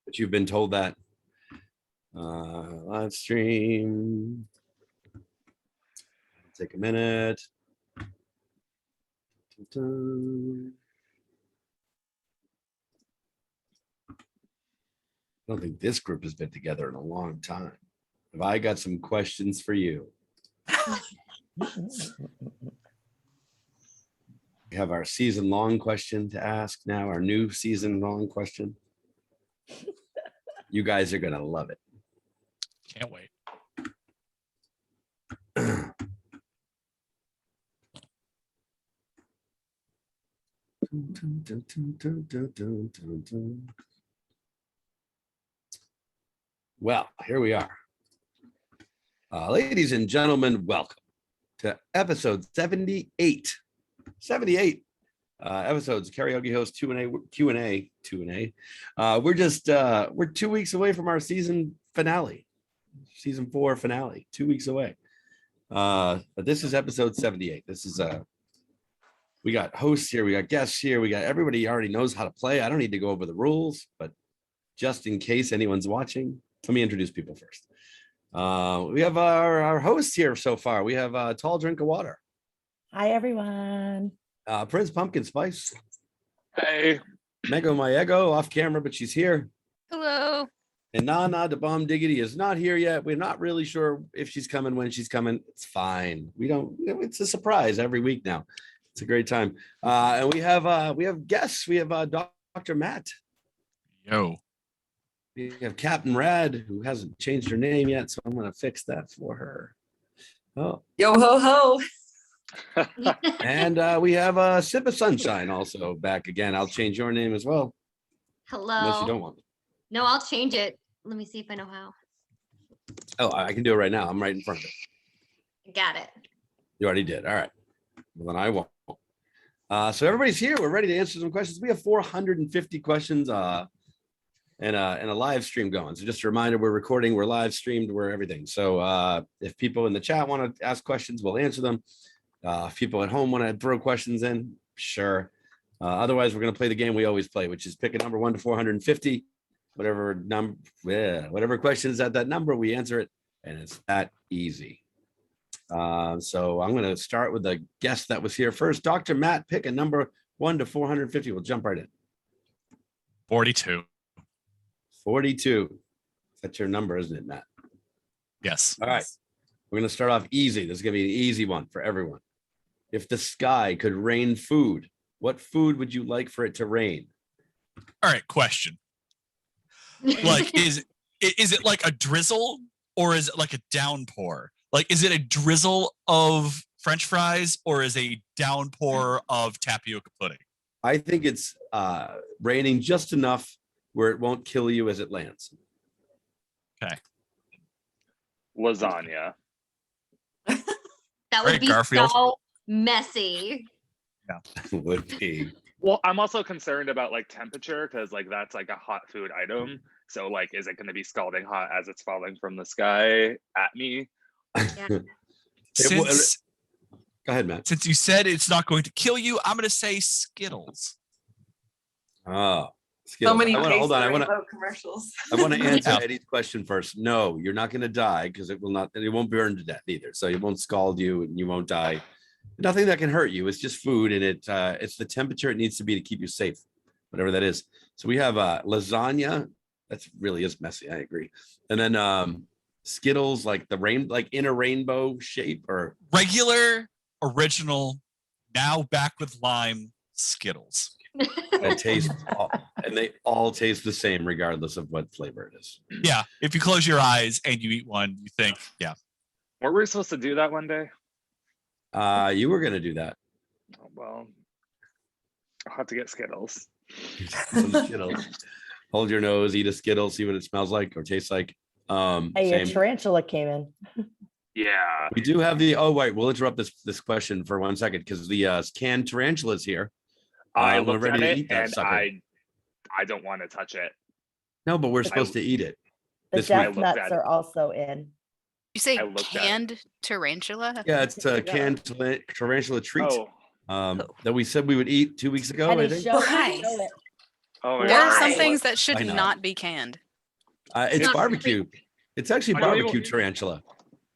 but you've been told that. Live stream. Take a minute. I don't think this group has been together in a long time. Have I got some questions for you? We have our season-long question to ask now, our new season-long question. You guys are going to love it. Can't wait. Well, here we are. Ladies and gentlemen, welcome to episode 78. 78 episodes, karaoke host Q&A. We're 2 weeks away from our season finale, season 4 finale, 2 weeks away. But this is episode 78. This is we got hosts here, we got guests here, we got everybody already knows how to play. I don't need to go over the rules, but just in case anyone's watching, let me introduce people first. We have our hosts here so far. We have a Tall Drink of Water. Hi, everyone. Prince Pumpkin Spice. Hey. Mego My Ego off camera, but she's here. Hello. And Nana the Bomb Diggity is not here yet. We're not really sure if she's coming, when she's coming. It's fine. It's a surprise every week now. It's a great time. And we have guests. We have Dr. Matt. Yo. We have Captain Rad, who hasn't changed her name yet, so I'm going to fix that for her. Oh. Yo ho ho. And we have a Sip of Sunshine also back again. I'll change your name as well. Hello. Unless you don't want. No, I'll change it. Let me see if I know how. Oh, I can do it right now. I'm right in front of it. Got it. You already did. All right. Well, then I won't. So everybody's here. We're ready to answer some questions. We have 450 questions and a live stream going. So just a reminder, we're recording, we're live streamed, we're everything. So if people in the chat want to ask questions, we'll answer them. If people at home want to throw questions in, sure. Otherwise, we're going to play the game we always play, which is pick a number 1 to 450. Whatever question is at that number, we answer it, and it's that easy. So I'm going to start with the guest that was here first. Dr. Matt, pick a number 1 to 450. We'll jump right in. 42. 42. That's your number, isn't it, Matt? Yes. All right. We're going to start off easy. This is going to be an easy one for everyone. If the sky could rain food, what food would you like for it to rain? All right. Question. Like, is it like a drizzle or is it like a downpour? Like, is it a drizzle of French fries or is a downpour of tapioca pudding? I think it's raining just enough where it won't kill you as it lands. Okay. Lasagna. That would Right, be Garfield. so messy. Would be. Well, I'm also concerned about like temperature because like that's like a hot food item. So like, is it going to be scalding hot as it's falling from the sky at me? Yeah. Since Go ahead, Matt. you said it's not going to kill you, I'm going to say Skittles. Oh, Skittles. So many hold on. I want commercials. to answer Yeah. Eddie's question first. No, you're not going to die because it won't burn to death either. So it won't scald you and you won't die. Nothing that can hurt you. It's just food, and it's the temperature it needs to be to keep you safe, whatever that is. So we have lasagna. That really is messy. I agree. And then Skittles, like in a rainbow shape, or Regular, original, now back with lime Skittles. that taste, and they all taste the same regardless of what flavor it is. Yeah. If you close your eyes and you eat one, you think, yeah. Were we supposed to do that one day? You were going to do that. Oh, well, I'll have to get Skittles. Some Skittles. Hold your nose, eat a Skittle, see what it smells like or tastes like. Hey, your Same. tarantula came in. Yeah. We do have the. Oh wait, we'll interrupt this question for 1 second because the canned tarantula is here. I we're looked ready at to it eat that and sucker. I don't want to touch it. No, but we're supposed to eat it. The This death week. nuts at are it. also in. You say I looked at it. canned tarantula? Yeah, it's a canned tarantula treat Oh, that we said we would eat 2 weeks ago. I Eddie, think. show Nice. it. Oh my There are some Why? things that should I know. not be canned. It's Not barbecue. It's actually I don't barbecue even- tarantula.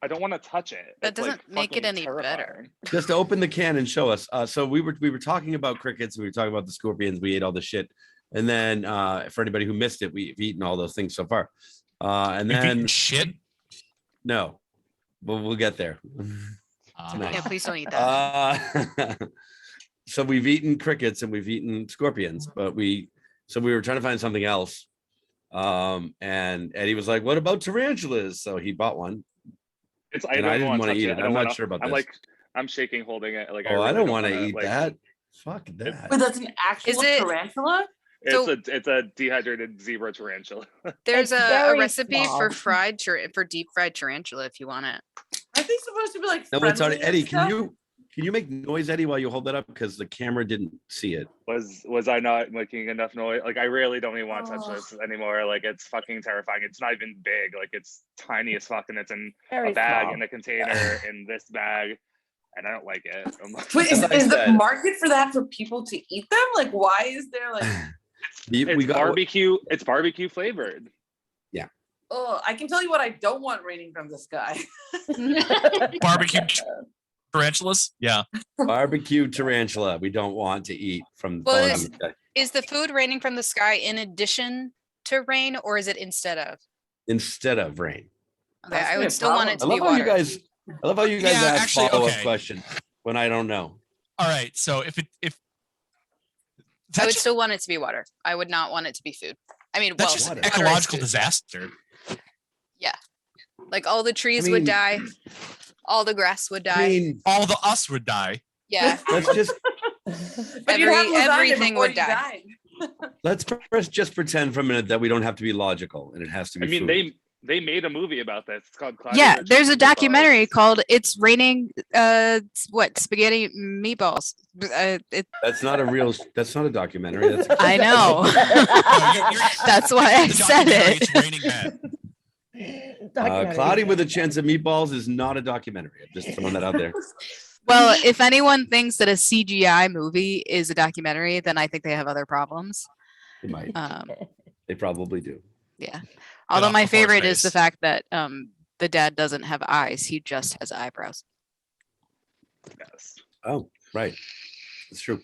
I don't want to touch it. That It's, like, doesn't make it fucking any better. terrifying. Just open the can and show us. So we were talking about crickets. We were talking about the scorpions. We ate all the shit. And then for anybody who missed it, we've eaten all those things so far. And You've eaten then shit. no, we'll get there. Nice. Yeah, please don't eat that. So we've eaten crickets and we've eaten scorpions, but we were trying to find something else. And Eddie was like, "What about tarantulas?" So he bought one. It's And I didn't want wanna to eat touch it. I don't I'm not wanna- sure about I'm this. like, I'm shaking, holding it. Like, Oh, I really don't want to wanna, eat like, that. Fuck that. Wait, that's an actual it- tarantula? It's a dehydrated zebra tarantula. There's It's a very recipe for small. for deep fried tarantula if you want it. Are they supposed to be like No, it's already friendly and Eddie. stuff? Can you make noise, Eddie, while you hold that up? Because the camera didn't see it. Was I not making enough noise? Like, I really don't even want to touch Oh. this anymore. Like, it's fucking terrifying. It's not even big. Like, it's tiny as fuck, and it's in Very a bag, small. in a container, in this bag, and I don't like it. I'm like, Wait, As I is the said- market for that for people to eat them? Like, why is there like? it's barbecue. It's barbecue flavored. Oh, I can tell you what I don't want raining from the sky. Barbecue tarantulas. Yeah. barbecue tarantula. We don't want to eat from. Well, falling it's- from the sky. Is the food raining from the sky in addition to rain, or is it instead of? Instead of rain. Okay, That's I gonna be would a still want I it to love be how you water. guys. I love how you guys Yeah, ask actually, follow-up okay. questions when I don't know. All right. So if I would that's, still want it to be water. I would not want it to be food. I mean, that's well, just water. an water is ecological food. disaster. Like all the trees mean- would die, all the grass would die. I mean, All the us would die. Yeah, let's just But you'd have Every- lasagna everything before would you die. let's just pretend for a minute that we don't have to be logical and it has to be. I mean, food. they made a movie about this. It's called Cloudy yeah. with There's a Meatballs. documentary called "It's Raining." What spaghetti meatballs? That's not a real. That's not a documentary. That's I know. That's why I The said documentary, it. It's raining men. Cloudy with a Chance of Meatballs is not a documentary. I'm just throwing that out there. Well, if anyone thinks that a CGI movie is a documentary, then I think they have other problems. They might. They probably do. Yeah. Although off my before his favorite is the face. fact that the dad doesn't have eyes; he just has eyebrows. Yes. Oh, right. It's true.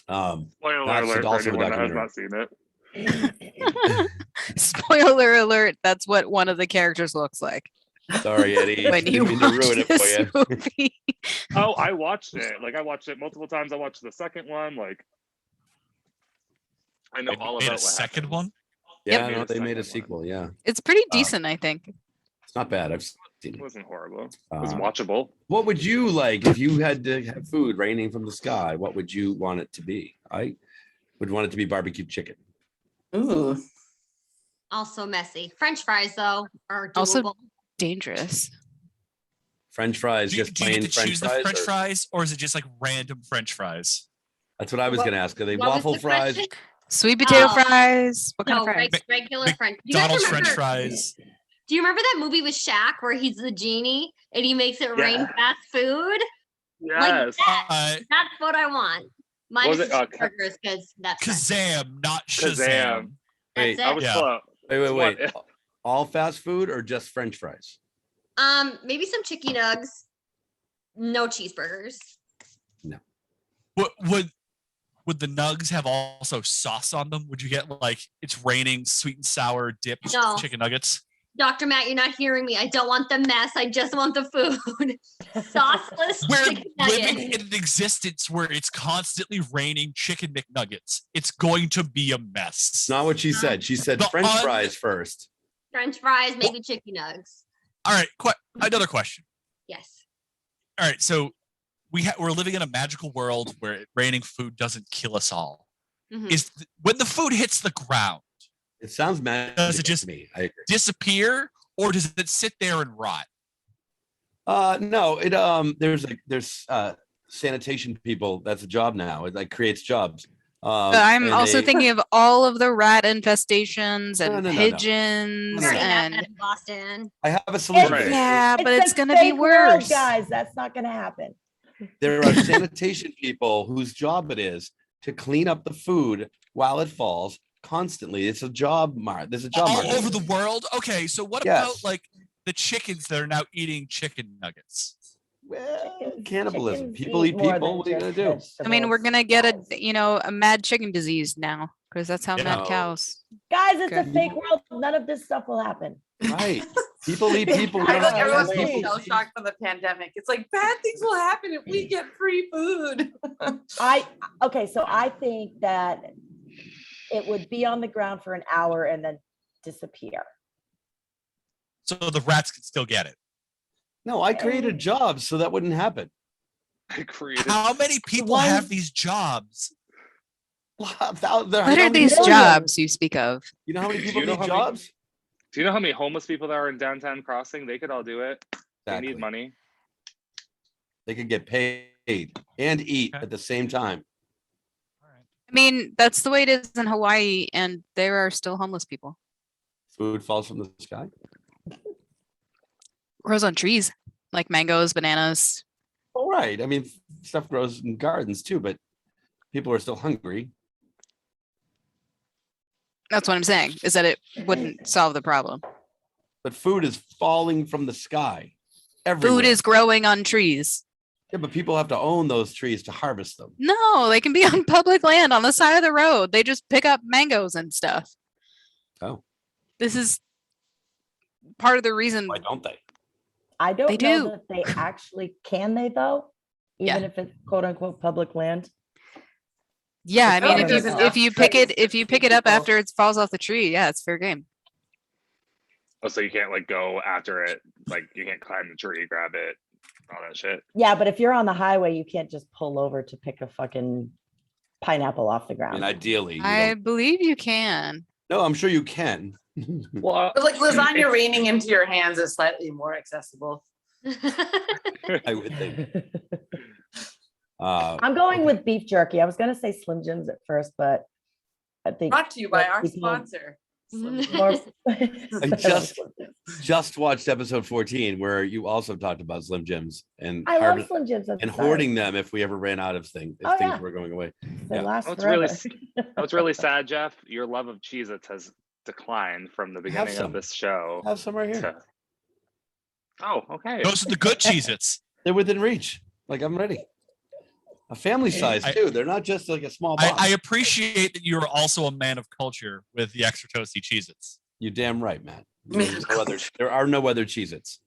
Spoiler That's alert for also a anyone that has documentary. not seen it. Spoiler alert! That's what one of the characters looks like Sorry, Eddie. when you Didn't mean to watch ruin it for this you. movie. Oh, I watched it. Like, I watched it multiple times. I watched the second one. Like, I know They all made about a what second happened. one. Yeah, Yep. no, they made a Second sequel. Yeah, It's pretty Uh, decent, I think. it's not bad. I've seen It it. wasn't horrible. It was Uh, watchable. What would you like if you had to have food raining from the sky? What would you want it to be? I would want it to be barbecue chicken. Ooh. Also messy. French fries though are Also- doable. Dangerous. French fries, Do you, just do you plain get to French choose the fries. French or- fries, or is it just like random French fries? That's what I was What- going to ask. Are they what was waffle the fries? question? Sweet potato Oh. fries. What kind No, of fries? regular French. Do you guys McDonald's remember? French fries. Do you remember that movie with Shaq where he's the genie and he makes it rain Yeah. fast food? Yes. That's what I want. Minus it? the burgers because that's French. Kazam, not Shazam. Shazam. Wait, That's I it. was Yeah. close. Wait. It's All fast food or just French fries? Maybe some chicken nugs. No cheeseburgers. Would the nugs have also sauce on them? Would you get like it's raining sweet and sour dipped No. chicken nuggets? Dr. Matt, you're not hearing me. I don't want the mess. I just want the food. Sauceless We're chicken living nuggets. in an existence where it's constantly raining chicken McNuggets. It's going to be a mess. It's not what she said. She said The French un- fries first. French fries, maybe chicken nugs. All right, another question. Yes. All right, so we're living in a magical world where raining food doesn't kill us all. Mhm. When the food hits the ground, It sounds magic Does it just- to me. I agree. disappear, or does it sit there and rot? No, there's sanitation people. That's a job now. It like creates jobs. I'm and also they- thinking of all of the rat infestations and No. pigeons We already have and that in Boston. I have a solution. Right. yeah, but it's a gonna be fake world, worse. guys. That's not gonna happen. There are sanitation people whose job it is to clean up the food while it falls constantly. It's a job, There's a job All market. over the world. Okay, so what Yes. about like the chickens that are now eating chicken nuggets? Well, cannibalism. Chickens People eat more people. than What are you gonna just do? I mean, we're vegetables. gonna get a mad chicken disease now because that's how You mad know. cows. Guys, it's a Okay. fake world. None of this stuff will happen. Right. People eat people. We I don't feel like have everyone's people being Please. shell shocked from the pandemic. It's like bad things will happen if we get free food. Okay, so I think that it would be on the ground for an hour and then disappear. So the rats can still get it. No, I created jobs so that wouldn't happen. I created. How many people One- have these jobs? What are these millions. jobs you speak of? You know how many Do people you know need how many- jobs? Do you know how many homeless people there are in downtown Crossing? They could all do it. They Exactly. need money. They could get paid and eat Okay. at the same time. I mean, that's the way it is in Hawaii, and there are still homeless people. Food falls from the sky. Grows on trees like mangoes, bananas. All right. I mean, stuff grows in gardens too, but people are still hungry. That's what I'm saying, is that it wouldn't solve the problem. But food is falling from the sky. Everywhere. Food is growing on trees. Yeah, but people have to own those trees to harvest them. No, they can be on public land on the side of the road. They just pick up mangoes and stuff. Oh, This is part of the reason. why don't they? I don't They know do. that they actually can they though, even Yeah. if it's quote unquote public land. Yeah, I I mean, feel if like you there's if you enough pick it space if you pick it up people- after it falls off the tree, yeah, it's fair game. Oh, so you can't like go after it. Like you can't climb the tree, grab it, all that shit. Yeah, but if you're on the highway, you can't just pull over to pick a fucking pineapple off the I ground. mean, ideally, you I don't- believe you can. no, I'm sure you can. Well, But like lasagna raining into your hands is slightly more accessible. I would think. I'm going with beef jerky. I was gonna say Slim Jims at first, but I think Brought to you by our people- sponsor. more. Just watched episode 14 where you also talked about Slim Jims and I love harvest- Slim Jims. I'm and sorry. hoarding them if we ever ran out of things, if Oh, things yeah. were going away. They yeah. last What's forever. really what's really sad, Jeff, your love of Cheez-Its has declined from the beginning some. of this show. Have some right here. to- Oh, okay. Those are the good Cheez-Its. They're within reach. Like I'm ready. A family size I- too. They're not just like a small box. I appreciate that you're also a man of culture with the extra toasty Cheez-Its. You're damn right, Matt. There are no other Cheez-Its.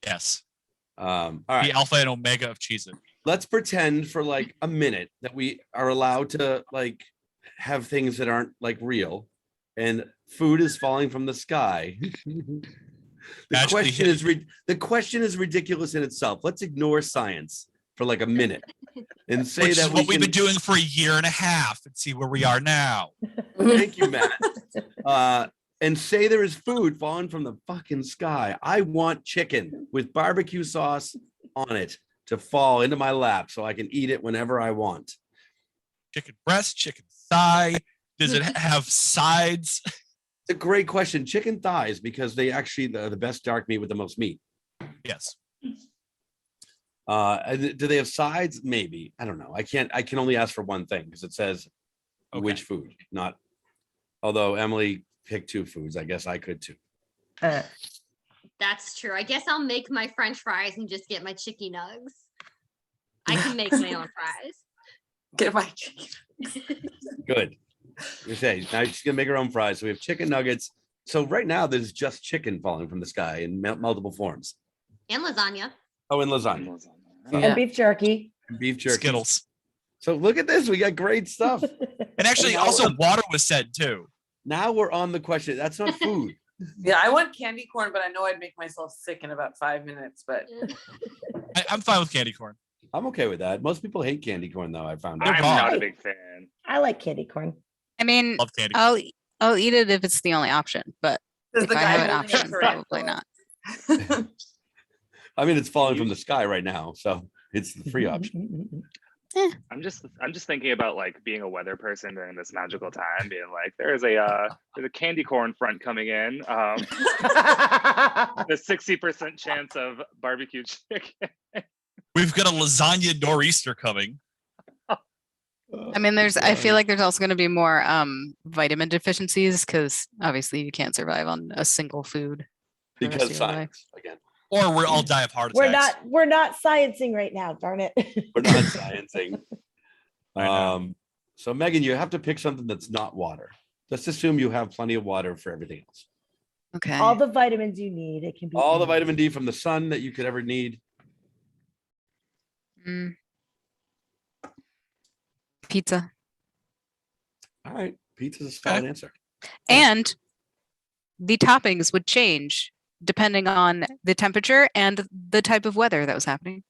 Yes. All right. The alpha and omega of Cheez-It. Let's pretend for like a minute that we are allowed to like have things that aren't like real and food is falling from the sky. The Magically question hit- is the question is ridiculous in itself. Let's ignore science for like a minute and say Which that is what we've been can- doing for a year and a half and see where we are now. Thank you, Matt. And say there is food falling from the fucking sky. I want chicken with barbecue sauce on it to fall into my lap so I can eat it whenever I want. Chicken breast, chicken thigh. Does it have sides? It's a great question. Chicken thighs, because they actually the best dark meat with the most meat. Yes. Do they have sides? Maybe. I don't know. I can only ask for one thing because it says Okay. which food, not. Although Emily picked two foods, I guess I could too. That's true. I guess I'll make my French fries and just get my chicken nugs. I can make my own fries. Get my chicken. Good. You say now she's gonna make her own fries. So we have chicken nuggets. So right now there's just chicken falling from the sky in multiple forms. And lasagna. Oh, and lasagna, And beef jerky. and beef jerky. Skittles. So look at this. We got great stuff. And actually, now also we're- water was said too. Now we're on the question. That's not food. Yeah, I want candy corn, but I know I'd make myself sick in about 5 minutes. But I'm fine with candy corn. I'm okay with that. Most people hate candy corn, though. I found They're out. I'm wrong. not a big fan. I like candy corn. I mean, Love candy corn. I'll eat it if it's the only option, but there's if I have an holding option, it correct. probably not. I mean, it's falling from the sky right now, so it's the free option. I'm just thinking about like being a weather person during this magical time, being like, there's a candy corn front coming in. The 60% chance of barbecue chicken. We've got a lasagna nor'easter coming. I mean, I feel like there's also going to be more vitamin deficiencies because obviously you can't survive on a single food. for the rest Because of your life. science again. Or we'll all die of heart attacks. We're not sciencing right now, darn it. We're not sciencing. I know. So Megan, you have to pick something that's not water. Let's assume you have plenty of water for everything else. Okay. All the vitamins you need. It can be All the anything. vitamin D from the sun that you could ever need. Mm. Pizza. All right. Pizza's a solid Okay. answer. And the toppings would change depending on the temperature and the type of weather that was happening.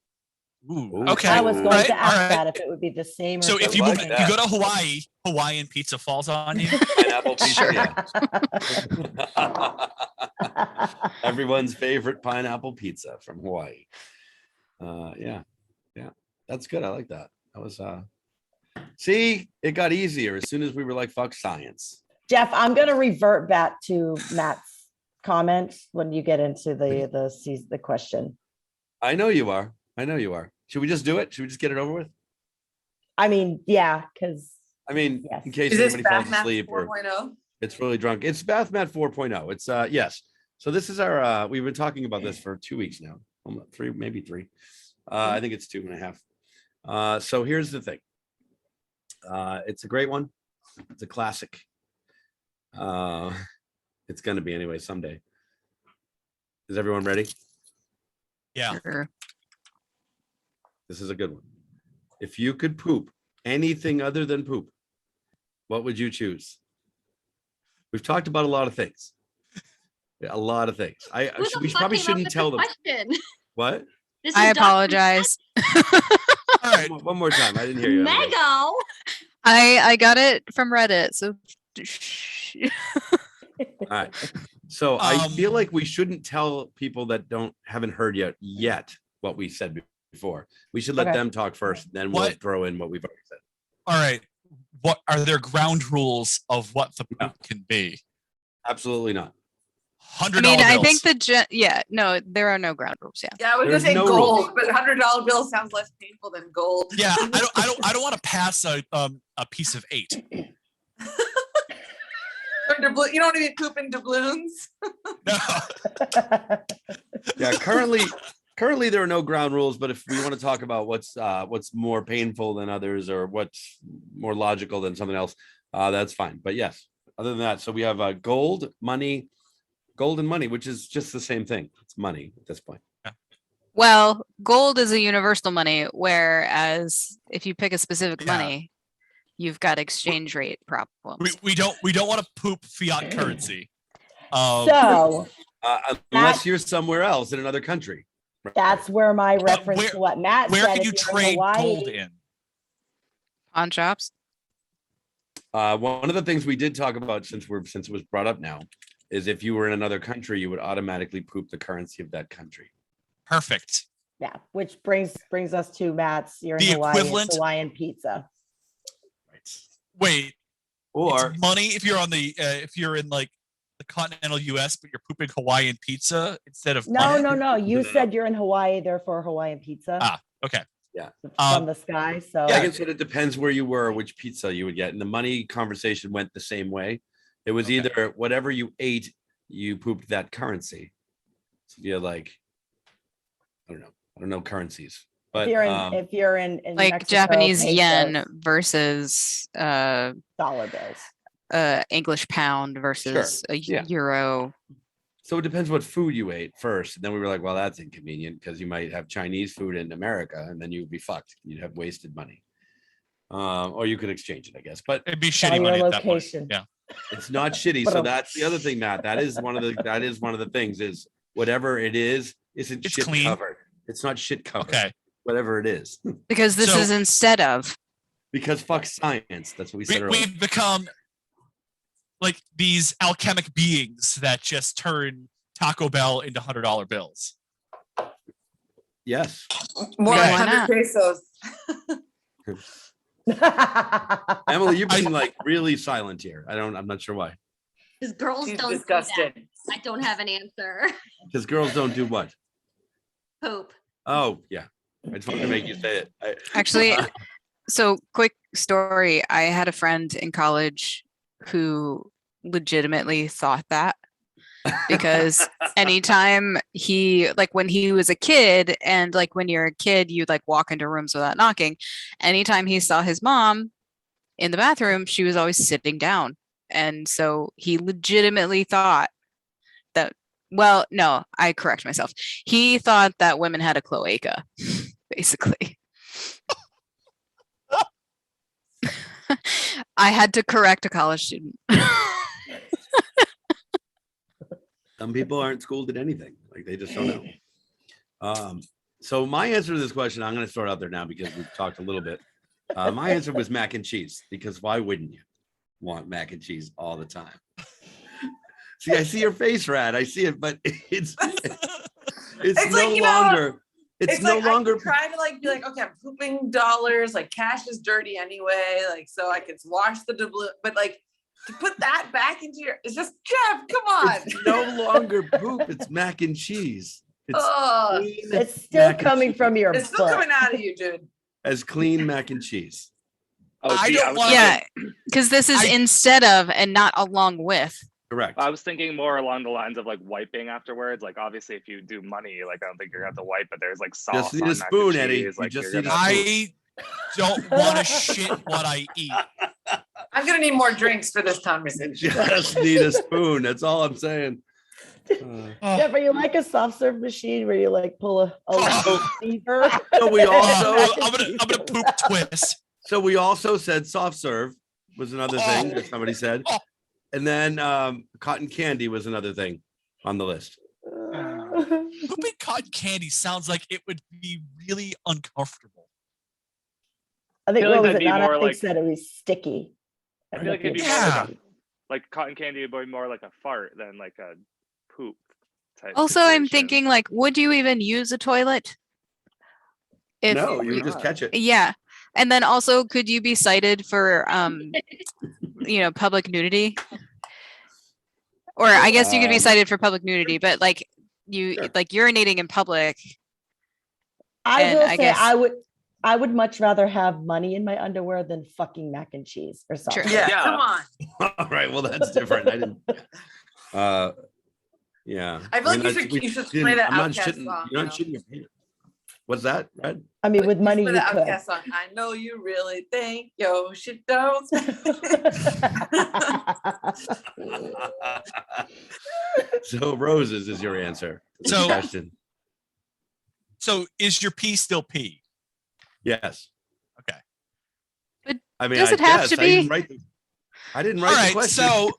Ooh, Ooh. okay. I was going Right, to ask all right. that if it would be the same. Or So if it you would like be if you that. go to Hawaii, Hawaiian pizza falls on you. Pineapple pizza. Sure. Yeah. Everyone's favorite pineapple pizza from Hawaii. Yeah. That's good. I like that. That was see, it got easier as soon as we were like, fuck science. Jeff, I'm going to revert back to Matt's comments when you get into the question. I know you are. Should we just do it? Should we just get it over with? I mean, yeah, because I mean, Yes. in case Is this anybody falls Bath Math asleep or 4.0? it's really drunk. It's Bath Mat 4.0. It's yes. So this is our we've been talking about this for 2 weeks now. Three, maybe three. I think it's 2.5. So here's the thing. It's a great one. It's a classic. It's gonna be anyway someday. Is everyone ready? Yeah. Sure. This is a good one. If you could poop anything other than poop, what would you choose? We've talked about a lot of things. A lot of things. Who the We fuck probably came up shouldn't with tell this them. question? What? This I is Dr. apologize. All right. One more time. I didn't hear you. Emily. Mego. I got it from Reddit. So All right. So I feel Um, like we shouldn't tell people that haven't heard yet what we said before. We should let Okay. them talk first, then we'll What? throw in what we've already said. All right. What are there ground rules of what the No. poop can be? Absolutely not. I $100 mean, I think bills. no, there are no ground rules. Yeah. Yeah, I was gonna There's say no gold, rules. but $100 bill sounds less painful than gold. Yeah, I don't want to pass a piece of 8. You don't want to be pooping doubloons. No. Yeah, currently there are no ground rules, but if we want to talk about what's more painful than others or what's more logical than something else, that's fine. But yes, other than that, so we have gold and money, which is just the same thing. It's money at this point. Well, gold is a universal money, whereas if you pick a specific Yeah. money, you've got exchange rate problems. We don't want to poop fiat currency. So Unless you're somewhere else in another country. that's where my But reference where- to what Matt where said. can you if you're in trade Hawaii- gold in? Pawn shops. One of the things we did talk about since it was brought up now is if you were in another country, you would automatically poop the currency of that country. Perfect. Yeah, which brings us to Matt's. You're in The Hawaii. It's equivalent- Hawaiian pizza. Wait, Or it's money if you're on the if you're in like the continental US, but you're pooping Hawaiian pizza instead of No, money? no. You No. said you're in Hawaii, therefore Hawaiian pizza. Ah, okay. From the sky. So I guess it depends where you were, which pizza you would get. And the money conversation went the same way. It was Okay. either whatever you ate, you pooped that currency. So you're like, I don't know currencies. But if you're in Like Mexico, Japanese pesos, yen versus dollar bills. English pound versus a yeah. euro. so it depends what food you ate first. And then we were like, well, that's inconvenient because you might have Chinese food in America and then you'd be fucked. You'd have wasted money. Or you could exchange it, I guess. But It'd be Tell shitty money your at that point. location. Yeah. it's not shitty. So that's the other thing, Matt. That is one of the things is whatever it is, isn't It's shit clean. covered. It's not shit covered. Okay. Whatever it is. Because this So- is instead of. Because fuck science. That's what we said earlier. We've become like these alchemic beings that just turn Taco Bell into $100 bills. Yes. More Yeah, like why 100 not? pesos. Emily, you've been like really silent here. I'm not sure why. Because girls She's don't do disgusted. that. I don't have an answer. Because girls don't do what? Poop. Oh, yeah. I just wanted to make you say it. Actually, So quick story. I had a friend in college who legitimately thought that because anytime he like when he was a kid and like when you're a kid, you like walk into rooms without knocking. Anytime he saw his mom in the bathroom, she was always sitting down. And so he legitimately thought that, well, no, I correct myself. He thought that women had a cloaca, basically. I had to correct a college student. Some people aren't schooled in anything. Like they just don't know. So my answer to this question, I'm going to start out there now because we've talked a little bit. My answer was mac and cheese because why wouldn't you want mac and cheese all the time? See, I see your face, Rad. I see it, but it's It's no like, you know, longer. It's no like, longer. I'm trying to like be like, okay, I'm pooping dollars. Like cash is dirty anyway. Like so I could wash the doubloon, but like to put that back into your, it's just Jeff. Come on. It's no longer poop. It's mac and cheese. It's Ugh. clean It's still mac and coming cheese. from your It's still butt. coming out of you, dude. As clean mac and cheese. Oh, I gee, don't was want- Yeah, because this is I- instead of and not along with. Correct. I was thinking more along the lines of like wiping afterwards. Like obviously, if you do money, like I don't think you're gonna have to wipe, but there's like sauce Just need on a mac and spoon, Eddie. cheese, You like, just you're need a gonna- spoon. I don't want to shit what I eat. I'm gonna need more drinks for this conversation. Just need a spoon. That's all I'm saying. Oh, Jeff, are you like a soft serve machine where you like pull a lever? So we also I'm gonna poop twist. so we also said soft serve was another thing Oh. that somebody said. Oh. And then cotton candy was another thing on the list. Pooping cotton candy sounds like it would be really uncomfortable. I think feel what like was that'd it? be Not more I think like- said it was sticky. I feel like it'd be more Yeah. like cotton candy would be more like a fart than like a poop type. Also, I'm situation. thinking like, would you even use a toilet? If No, you would just catch it. yeah. And then also, could you be cited for public nudity? Or I guess you could be Um, cited for public nudity, but like you Sure. like urinating in public. I And will I say guess- I would much rather have money in my underwear than fucking mac and cheese or True. something. Yeah, Yeah. come on. All right. Well, that's different. I didn't. Yeah. I feel like mean, you should didn't- play that I'm not Outkast shitting. song, You're you not know? shitting your pants. What's that, Red? I mean, with Just money play you the could. Outkast song. I know you really think yo shit don't. So roses is your answer. to the So- question. So is your pee still pee? Yes. Okay. But I mean, does I it have guess. to I didn't be? write the, I didn't All write the right. question. So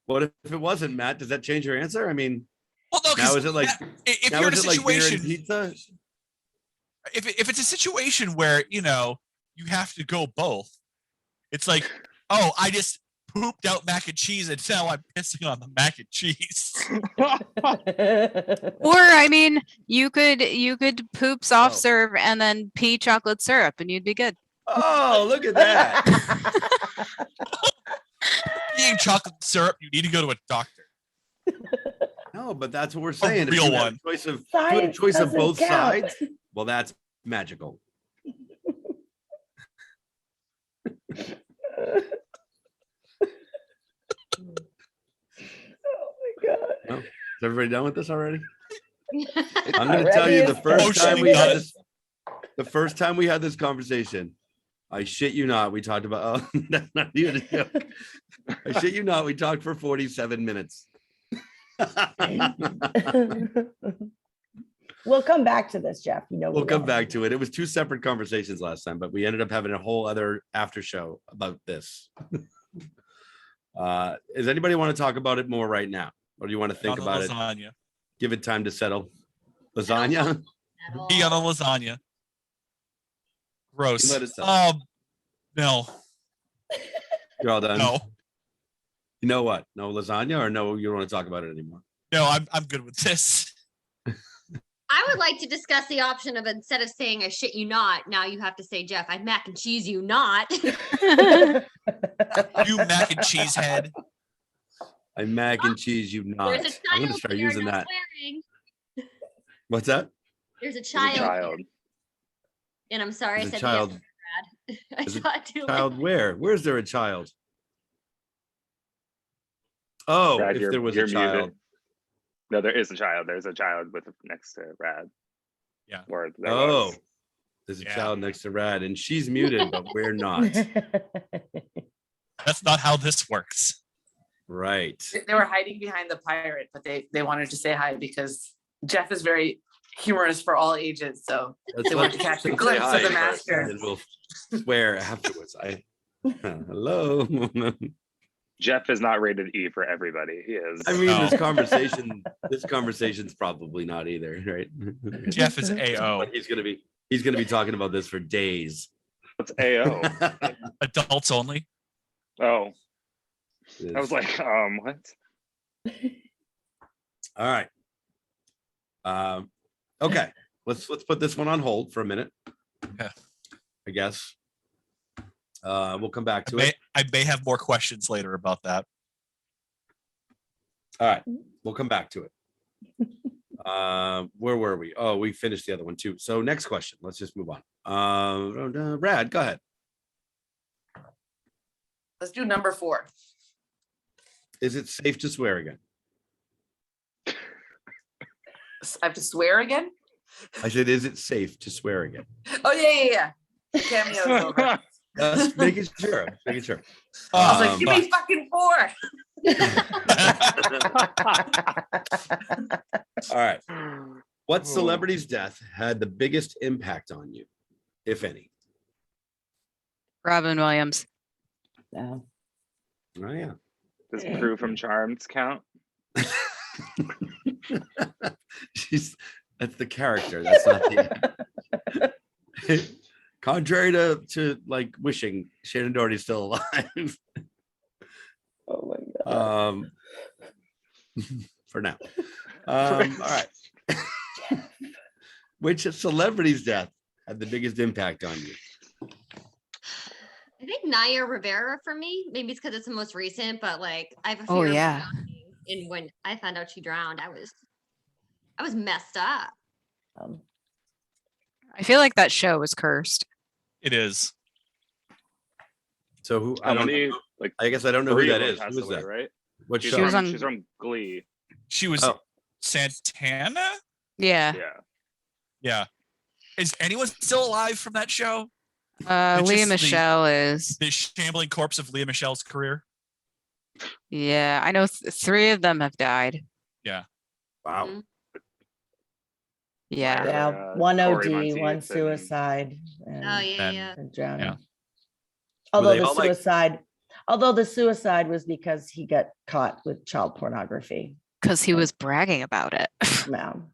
What if it wasn't, Matt? Does that change your answer? I mean, well, no, now because is it like if now you're in a is it like beer and situation, pizza? if it's a situation where you have to go both, it's like, oh, I just pooped out mac and cheese and now I'm pissing on the mac and cheese. Or I mean, you could poop soft Oh. serve and then pee chocolate syrup and you'd be good. Oh, look at that. Eating chocolate syrup, you need to go to a doctor. No, but that's what we're saying. If real you had a one. choice of Science choice of doesn't both count. sides. Well, that's magical. Oh my god. Is everybody done with this already? I'm Not going to tell you ready the as first fuck. time we had Emotionally this, the first time we had this conversation, I shit you not, we talked about, oh, that's not even a joke. I shit you not, we talked for 47 minutes. We'll come back to this, Jeff. You know We'll we come will. back to it. It was two separate conversations last time, but we ended up having a whole other after show about this. Does anybody want to talk about it more right now? Or do you want to think On the about it? lasagna. Give it time to settle. Lasagna? Pee on a lasagna. Gross. Let it settle. No, You're all done. no, You know what? No lasagna or no, you don't want to talk about it anymore. no. I'm good with this. I would like to discuss the option of instead of saying I shit you not, now you have to say, Jeff, I mac and cheese you not. You mac and cheese head. I mac and cheese you not. There's a I'm gonna child start here, using no that. swearing. What's that? There's a As a child. child. And I'm sorry I Is a said child, yes, Brad. I is a saw it too late. child where? Where's there a child? Oh, Brad, if there was a you're child. muted. No, there is a child. There's a child with next to Brad. Yeah. Or there Oh, was. there's a Yeah. child next to Rad, and she's muted, but we're not. That's not how this works. Right. They were hiding behind the pirate, but they wanted to say hi because Jeff is very humorous for all ages. So Let's they want to catch a say glimpse hi of the first, master. and then we'll swear afterwards. Hello. Jeff is not rated E for everybody. He is. I mean, No. this conversation's probably not either, right? Jeff is AO. But he's gonna be talking about this for days. What's AO? Adults only. Oh, I was like, what? All right. Okay. Let's put this one on hold for a minute. Okay. I guess. We'll come back to it. I may have more questions later about that. All right. We'll come back to it. Where were we? Oh, we finished the other one too. So next question. Let's just move on. Brad, go ahead. Let's do number 4. Is it safe to swear again? I have to swear again? I said, is it safe to swear again? Oh yeah. Cameo's over. Just making sure. Making sure. I was like, Um, give me fucking 4. All right. What celebrity's death had the biggest impact on you, if any? Robin Williams. No. Oh yeah. Does Prue from Charmed count? That's the character. That's not the. Contrary to like wishing, Shannon Doherty's still alive. Oh my god. For now. All right. Which celebrity's death had the biggest impact on you? I think Naya Rivera for me. Maybe it's because it's the most recent, but like I have a Oh, fear of yeah. drowning. And when I found out she drowned, I was messed up. I feel like that show was cursed. It is. So who? How I don't. many? Like I guess I don't know who 3 that of them is. passed Who is away, that? right? What She's show? She was from, on- she's from Glee. She was Oh. Santana. Yeah. Yeah. Yeah. Is anyone still alive from that show? Leah just the- Michelle is. The shambling corpse of Leah Michelle's career. Yeah, I know 3 of them have died. Wow. Mhm. Yeah. Yeah, one Corey OD, Monteith one and- suicide. Oh And yeah, And- yeah. and drowning. Yeah. Although they the all, like- suicide was because he got caught with child pornography. Because he was bragging about it. No.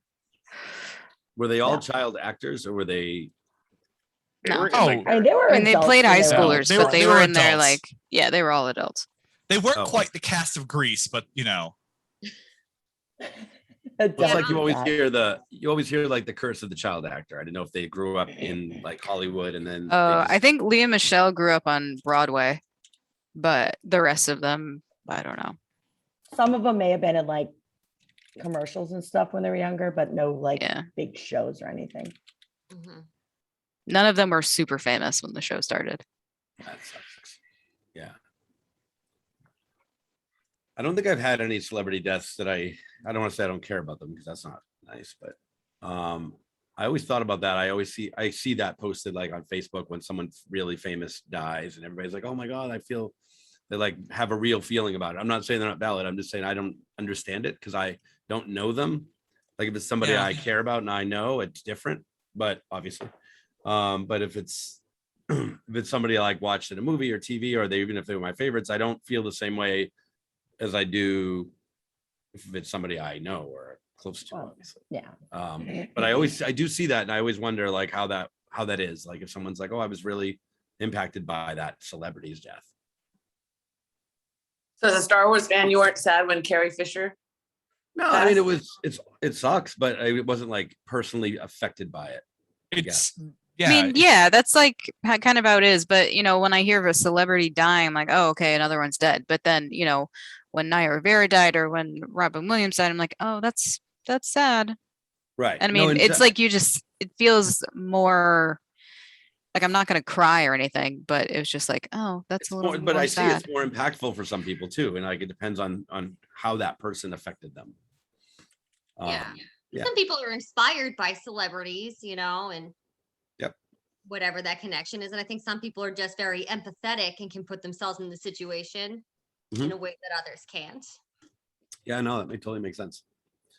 Were they all Yeah. child actors, or were they? They No. were in, Oh. like, I mean, they were. I mean, they adults played when high were schoolers, They but were- they they were were in there adults. like, yeah, they were all adults. They weren't Oh. quite the cast of Grease, but you know. It's adults like you with always that. hear like the curse of the child actor. I didn't know if they grew up in like Hollywood and then. they I just- think Leah Michelle grew up on Broadway, but the rest of them, I don't know. Some of them may have been in like commercials and stuff when they were younger, but no like Yeah. big shows or anything. Mhm. None of them were super famous when the show started. That sucks. Yeah. I don't think I've had any celebrity deaths that I don't want to say I don't care about them because that's not nice, but I always thought about that. I see that posted like on Facebook when someone really famous dies and everybody's like, oh my God, I feel they like have a real feeling about it. I'm not saying they're not valid. I'm just saying I don't understand it because I don't know them. Like if it's somebody Yeah. I care about and I know, it's different, but obviously. But if it's somebody I like watched in a movie or TV, or even if they were my favorites, I don't feel the same way as I do if it's somebody I know or close to, Well, obviously. Yeah. But I do see that, and I always wonder like how that is. Like if someone's like, oh, I was really impacted by that celebrity's death. So as a Star Wars fan, you weren't sad when Carrie Fisher. No, I mean it sucks, but it wasn't like personally affected by it. It's I mean, yeah, that's like kind of how it is. But, when I hear of a celebrity dying, I'm like, oh, okay, another one's dead. But then, when Naya Rivera died or when Robin Williams died, I'm like, oh, that's sad. Right. And I No, mean, it's like it feels more like I'm not gonna cry or anything, but it was just like, oh, that's It's a little more, more but I see sad. it's more impactful for some people too, and like it depends on how that person affected them. Yeah. Yeah. Some people are inspired by celebrities, you know, and Yep. whatever that connection is. And I think some people are just very empathetic and can put themselves in the situation in a way that others can't. Yeah, no, that totally makes sense.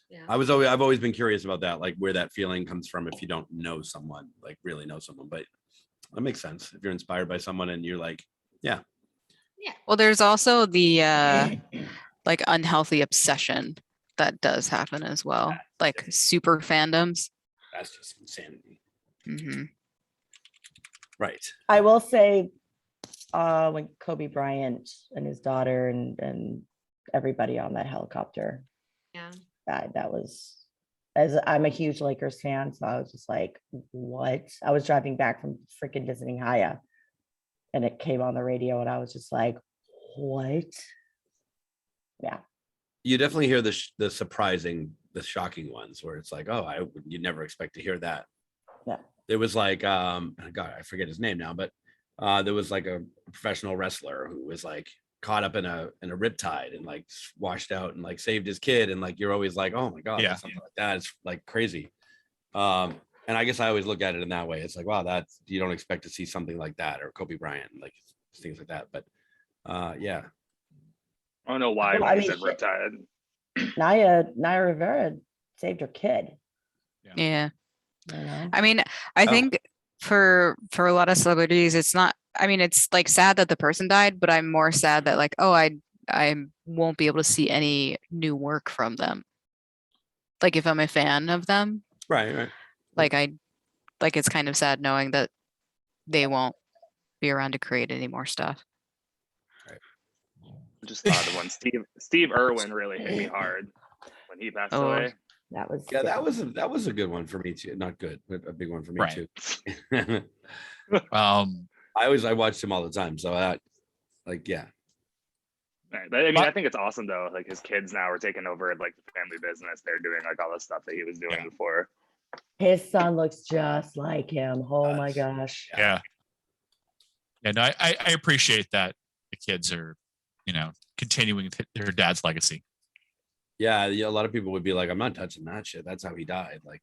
Yeah. I've always been curious about that, like where that feeling comes from if you don't know someone, like really know someone. But that makes sense. If you're inspired by someone and you're like, yeah, Well, there's also the like unhealthy obsession that does happen as well, like super fandoms. that's just insanity. Hmm. Right. I will say, when Kobe Bryant and his daughter and everybody on that helicopter, Yeah. that was, as I'm a huge Lakers fan, so I was just like, what? I was driving back from freaking visiting Haya, and it came on the radio, and I was just like, what? Yeah. You definitely hear the surprising, the shocking ones where it's like, oh, you never expect to hear that. Yeah. There was like, God, I forget his name now, but there was like a professional wrestler who was like caught up in a riptide and like washed out and like saved his kid. And like, you're always like, oh my God, Yeah. something like that. It's like crazy. And I guess I always look at it in that way. It's like, wow, that's, you don't expect to see something like that, or Kobe Bryant, like things like that. But yeah. I don't know why Well, when I you mean, said Riptide. Naya Rivera saved her kid. Yeah. You know? I mean, I Oh. think for a lot of celebrities, it's not, I mean, it's like sad that the person died, but I'm more sad that like, oh, I won't be able to see any new work from them. Like if I'm a fan of them, Right. like like it's kind of sad knowing that they won't be around to create any more stuff. I just thought of one. Steve Irwin really hit me hard when he passed Oh. away. That was Yeah, that was a good one for me too. Not good, but a big one for me Right. too. I watched him all the time. So that, like, yeah. Right. But I mean, I think it's awesome though. Like his kids now are taking over like the family business. They're doing like all the stuff that he was doing before. His son looks just like him. Oh my gosh. Yeah. Yeah, no, I appreciate that the kids are, continuing their dad's legacy. Yeah, a lot of people would be like, I'm not touching that shit. That's how he died. Like,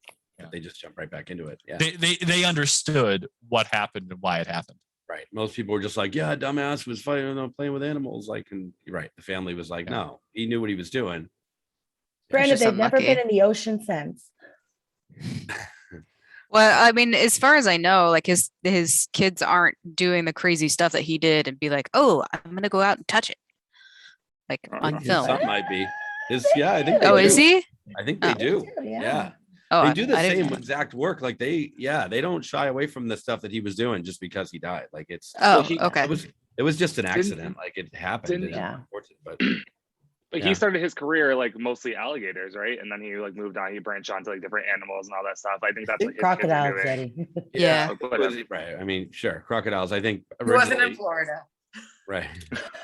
they just jump right back into it. Yeah. They understood what happened and why it happened. Right. Most people were just like, yeah, dumbass was fighting, playing with animals. Like, and you're right. The family was like, no, he knew what he was doing. Granted, just they've never been unlucky. in the ocean since. Well, I mean, as far as I know, like his kids aren't doing the crazy stuff that he did and be like, oh, I'm gonna go out and touch it. Like on His film. son might be. I think they Oh, do. is he? I think they Oh. do. Yeah. Yeah. Oh, They do the I didn't same know. exact work. Like they don't shy away from the stuff that he was doing just because he died. Like it's Oh, he- okay. it was just an accident. Like it happened. didn't- and Yeah. unfortunate, but But Yeah. he started his career like mostly alligators, right? And then he like moved on. He branched onto like different animals and all that stuff. I think that's what his Crocodiles, kids are doing. Eddie. Yeah. Whatever. Right. I mean, sure. Crocodiles. I think He wasn't in originally. Florida. Right.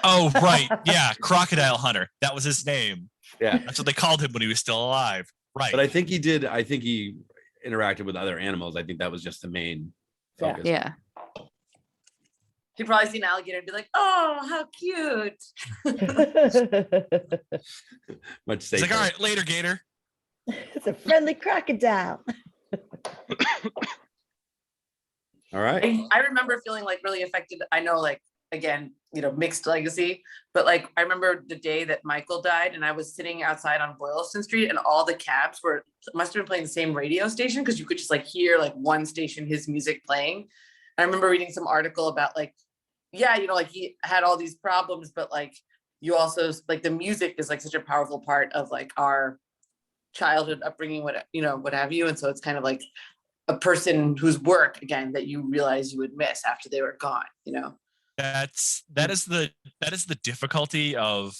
Oh, right. Yeah. Crocodile Hunter. That was his name. Yeah. That's what they called him when he was still alive. Right. But I think he did. I think he interacted with other animals. I think that was just the main Yeah. focus. Yeah. He'd probably see an alligator and be like, "Oh, how cute!" Much He's safer. like, all right, later, Gator. It's a friendly crocodile. All right. I remember feeling like really affected. I know, like, again, mixed legacy, but like I remember the day that Michael died, and I was sitting outside on Boylston Street, and all the cabs must have been playing the same radio station, because you could just like hear like one station his music playing. And I remember reading some article about like, yeah, like he had all these problems, but like you also like the music is like such a powerful part of like our childhood upbringing, what have you. And so it's kind of like a person whose work, again, that you realize you would miss after they were gone. That is the difficulty of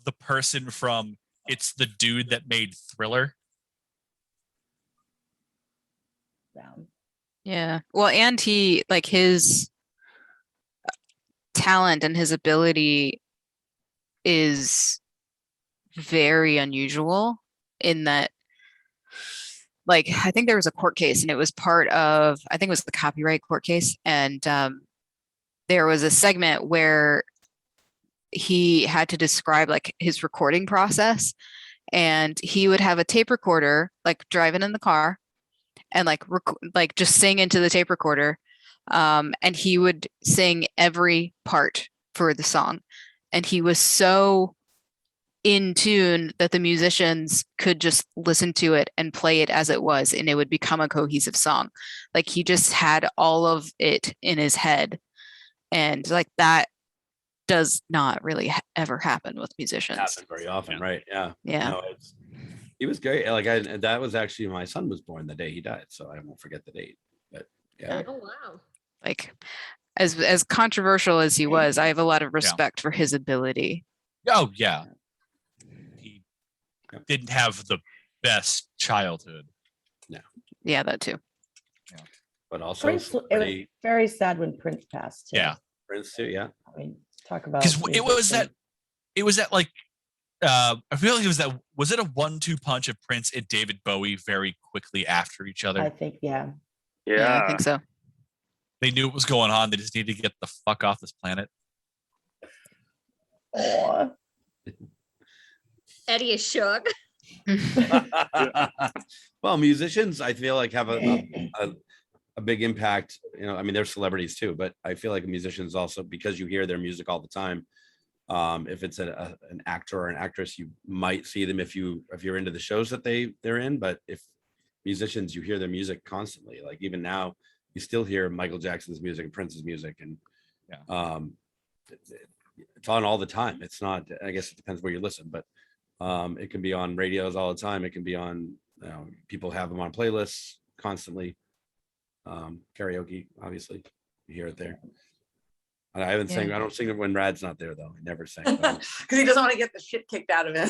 the person from It's the Dude That Made Thriller. Yeah. Yeah. Well, and he like his talent and his ability is very unusual in that like I think there was a court case, and it was part of, I think it was the copyright court case, and there was a segment where he had to describe like his recording process, and he would have a tape recorder like driving in the car and like just sing into the tape recorder, and he would sing every part for the song, and he was so in tune that the musicians could just listen to it and play it as it was, and it would become a cohesive song. Like he just had all of it in his head, and like that does not really ever happen with musicians. Happen very often, right? Yeah. Yeah. No, he was great. Like that was actually my son was born the day he died, so I won't forget the date. But yeah. Oh wow. Like as controversial as he was, I have a lot of respect for his ability. Oh yeah. He didn't have the best childhood. No. Yeah, that too. But also Prince, it was very sad when Prince passed. Too. Yeah. Prince too, yeah. I mean, talk about Because it was that like I feel like was it a 1-2 punch of Prince and David Bowie very quickly after each other? I think, yeah. Yeah, I think so. They knew what was going on. They just needed to get the fuck off this planet. Aw. Eddie is shook. Well, musicians, I feel like have a big impact. You know, I mean, they're celebrities too, but I feel like musicians also, because you hear their music all the time. If it's an actor or an actress, you might see them if you're into the shows that they're in. But if musicians, you hear their music constantly. Like even now, you still hear Michael Jackson's music and Prince's music, and it's on all the time. It's not. I guess it depends where you listen, but it can be on radios all the time. It can be on. People have them on playlists constantly. Karaoke, obviously, you hear it there. I haven't sang. I don't sing it when Rad's not there though. I never sing. Because he doesn't want to get the shit kicked out of him.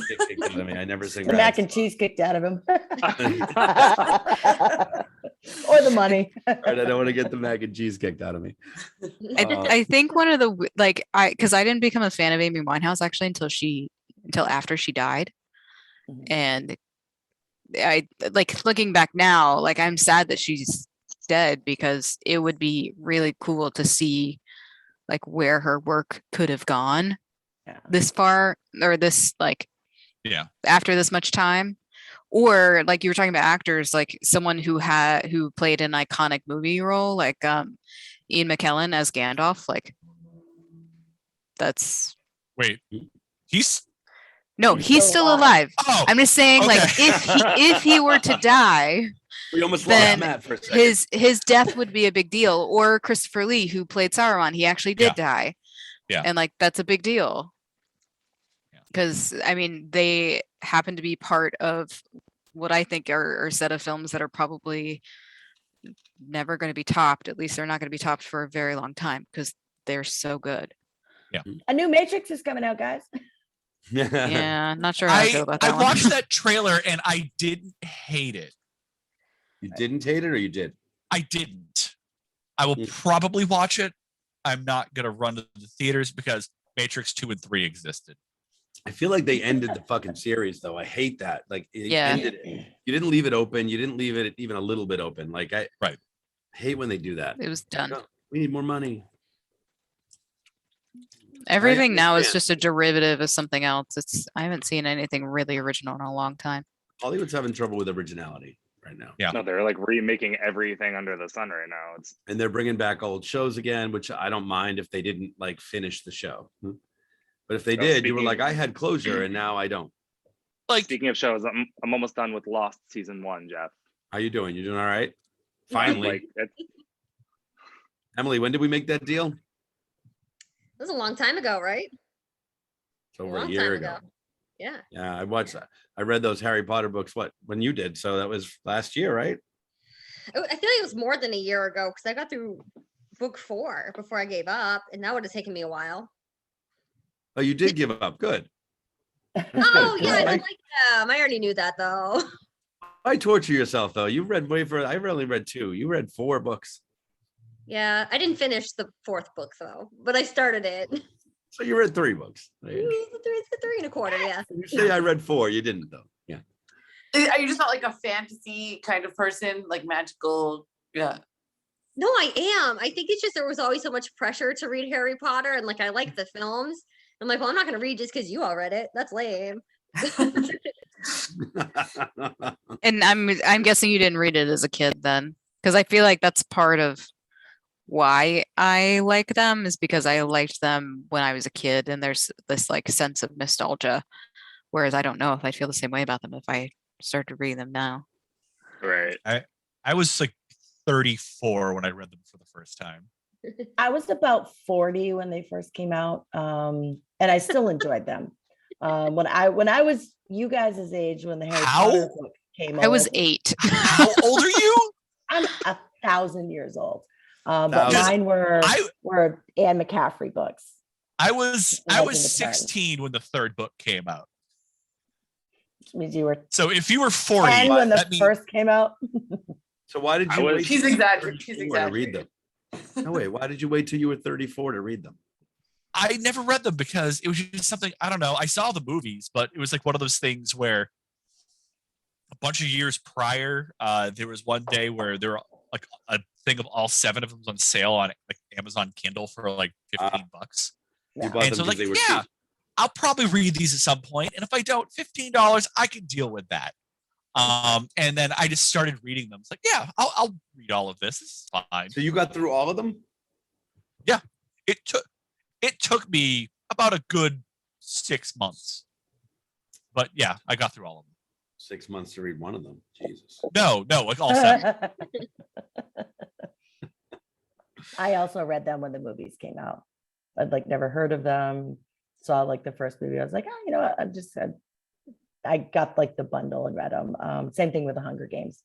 I never sing. The mac and cheese kicked out of him. Or the money. Right, I don't want to get the mac and cheese kicked out of me. I think one of the because I didn't become a fan of Amy Winehouse actually until after she died, and I like looking back now, like I'm sad that she's dead because it would be really cool to see like where her work could have gone this far, or this like after this much time. Or like you were talking about actors, like someone who played an iconic movie role, like Ian McKellen as Gandalf. Like that's he's still alive. Oh, I'm just saying, okay. like if he were to die, we almost then lost Matt for a second. his death would be a big deal. Or Christopher Lee, who played Sauron, he actually did die. Yeah, and like that's a big deal. Because I mean, they happen to be part of what I think are a set of films that are probably never going to be topped. At least they're not going to be topped for a very long time because they're so good. Yeah. A new Matrix is coming out, guys. Yeah, not sure how I feel about that I one. watched that trailer and I didn't hate it. You didn't hate it, or you did? I didn't. I will probably watch it. I'm not going to run to the theaters because Matrix 2 and 3 existed. I feel like they ended the fucking series though. I hate that. Like it Yeah. ended it. You didn't leave it open. You didn't leave it even a little bit open. Like I hate when they do that. It was done. No, we need more money. Everything now is understand. just a derivative of something else. I haven't seen anything really original in a long time. Hollywood's having trouble with originality right now. Yeah. No, they're like remaking everything under the sun right now. It's And they're bringing back old shows again, which I don't mind if they didn't like finish the show. But if they did, you were like, I had closure and now I don't. Like, speaking of shows, I'm almost done with Lost season 1, Jeff. How you doing? You doing all right? Finally. Like, Emily, when did we make that deal? That was a long time ago, right? It's over a long year time ago. Yeah. Yeah, I read those Harry Potter books, when you did. So that was last year, right? I feel like it was more than a year ago because I got through book 4 before I gave up, and that would have taken me a while. Oh, you did give up. Good. Oh yeah, I Right. don't like them. I already knew that though. Why torture yourself though? You read way further. I only read 2. You read 4 books. Yeah, I didn't finish the 4th book though, but I started it. So you read 3 books. There you go. It's a 3 and a quarter. Yeah. You say I read 4. You didn't though. Yeah. Are you just not like a fantasy kind of person, like magical? Yeah. No, I am. I think it's just there was always so much pressure to read Harry Potter, and like I like the films. I'm like, well, I'm not gonna read just because you all read it. That's lame. And I'm guessing you didn't read it as a kid then, because I feel like that's part of why I like them is because I liked them when I was a kid, and there's this like sense of nostalgia. Whereas I don't know if I feel the same way about them if I start to read them now. Right. I was like 34 when I read them for the first time. I was about 40 when they first came out, and I still enjoyed them. When I was you guys' age when the Harry How? Potter book came I was out, 8. How old are you? I'm 1,000 years old. But Thousand. mine were Anne McCaffrey books. I was Legend of 16 when the third book came out. Which means you were So if you were 40, 10 when the that means first came out. So why did I you was- wait? She's till you were exaggerating. She's 34 to read them? exaggerating. No, wait. Why did you wait till you were 34 to read them? I never read them because it was just something, I don't know. I saw the movies, but it was like one of those things where a bunch of years prior, there was one day where there were like a thing of all 7 of them was on sale on like Amazon Kindle for like $15. You Yeah. bought And them so because like, they were yeah, cheap. I'll probably read these at some point, and if I don't, $15, I can deal with that. And then I just started reading them. It's like, yeah, I'll read all of this. This is fine. So you got through all of them? It took me about a good 6 months, but yeah, I got through all of them. 6 months to read one of them. Jesus. No, like all 7. I also read them when the movies came out. I'd like never heard of them. Saw like the first movie. I was like, oh, you know what? I got like the bundle and read them. Same thing with the Hunger Games.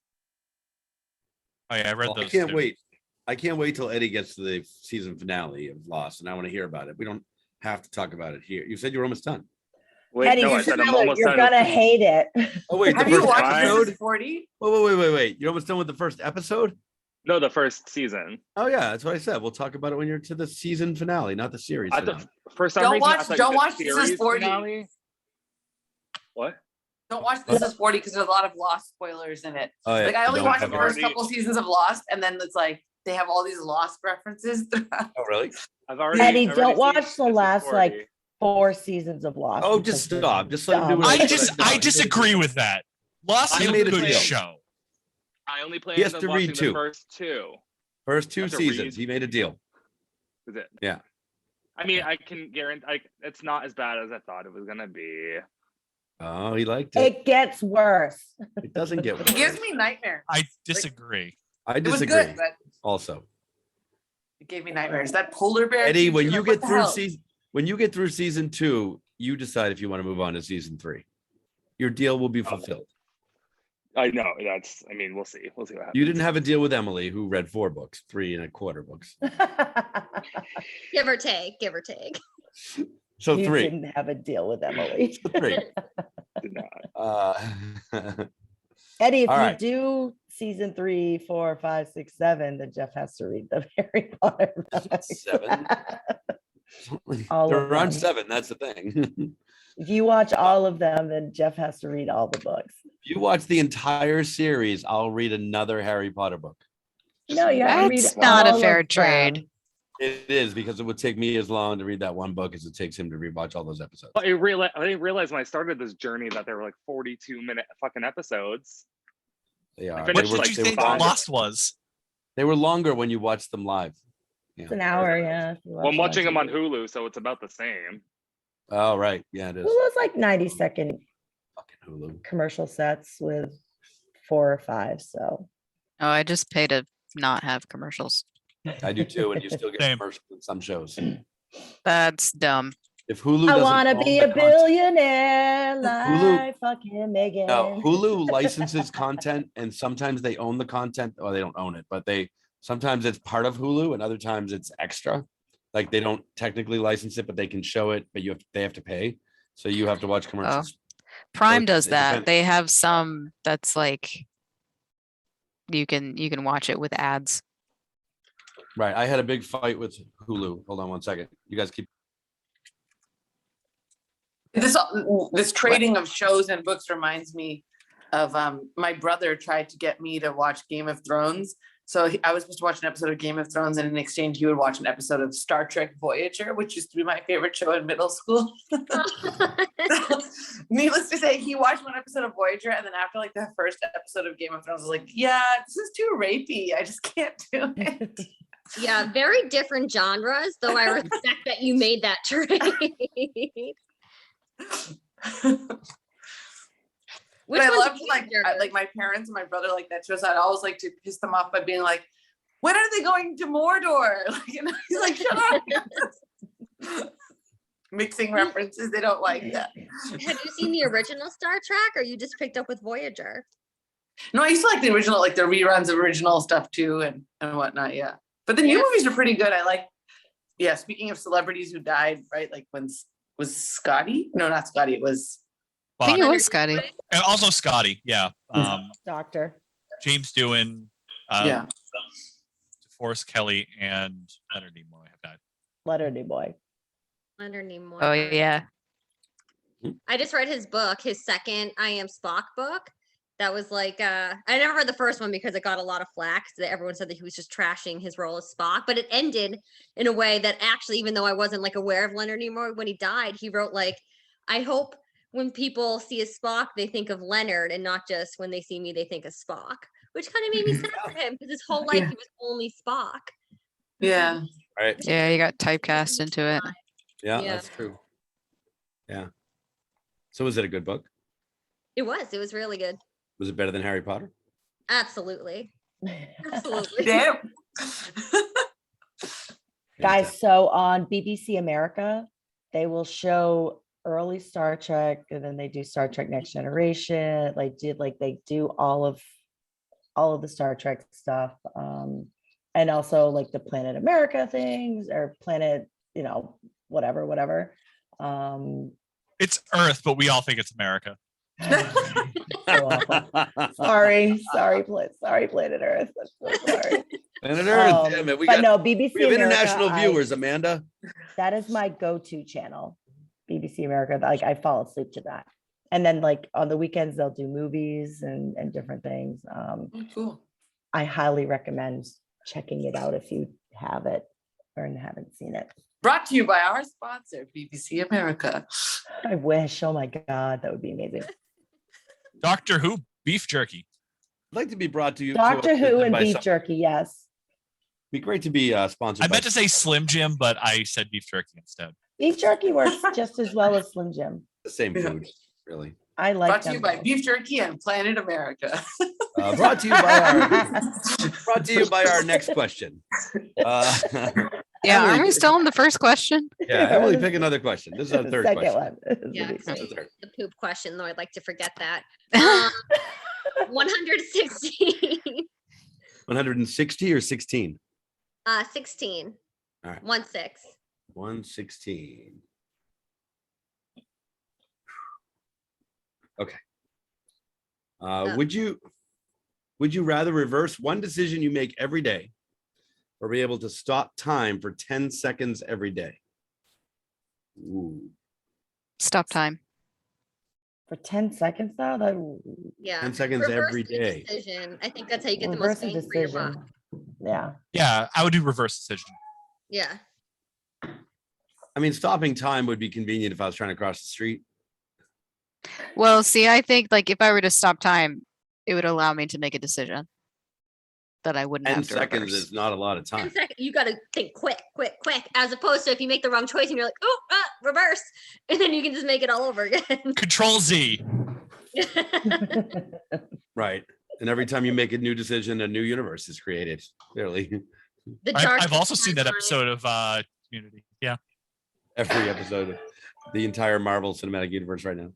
Oh yeah, I read Well, those. I can't too. wait. I can't wait till Eddie gets to the season finale of Lost, and I want to hear about it. We don't have to talk about it here. You said you were almost done. Wait, Eddie, no, I you're said I'm gonna- almost you're done. gonna hate it. Oh wait, the Have you first watched This episode. Is 40? Wait. You're almost done with the first episode. No, the first season. Oh yeah, that's what I said. We'll talk about it when you're to the season finale, not the series I finale. thought, for some Don't reason, I watch- thought you don't said watch This Is series 40. finale. What? Don't watch This Is 40 because there's a lot of Lost spoilers in it. Oh yeah. Like I only don't watched the have it. first already- couple seasons of Lost, and then it's like they have all these Lost references throughout. Oh really? I've already. Eddie, I've already don't seen watch This the Is last, 40. like, 4 seasons of Lost. Oh, because just they're stop. Just let him do dumb. what I said. just No, I he disagree with that. Lost I is a made a good deal. show. I only plan He has on to watching read the 2. first 2. First 2 have to seasons, read. he made a deal. Is it? Yeah. I mean, I can guarantee it's not as bad as I thought it was gonna be. Oh, he liked it. It gets worse. It doesn't get It worse. gives me nightmares. I disagree. I It was disagree. good, but Also, it gave me nightmares. That polar bear. Eddie, when creature, you like, what get the through hell? season 2, you decide if you want to move on to season 3. Your deal will be fulfilled. I know that's. I mean, we'll see. We'll see what happens. You didn't have a deal with Emily, who read 4 books, 3 1/4 books. Give or take, give or take. So You 3. didn't have a deal with Emily. So 3. Did not. Eddie, if All you right. do season 3, 4, 5, 6, 7, then Jeff has to read the Harry Potter. books. 7? All They're of around them. 7. That's the thing. If you watch all of them, then Jeff has to read all the books. If you watch the entire series, I'll read another Harry Potter book. No, you have to read That's not a all fair of trade. them. It is, because it would take me as long to read that one book as it takes him to rewatch all those episodes. But I didn't realize when I started this journey that there were like 42-minute fucking episodes. They are. What What They were, did like you they, were think longer. Lost was? They were longer when you watched them live. It's an hour, yeah. if you Well, I'm watch watching it them on TV. Hulu, so it's about the same. Oh, right. Yeah, it is. Hulu's like 90-second Fucking Hulu. commercial sets with 4 or 5. So Oh, I just pay to not have commercials. I do too, and you still get Same. commercials in some shows. That's dumb. If Hulu I doesn't want to own be the a content- billionaire Hulu- like fucking Megan. No, Hulu licenses content, and sometimes they own the content, or they don't own it, but sometimes it's part of Hulu, and other times it's extra. Like they don't technically license it, but they can show it, but they have to pay. So you have to watch commercials. Prime it- does it that. depends. They have some that's like you can watch it with ads. Right. I had a big fight with Hulu. Hold on one second. You guys keep. This trading of shows and books reminds me of my brother tried to get me to watch Game of Thrones. So I was supposed to watch an episode of Game of Thrones, and in exchange, he would watch an episode of Star Trek Voyager, which used to be my favorite show in middle school. Needless to say, he watched one episode of Voyager, and then after like the first episode of Game of Thrones, I was like, yeah, this is too rapey. I just can't do it. Yeah, very different genres, though I respect that you made that trade. But I one's loved like my parents and my brother like that show. So I'd always like to piss them off by being like, when are they going to Mordor? Like, and he's like, shut up. Mixing references, they don't like that. Have you seen the original Star Trek, or you just picked up with Voyager? No, I used to like the original, like the reruns of original stuff too, and whatnot. Yeah, but the new movies are pretty good. I like. Yeah, speaking of celebrities who died, right? Like when was Scotty? No, not Scotty. It was. I think it Spock. was Scotty. And also Scotty. Yeah. Doctor. James Doohan. Yeah. DeForest Kelly and Leonard Nimoy have died. Leonard boy. Leonard Nimoy. Oh yeah. I just read his book, his second I Am Spock book. That was like I never read the first one because it got a lot of flack. That everyone said that he was just trashing his role as Spock, but it ended in a way that actually, even though I wasn't like aware of Leonard Nimoy when he died, he wrote like, I hope when people see a Spock, they think of Leonard, and not just when they see me, they think of Spock, which kind of made me sad for him because his whole life he was only Spock. Yeah. Right. Yeah, you got typecast into it. Yeah, Yeah. that's true. Yeah. So was it a good book? It was really good. Was it better than Harry Potter? Absolutely. Absolutely. Damn. Guys, so on BBC America, they will show early Star Trek, and then they do Star Trek Next Generation. They do all of the Star Trek stuff. And also like the Planet America things, or Planet, whatever. It's Earth, but we all think it's America. So awful. Sorry, Planet Earth. I'm so sorry. Planet Earth, damn it. We But got no, BBC we have America, international viewers, Amanda. that is my go-to channel, BBC America. Like I fall asleep to that. And then like on the weekends, they'll do movies and different things. Oh, cool. I highly recommend checking it out if you have it or haven't seen it. Brought to you by our sponsor, BBC America. I wish. Oh my God, that would be amazing. Doctor Who beef jerky. I'd like to be brought to you. Doctor Who and by beef some- jerky, yes. Be great to be sponsored. I by meant to say Slim Jim, but I said beef jerky instead. Beef jerky works just as well as Slim Jim. the same food, really. I like Brought to them you by both. Beef Jerky and Planet America. Brought to you by our next question. Yeah, aren't we Emily, still on the first question? yeah, Emily, pick another question. This is our third Second question. one. This is Yeah, the so third. the poop question, though I'd like to forget that. 116. 160 or 16? 16. All right. 16. 116. Okay. Would you rather reverse one decision you make every day, or be able to stop time for 10 seconds every day? Ooh. Stop time. For 10 seconds though, that Yeah. 10 seconds Reverse every the day. Decision. I think that's how you get the reverse most a bang for your buck. decision. Yeah. Yeah, I would do reverse decision. Yeah. I mean, stopping time would be convenient if I was trying to cross the street. Well, see, I think like if I were to stop time, it would allow me to make a decision that I wouldn't 10 have to seconds reverse. is not a lot of 10 time. seconds. You got to think quick. As opposed to if you make the wrong choice and you're like, oh, reverse. And then you can just make it all over again. Control Z. Right. And every time you make a new decision, a new universe is created. Clearly, The dark I've also seen that timeline. episode of Community. Yeah. every episode of the entire Marvel Cinematic Universe right now.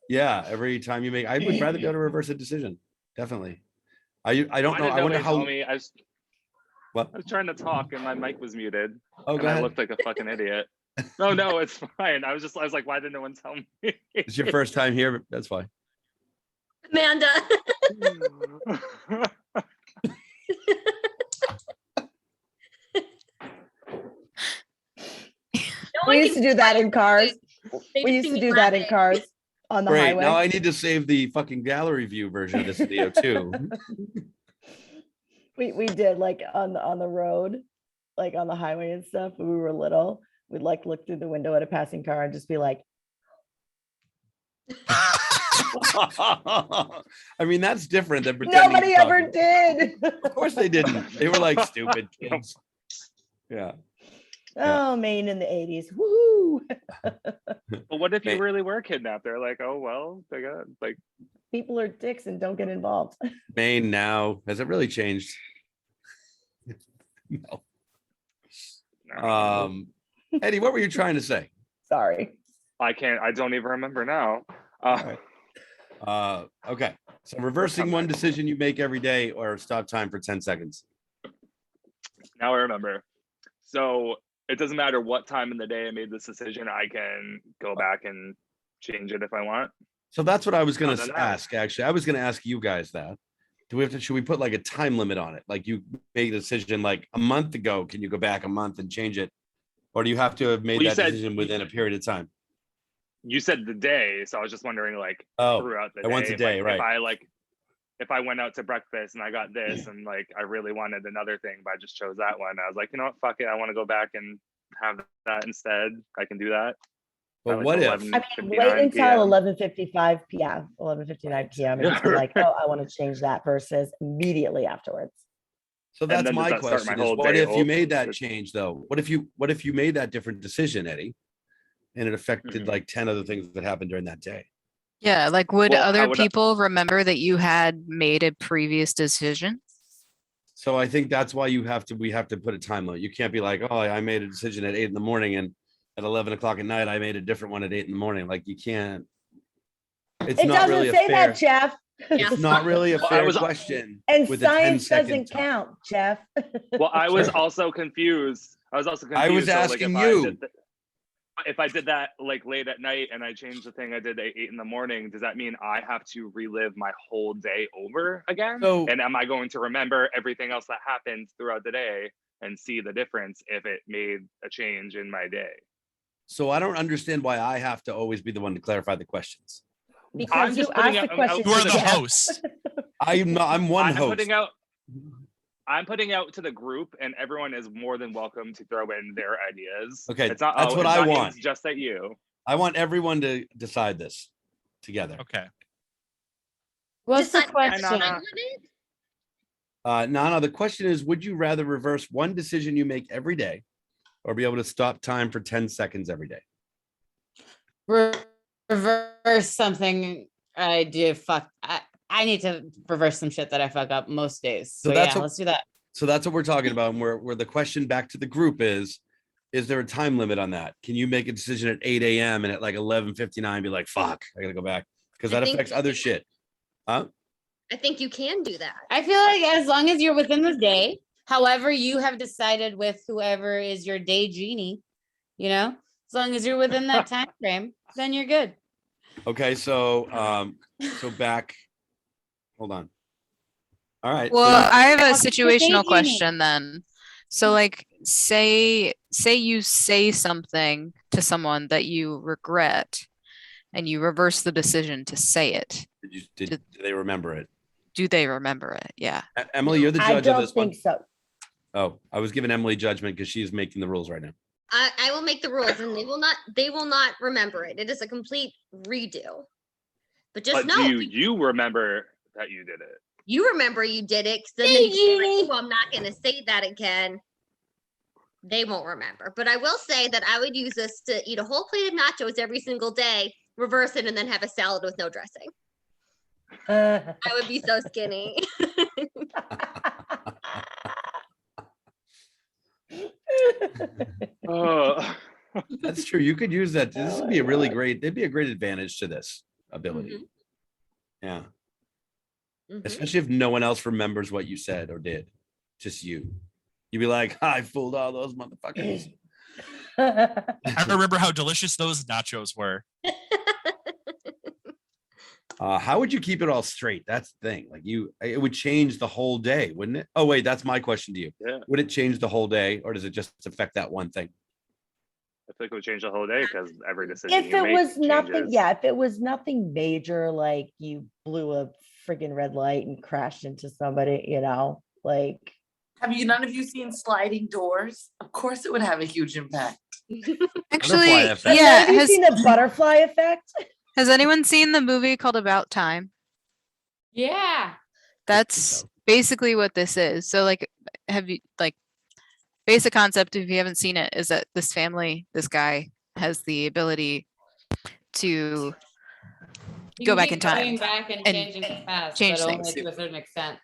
Yeah, every time you make, I would rather go to reverse a decision. Definitely. I don't Why know. did I wonder nobody how. tell me? What? I was trying to talk and my mic was muted. Oh, and go I ahead. looked like a fucking idiot. No, it's fine. I was like, why didn't no one tell me? It's your first time here. That's fine. Amanda. We used to do that in cars. They We just used see to me do that in laughing. cars. on the Great. highway. Now I need to save the fucking gallery view version of this video too. We did like on the road, like on the highway and stuff. When we were little, we'd like look through the window at a passing car and just be like, I mean, that's different than pretending. nobody you're ever talking. did. Of course they didn't. They were like stupid kids. Yeah. Yeah. Oh, Maine in the 80s. Woohoo. But what if you Hey. really were kidnapped? They're like, oh well, they got like People are dicks and don't get involved. Maine now. Has it really changed? No. no, Eddie, what were you trying to say? Sorry. I don't even remember now. Okay. So reversing one decision you make every day or stop time for 10 seconds. Now I remember. So it doesn't matter what time in the day I made this decision, I can go back and change it if I want. So that's what I was going No, to no, no. ask, actually. I was going to ask you guys that. Should we put like a time limit on it? Like you made a decision like a month ago, can you go back a month and change it? Or do you have to have made Well, you that said- decision within a period of time? You said the day, so I was just wondering like Oh, throughout the I want day. the day, right. If I went out to breakfast and I got this and like I really wanted another thing, but I just chose that one. I was like, you know what, fuck it. I want to go back and have that instead. I can do that. But Like what if? 11, I mean, wait 59 until PM. 11:55 p.m. 11:59 p.m. and just be Yeah, like, oh, I want to change that versus immediately afterwards. So that's then does my that start my question is whole what day if you over? made that change though? What if you made that different decision, Eddie? And it affected Mhm. like 10 other things that happened during that day. Yeah, like would Well, how other would I- people remember that you had made a previous decision? So I think that's why we have to put a time limit. You can't be like, oh, I made a decision at 8 in.the morning and at 11 o'clock at night, I made a different one at 8 in.the morning. Like you can't. It's It not doesn't really a say fair. that, Jeff. It's not really a Well, I fair was- question. And with a 10 science second doesn't time. count, Jeff. Well, I was Sure. also confused. I was I was so, like, asking if you. if I did that like late at night and I changed the thing I did at 8 in.the morning, does that mean I have to relive my whole day over again? So And am I going to remember everything else that happened throughout the day and see the difference if it made a change in my day? so I don't understand why I have to always be the one to clarify the questions. Because you just putting asked the out- question. You are to the Jeff. host. I'm one I'm host. putting out to the group, and everyone is more than welcome to throw in their ideas. Okay, it's not, that's what it's I not aimed want. just at you. I want everyone to decide this together. Okay. What's the question? question? Nana, the question is, would you rather reverse one decision you make every day or be able to stop time for 10 seconds every day? Reverse something I do. I need to reverse some shit that I fuck up most days. So So, that's yeah, what- let's do that. So that's what we're talking about. And where the question back to the group is there a time limit on that? Can you make a decision at 8 a.m. and at like 11:59 be like, fuck, I gotta go back? Because I that think- affects other shit. Huh? I think you can do that. I feel like as long as you're within the day, however you have decided with whoever is your day genie, as long as you're within that time frame, then you're good. Okay, so back. Hold on. All right. so Well, I have a That's the situational daydreaming. question then. So like say you say something to someone that you regret and you reverse the decision to say it. did they remember it? Do they remember it? Yeah. Emily, you're the I judge of don't this one. think so. Oh, I was giving Emily judgment because she's making the rules right now. I will make the rules and they will not remember it. It is a complete redo. But just But know do if you remember that you did it? you remember you did it, 'cause then you say, like, "Oh, I'm not gonna say that again." They won't remember. But I will say that I would use this to eat a whole plate of nachos every single day, reverse it, and then have a salad with no dressing. I would be so skinny. Oh, That's true. You could use that. This would be a really great, there'd be a great advantage to this ability. Yeah. Mhm. Especially if no one else remembers what you said or did. Just you. You'd be like, I fooled all those motherfuckers. I remember how delicious those nachos were. How would you keep it all straight? That's the thing. Like it would change the whole day, wouldn't it? Oh, wait, that's my question to you. yeah. Would it change the whole day or does it just affect that one thing? I think it would change the whole day because every decision If you it make was nothing, changes. yeah, if it was nothing major, like you blew a friggin' red light and crashed into somebody, like. Have you none of you seen sliding doors? Of course it would have a huge impact. Actually, effect. yeah. Have you seen the butterfly effect? Has anyone seen the movie called About Time? Yeah. That's basically what this is. So like, have you like basic concept, if you haven't seen it, is that this family, this guy has the ability to You go can back keep in time going back and and changing the past, change but only things. to a certain extent.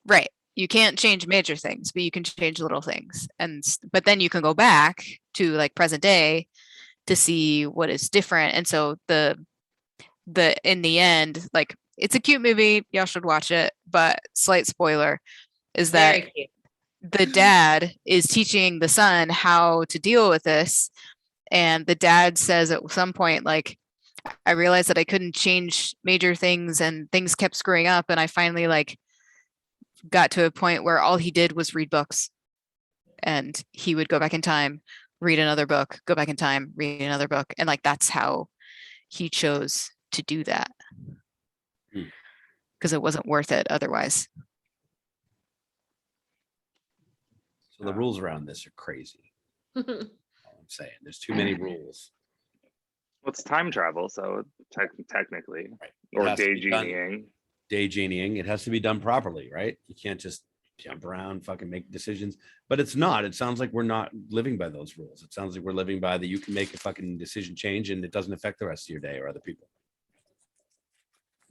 Right. You can't change major things, but you can change little things. But then you can go back to like present day to see what is different. And so the in the end, like it's a cute movie, y'all should watch it, but slight spoiler is that Very cute. the dad is teaching the son how to deal with this. And the dad says at some point, like, I realized that I couldn't change major things and things kept screwing up. And I finally like got to a point where all he did was read books. And he would go back in time, read another book, go back in time, read another book. And like that's how he chose to do that. Because it wasn't worth it otherwise. So the rules around this are crazy. All I'm saying, there's too many rules. Well, it's time travel, so technically, Right. or It has to day be done. genieing. Day genieing, it has to be done properly, right? You can't just jump around, fucking make decisions. But it's not. It sounds like we're not living by those rules. It sounds like we're living by the you can make a fucking decision change and it doesn't affect the rest of your day or other people.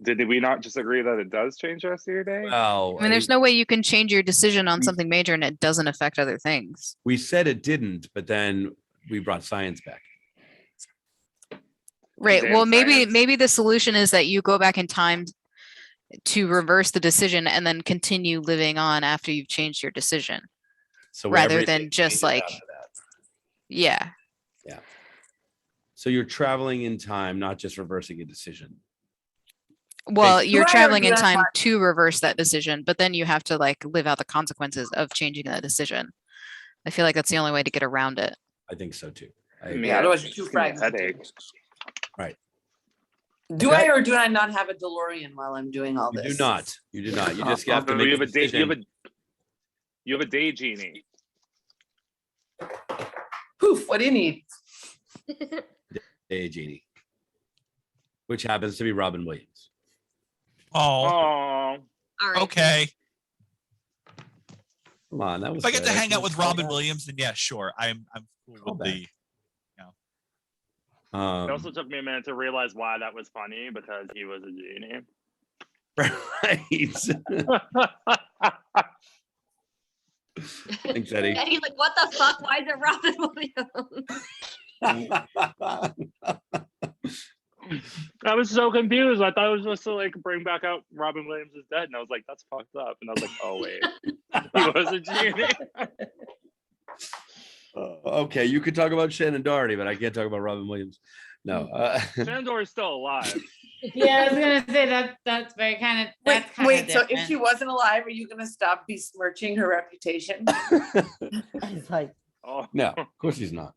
Did we not just agree that it does change the rest of your day? Well, I mean, there's no way you can change your decision on something major and it doesn't affect other things. we said it didn't, but then we brought science back. Right. Damn Well, science. maybe the solution is that you go back in time to reverse the decision and then continue living on after you've changed your decision. So Rather everything than just changes like, after that. yeah. So you're traveling in time, not just reversing a decision. Well, Do you're I or traveling do in I time not? to reverse that decision, but then you have to like live out the consequences of changing that decision. I feel like that's the only way to get around it. I think so too. I I agree. mean, Yeah, otherwise you're it's too just gonna be a fragmented. headache. Right. Do Okay. I or do I not have a DeLorean while I'm doing all You this? do not. You do not. You just Oh, have to Although make you a have a day, decision. you have a day genie. Poof, what do you need? Day genie, which happens to be Robin Williams. Oh, Oh, All right. okay. Come on, that was. If I get good. to hang out with Robin Callback. Williams, then yeah, sure. I'm cool with the. it Um, also took me a minute to realize why that was funny because he was a genie. right. Thanks, Eddie. And he's like, what the fuck? Why is it Robin Williams? I was so confused. I thought it was supposed to like bring back out Robin Williams is dead, and I was like, "That's fucked up." And I was like, "Oh wait, he was a genie." Okay, you could talk about Shannon Doherty, but I can't talk about Robin Williams. No. Sandor is still alive. Yeah, I was gonna say that's very kind of Wait, that's kind wait. of So if she wasn't alive, are you going to stop besmirching her reputation? It's like, Oh No, of course he's not.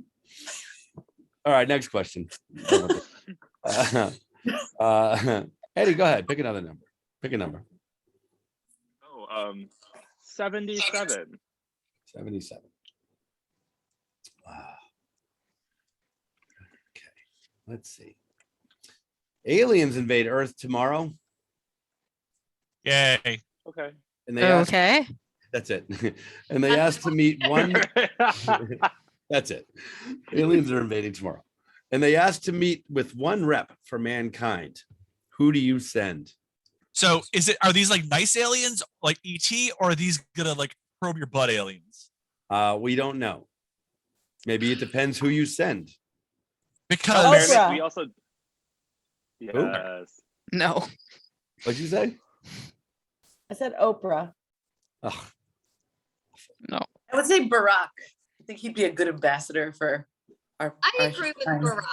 All right, next question. Eddie, go ahead. Pick another number. Pick a number. Oh, 77. 77. Wow. Okay, let's see. Aliens invade Earth tomorrow, Yay. Okay. and they ask, Okay. that's it. And they asked to meet one. That's it. Aliens are invading tomorrow. And they asked to meet with one rep for mankind. Who do you send? So are these like nice aliens like ET, or are these gonna like probe your butt aliens? We don't know. Maybe it depends who you send. Because Oprah. Fairness, we also. Yes. No. What'd you say? I said Oprah. Ugh. No. I would say Barack. I think he'd be a good ambassador for our. I our agree with time. Barack.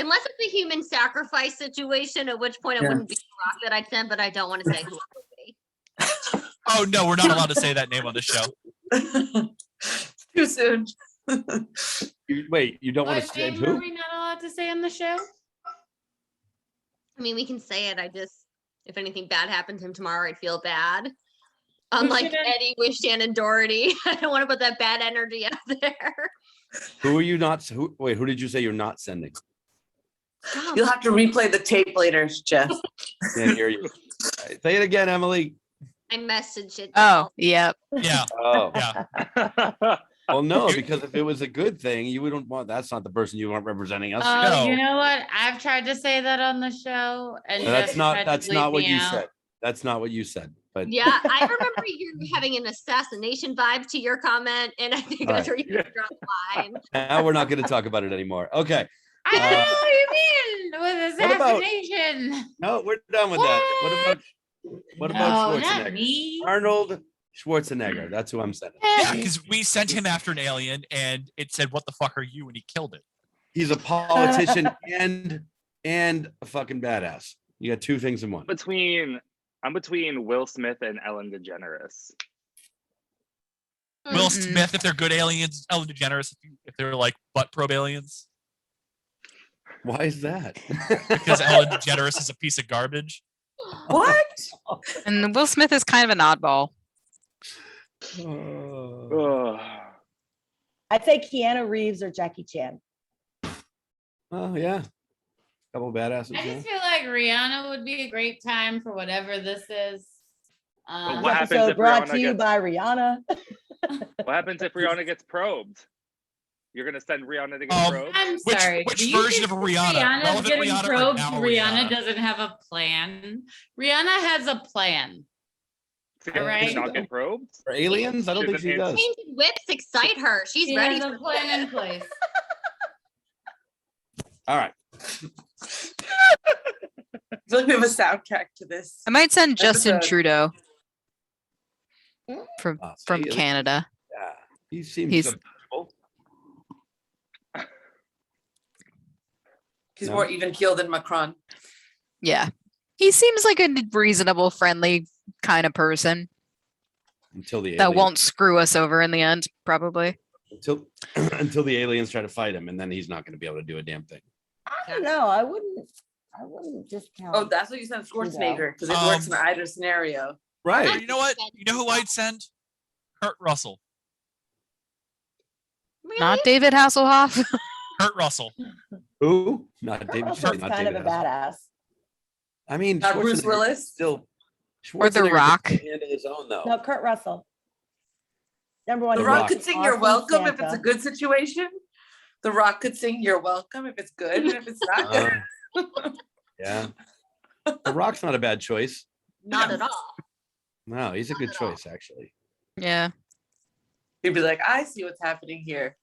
Unless it's a human sacrifice situation, at which point it Yeah. wouldn't be Barack that I'd send, but I don't want to say who it would be. oh no, we're not allowed to say that name on the show. Too soon. Wait, you don't want What to say name are who? we not allowed to say on the show? I mean, we can say it. If anything bad happened to him tomorrow, I'd feel bad. Unlike shouldn't- Eddie with Shannon Doherty, I don't want to put that bad energy out there. Who are you not? Wait, who did you say you're not sending? You'll have to replay the tape later, Jeff. Can't hear you. Say it again, Emily. I messaged it. to Oh, all- yep. Yeah. Oh, Yeah. well, no, because if it was a good thing, you wouldn't want. That's not the person you want representing us. Oh, you No. know what? I've tried to say that on the show, and No, that's Jeff not. tried to That's bleep not what me you out. said. That's not what you said. But Yeah, I remember you having an assassination vibe to your comment, and I think that's where you dropped the line. now we're not going to talk about it anymore. Okay. I don't Uh, know what you mean with what about- assassination. No, we're done with that. What about No, not Schwarzenegger? me. Arnold Schwarzenegger. That's who I'm sending. Yeah, because we sent him after an alien and it said, "What the fuck are you?" and he killed it. He's a politician and a fucking badass. You got two things in one. I'm between Will Smith and Ellen DeGeneres. Will Mm-mm. Smith, if they're good aliens, Ellen DeGeneres, if they're like butt probe aliens, Why is that? because Ellen DeGeneres is a piece of garbage. What? And Will Smith is kind of an oddball. Oh, Ugh. I'd say Keanu Reeves or Jackie Chan. oh, yeah. Couple badasses. I Yeah. just feel like Rihanna would be a great time for whatever this is. But what This happens episode if brought Rihanna to you gets- by Rihanna. What happens if Rihanna gets probed? You're gonna send Rihanna to get probed? I'm Which- sorry. which do you version think of that Rihanna? Rihanna's Relevant getting Rihanna or probed. now Rihanna Rihanna? doesn't have a plan. Rihanna has a plan. To Alright. not get probed? For aliens? I don't think she does. Painted whips excite her. She's She ready. has a for plan in place. All right. I feel like we have a soundtrack to this. I might send Justin Episode. Trudeau from See, Canada. Yeah. He seems He's- untouchable. He's No. more even keeled than Macron. Yeah. He seems like a reasonable, friendly kind of person Until the that aliens, won't screw us over in the end, probably. until the aliens try to fight him, and then he's not going to be able to do a damn thing. I don't know. I wouldn't discount. Oh, that's what you sent Schwarzenegger because it works in either scenario. Right. You know what? You know who I'd send? Kurt Russell. Really? Not David Hasselhoff. Kurt Russell. Who? Not David. Russell's Not kind of David a Hasselhoff. badass. I mean, Not Bruce Schwarzenegger Willis? Still. Or The Schwarzenegger Rock. can handle his own though. No, Kurt Russell. Number one. The he's Rock Rock. could sing awesome "You're Welcome" if it's Santa. a good situation. The Rock could sing "You're Welcome" if it's good, and if it's not good. Yeah. The Rock's not a bad choice. Not at all. No, he's a good choice actually. Yeah. He'd be like, "I see what's happening here."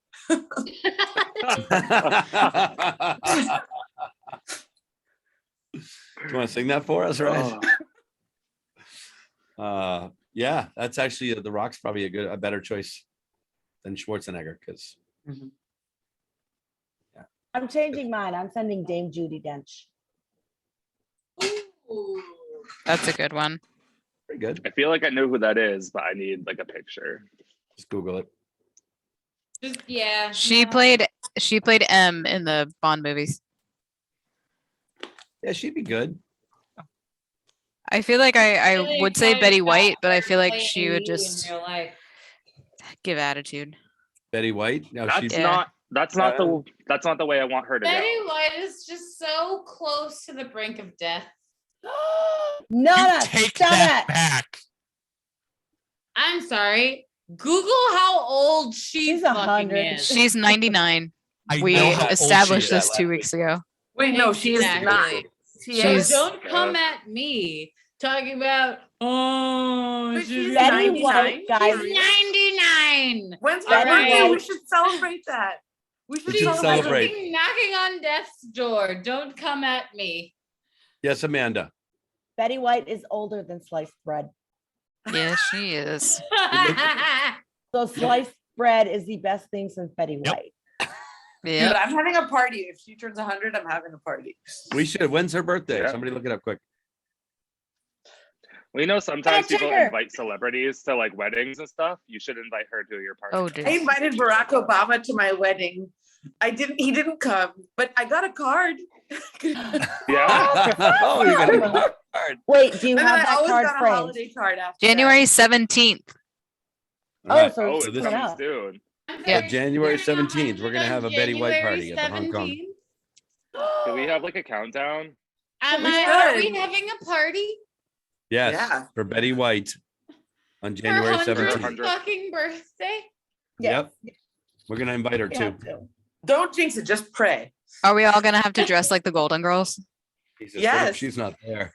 Do you want to sing that for us, right? Oh. Yeah, that's actually The Rock's probably a better choice than Schwarzenegger because I'm changing mine. I'm sending Dame Judi Dench. That's a good one. pretty good. I feel like I know who that is, but I need like a picture. Just Google it. Just yeah. She no. played M in the Bond movies. Yeah, she'd be good. I feel like I Really would say excited Betty about White, but I her feel like playing she would me just in real life. give attitude. Betty White. No, That's she's Yeah. not that's not the way I want her to Betty go. White is just so close to the brink of death. No, You no, take stop that it. back. I'm sorry. Google how old She's fucking 100. is. She's 99. I We know how old she established is. this That 2 last weeks ago. Wait, no, she is Exactly. not. She So is. don't come at me talking about But she's she's Betty 99. White, guys. 99. When's All her birthday? right. We should celebrate that. We should We should celebrate. celebrate. Fucking knocking on death's door. Don't come at me. Yes, Amanda. Betty White is older than sliced bread. Yeah, she is. So sliced bread is the best thing since Betty Yep. White. Dude, Yeah. I'm having a party. If she turns 100, I'm having a party. We should. When's her birthday? Yeah. Somebody look it up quick. We know sometimes check people her. invite celebrities to like weddings and stuff. You should invite her to your party. Oh, I dude. invited Barack Obama to my wedding. He didn't come, but I got a card. Yeah. Oh, you got a card. Wait, do you And then have I that always card got a framed? holiday card after January 17th. All right. so Oh, it's it's this coming coming up. soon. Yeah. January 17th, we're gonna have a Betty White party at the Hong Kong. Do we have like a countdown? Am We are we should. having a party? Yes, Yeah. for Betty White on For January 100th 17th. fucking birthday? Yep. We're gonna invite her You too. have to. Don't jinx it, just pray. Are we all gonna have to dress like the Golden Girls? Jesus, what if Yes. she's not there.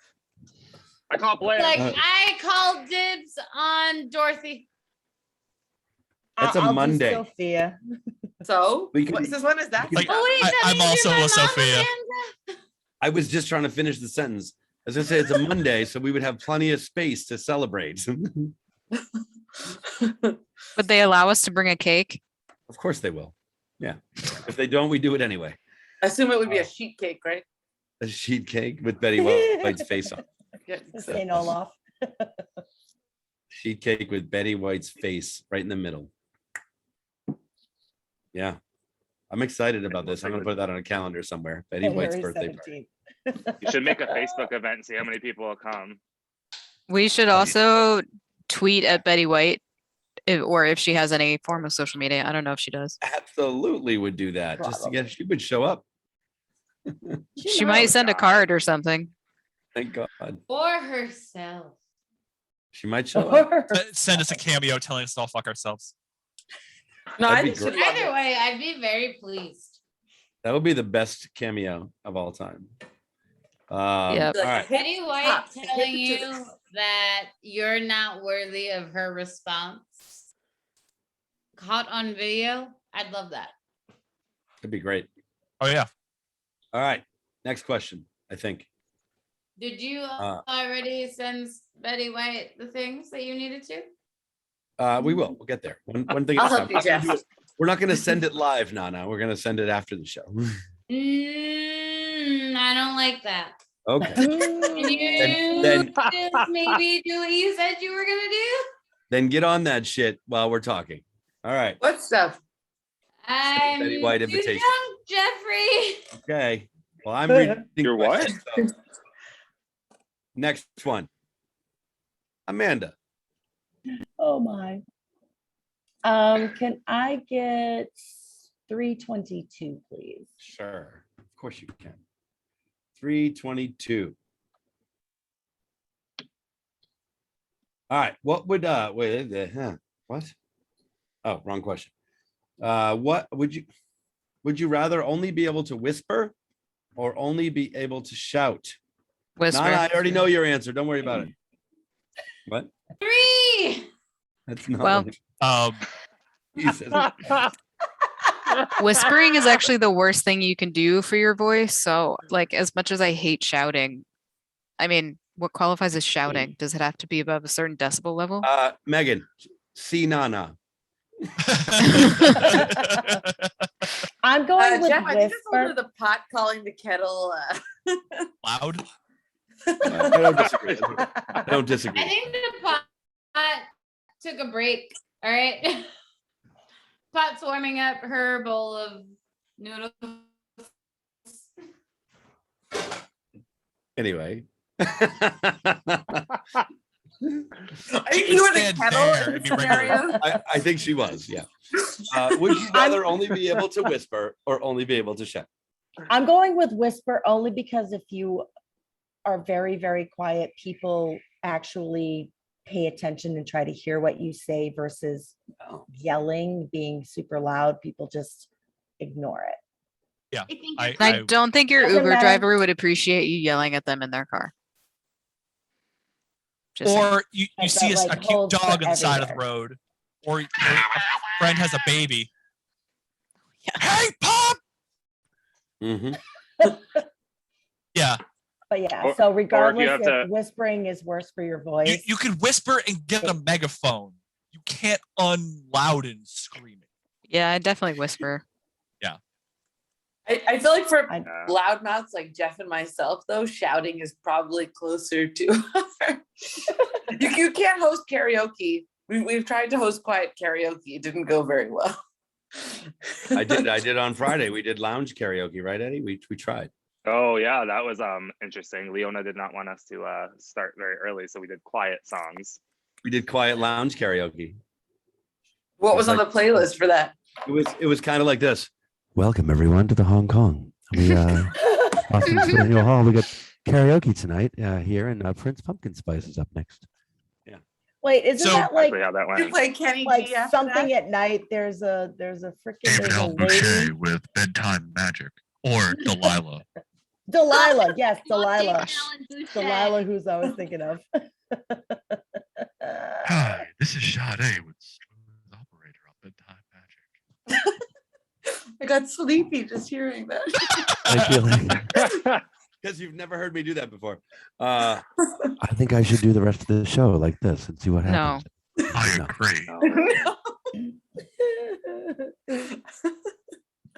I can't play. Like, Uh, I called dibs on Dorothy. That's a I'll do Monday. Sophia. So, We can- since when is that? we can- Like, Oh, wait, that I'm means you're also my a mama, Sophia. Amanda. I was just trying to finish the sentence. I was gonna say it's a Monday, so we would have plenty of space to celebrate. Would they allow us to bring a cake? Of course they will. Yeah. If they don't, we do it anyway. I assume it would be a sheet cake, right? A sheet cake with Betty White's face on. Yeah. St. Olaf. Sheet cake with Betty White's face right in the middle. Yeah. I'm excited about this. I'm gonna put that on a calendar somewhere. Betty White's January birthday party. 17th. You should make a Facebook event and see how many people will come. We should also tweet at Betty White or if she has any form of social media. I don't know if she does. Absolutely would do that. Just to get, she would show up. She might send a card or something. Thank God. Or herself. She might show up. Send us a cameo telling us to all fuck ourselves. No, That'd I be think she'd great. love Either it. way, I'd be very pleased. That would be the best cameo of all time. Yep. All right. Betty White Stop. telling you that you're not worthy of her response. Caught on video. I'd love that. That'd be great. Oh yeah. All right. Next question, I think. Did you Uh, already send Betty White the things that you needed to? We will. We'll get there. One thing. I'll at a help time. you, Jeff. We're not going to send it live, Nana. We're going to send it after the show. I don't like that. Okay. Can you Then- just maybe do what you said you were gonna do? Then get on that shit while we're talking. All right. What stuff? I'm Betty White too invitation. drunk, Jeffrey. Okay. Well, I'm reading. You're what? questions, so- Next one. Amanda. Oh my. Can I get 322, please? Sure. Of course you can. 322. All right. What would what? Oh, wrong question. What would you rather only be able to whisper or only be able to shout? Whisper. Nana, I already know your answer. Don't worry about it. What? 3. That's not Well- Jesus. Whispering is actually the worst thing you can do for your voice. So, like, as much as I hate shouting, I mean, what qualifies as shouting? Does it have to be above a certain decibel level? Megan, see Nana. I'm going with Jeff, I think it's whisper. over the pot calling the kettle. Loud. I don't disagree. I don't disagree. I think the pot took a break. All right. Pot's warming up her bowl of noodles. Anyway. I think you were the Stand kettle there in and the be regular. scenario. I think she was, yeah. Would you rather only be able to whisper or only be able to shout? I'm going with whisper only because if you are very, very quiet, people actually pay attention and try to hear what you say versus yelling, being super loud. People just ignore it. I think I- I don't think your Doesn't Uber matter. driver would appreciate you yelling at them in their car. Just saying. Or you Like see that, a like, cute holds dog for on the side of the everywhere. road, or a friend has a baby. Yeah. Hey, Pop! Mhm. Yeah, But yeah, Or- so or if you regardless have if to- whispering is worse for your voice. you can whisper and get a megaphone. You can't unloud and scream it. Yeah, I definitely whisper. I feel like for I- loudmouths like Jeff and myself, though, shouting is probably closer to. You can't host karaoke. We've tried to host quiet karaoke. It didn't go very well. I did on Friday. We did lounge karaoke, right, Eddie? We tried. Oh yeah, that was interesting. Leona did not want us to start very early, so we did quiet songs. We did quiet lounge karaoke. What was on the playlist for that? It was kind of like this. Welcome everyone to the Hong Kong. We Austin Centennial Hall. We got karaoke tonight here, and Prince Pumpkin Spice is up next. Wait, isn't So- that like Exactly how that You went. play Kenny like G after something that? at night? There's a freaking David L. Boucher with Bedtime Magic or Delilah. Delilah. Yes, Not Delilah. David Allen Boucher. Delilah, who's I was thinking of. Hi, this is Sade with Smooth Operator on Bedtime Magic. I got sleepy just hearing that. I feel like because you've never heard me do that before. I think I should do the rest of the show like this and see what No. happens. I agree.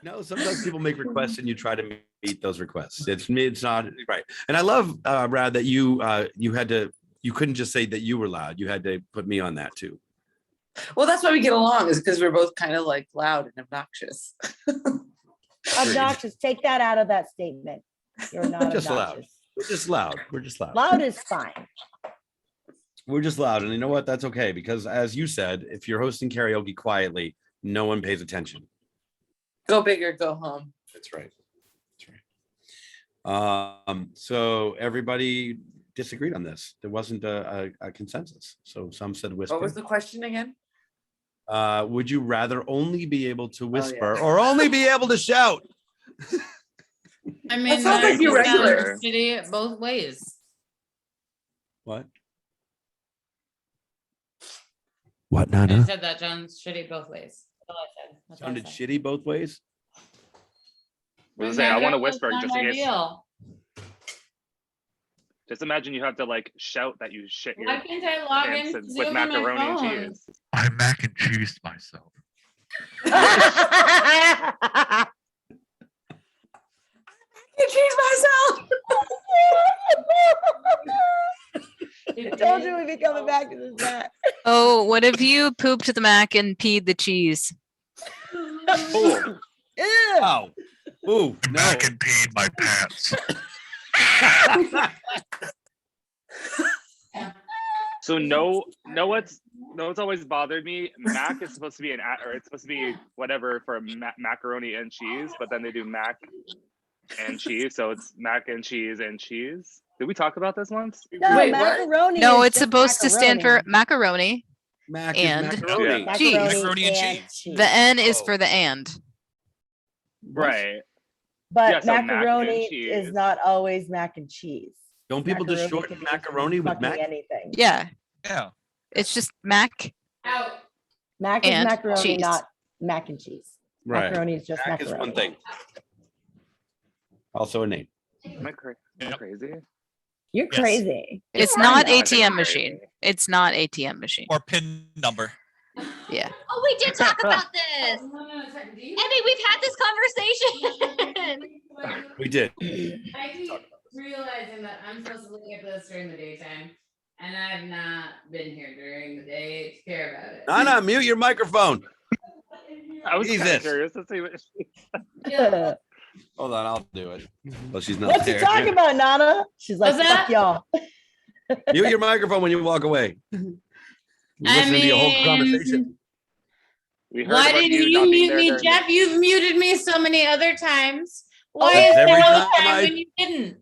No, sometimes people make requests and you try to meet those requests. It's not right. And I love Brad that you couldn't just say that you were loud. You had to put me on that too. Well, that's why we get along, is because we're both kind of like loud and obnoxious. Obnoxious. Take that out of that statement. You're not Just loud. obnoxious. We're just loud. We're just loud. Loud is fine. We're just loud. And you know what? That's okay. Because as you said, if you're hosting karaoke quietly, no one pays attention. Go big or go home. That's right. That's right. So everybody disagreed on this. There wasn't a consensus. So some said whisper. What was the question again? Would you rather only be able to whisper yeah. or only be able to shout? I mean, sounds like that you're sounds regular. shitty both ways. What? What, I Nana? said that, John. Shitty both ways. That's all I said. That's all I Sounded said. shitty both ways. I was gonna say, I want to whisper That's just in not case. ideal. Just imagine you have to like shout that you shit your Why can't I log pants in and- Zoom with on my macaroni and phone? cheese. I mac and cheese myself. I change myself. I told you we'd be coming back to this. Matt. Oh, what if you pooped the mac and peed the cheese? Oh, Ew. wow. Ooh, no. Mac and peed my pants. So what's always bothered me. Mac is supposed to be or it's supposed to be whatever for macaroni and cheese, but then they do mac and cheese, so it's mac and cheese and cheese. Did we talk about this once? No, Wait, what? macaroni. No, is it's just supposed to stand for macaroni. macaroni. Mac And- is macaroni. Yeah. Cheese. Macaroni and cheese. The N is Oh. for the and. Right. But Yeah, so mac and macaroni cheese. is not always mac and cheese. Don't people just Macaroni shorten can be macaroni with fucking mac? anything. Yeah, Yeah. it's just mac. Out. Mac is And macaroni, cheese. not mac and cheese. Right. Macaroni is just Mac is macaroni. one thing. Also a name. Am I Yep. crazy? You're Yes. It's crazy. I not know, I think ATM I'm machine. crazy. It's not ATM machine. Or pin number. Yeah. Oh, we did talk about this. Do you- Emmy, we've had this conversation. We did. I keep realizing that I'm supposed to look at this during the daytime, and I've not been here during the day to care about it. Nana, mute your microphone. I was kind Jesus. of curious to see what. Yeah. Hold on, I'll do it. Well, she's not What's there. he talking about, Nana? She's like, What's fuck that? y'all. Mute your microphone when you walk away. We're I listening to your whole mean, conversation. We heard Why about didn't not you being mute there me, during Jeff? You've muted me so many other times. Why Because is there every a time time I- when you didn't?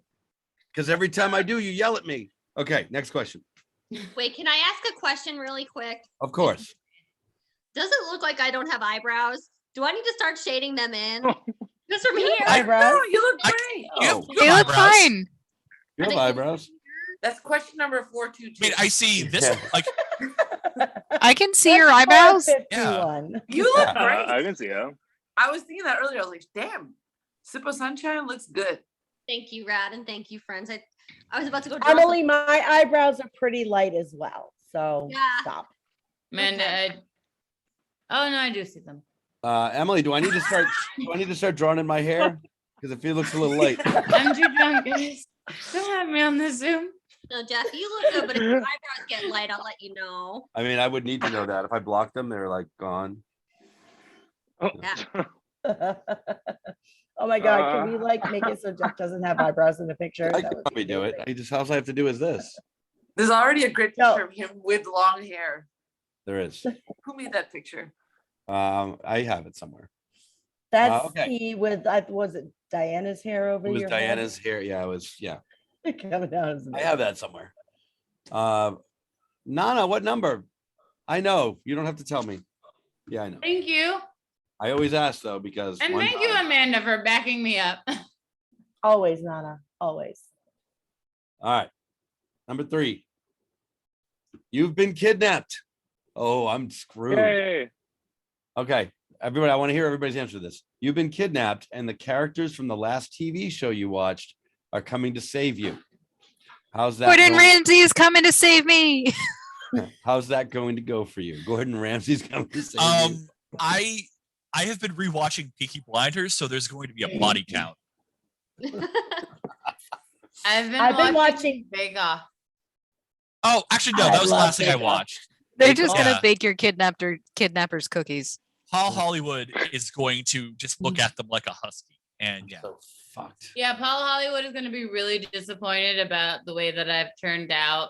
Because every time I do, you yell at me. Okay, next question. Wait, can I ask a question really quick? Of course. Does it look like I don't have eyebrows? Do I need to start shading them in? Just from here. Eyebrows. No, you look I- great. You have, Oh, you They have look eyebrows. fine. you have eyebrows. That's question number I 422. mean, I see this like I can see your That's eyebrows. 451. You look I great. didn't see him. I was thinking that earlier. I was like, damn, Sip of Sunshine looks good. Thank you, Rad, and thank you, friends. I was about to go. draw some- Emily, my eyebrows are pretty light as well. So Yeah. stop. Amanda, oh no, I do see them. Emily, do I need to start drawing in my hair? because if he looks a little late. I'm too drunk, guys. Don't have me on the Zoom. No, Jeff, you look good, but if your eyebrows get light, I'll let you know. I mean, I would need to know that. If I blocked them, they're like gone. Yeah. Oh my God, can we like make it so Jeff doesn't have eyebrows in the picture? I That could would be probably do it. amazing. I just all I have to do is this. There's already a great No. picture of him with long hair. There is. Who made that picture? I have it somewhere. That's okay. he with, was it Diana's hair over It was your head? Diana's hair. Yeah, it was. Yeah, Coming down his I neck. have that somewhere. Nana, what number? I know. You don't have to tell me. Yeah, I know. Thank you. I always ask though because And one thank you, time- Amanda, for backing me up. Always, Nana, always. All right. Number 3. You've been kidnapped. Oh, I'm screwed. Yay. Okay. Everybody, I want to hear everybody's answer to this. You've been kidnapped, and the characters from the last TV show you watched are coming to save you. How's that? Gordon going? Ramsay is coming to save me. How's that going to go for you? Gordon Ramsay's coming to save you. I have been rewatching Peaky Blinders, so there's going to be a body count. I've been watching- Bake Off. Oh, actually, no, I that was the love last thing I Bake Off. watched. They're Bake just Off. gonna Yeah. bake your kidnappers cookies. Paul Hollywood is going to just look at them like a husky. And yeah, So fucked. Yeah, Paul Hollywood is going to be really disappointed about the way that I've turned out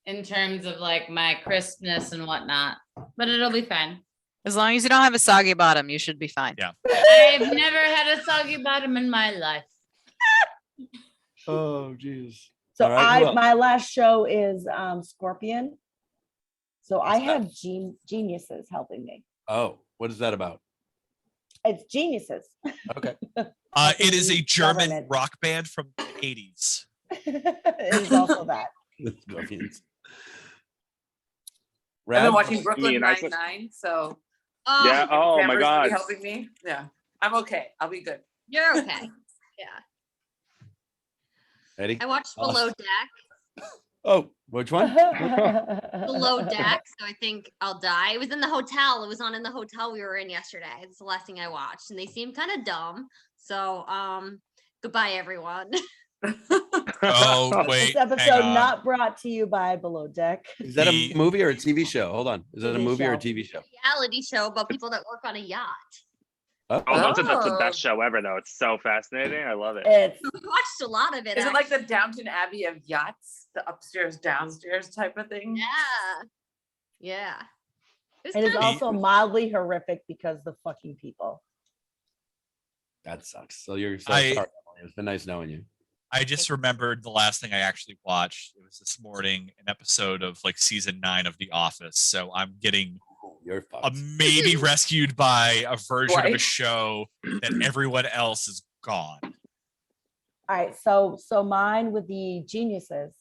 in terms of like my crispness and whatnot. But it'll be fine. As long as you don't have a soggy bottom, you should be fine. Yeah. I've never had a soggy bottom in my life. Oh, jeez. So All right, who else? my last show is Scorpion. So I What's that? have geniuses helping me. Oh, what is that about? It's geniuses. Okay. it is a German Government. rock band from the 80s. It is also that. Scorpions. I've been Rad? watching Brooklyn and I said- Nine-Nine, so Oh, Yeah. Oh my cameras will be God. helping me. Yeah, I'm okay. I'll be good. you're okay. Yeah. Eddie? I watched Awesome. Below Deck. Oh, which one? Below Deck, so I think I'll die. It was in the hotel. It was on in the hotel we were in yesterday. It's the last thing I watched, and they seemed kind of dumb. So, goodbye, everyone. Oh, wait. This hang episode on. not brought to you by Below Deck. Is that a The- movie or a TV show? Hold on. Is that a TV movie or a show. TV show? Reality show about people that work on a yacht. Oh, Oh, that's the Oh. best show ever, though. It's so fascinating. I love it. It's We watched a lot of it. Is it like the actually. Downton Abbey of yachts, the upstairs, downstairs type of thing? Yeah. Yeah. It was it is kinda- also mildly horrific because the fucking people. that sucks. So you're so I- sorry. Emily. It's been nice knowing you. I just remembered the last thing I actually watched. It was this morning, an episode of like season 9 of The Office. So I'm getting You're fucked. maybe rescued by a version of a Right. show that everyone else is gone. All right, so mine with the geniuses,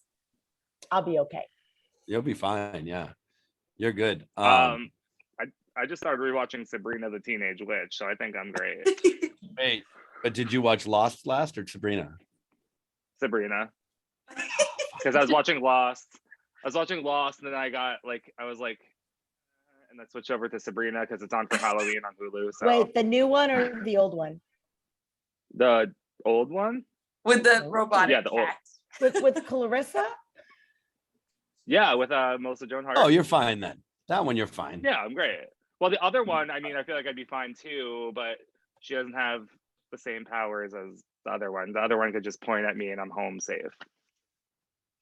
I'll be okay. You'll be fine. Yeah. You're good. I just started rewatching Sabrina the Teenage Witch, so I think I'm great. Wait, but did you watch Lost last or Sabrina? Sabrina, because I was watching Lost. And then I was like, and I switched over to Sabrina because it's on for Halloween on Hulu. So Wait, the new one or the old one? the old one, With the Oh. robotic Yeah, the old- cat. With Clarissa? yeah, with Melissa Joan Hart. Oh, you're fine then. That one you're fine. Yeah, I'm great. Well, the other one, I mean, I feel like I'd be fine too, but she doesn't have the same powers as the other one. The other one could just point at me and I'm home safe.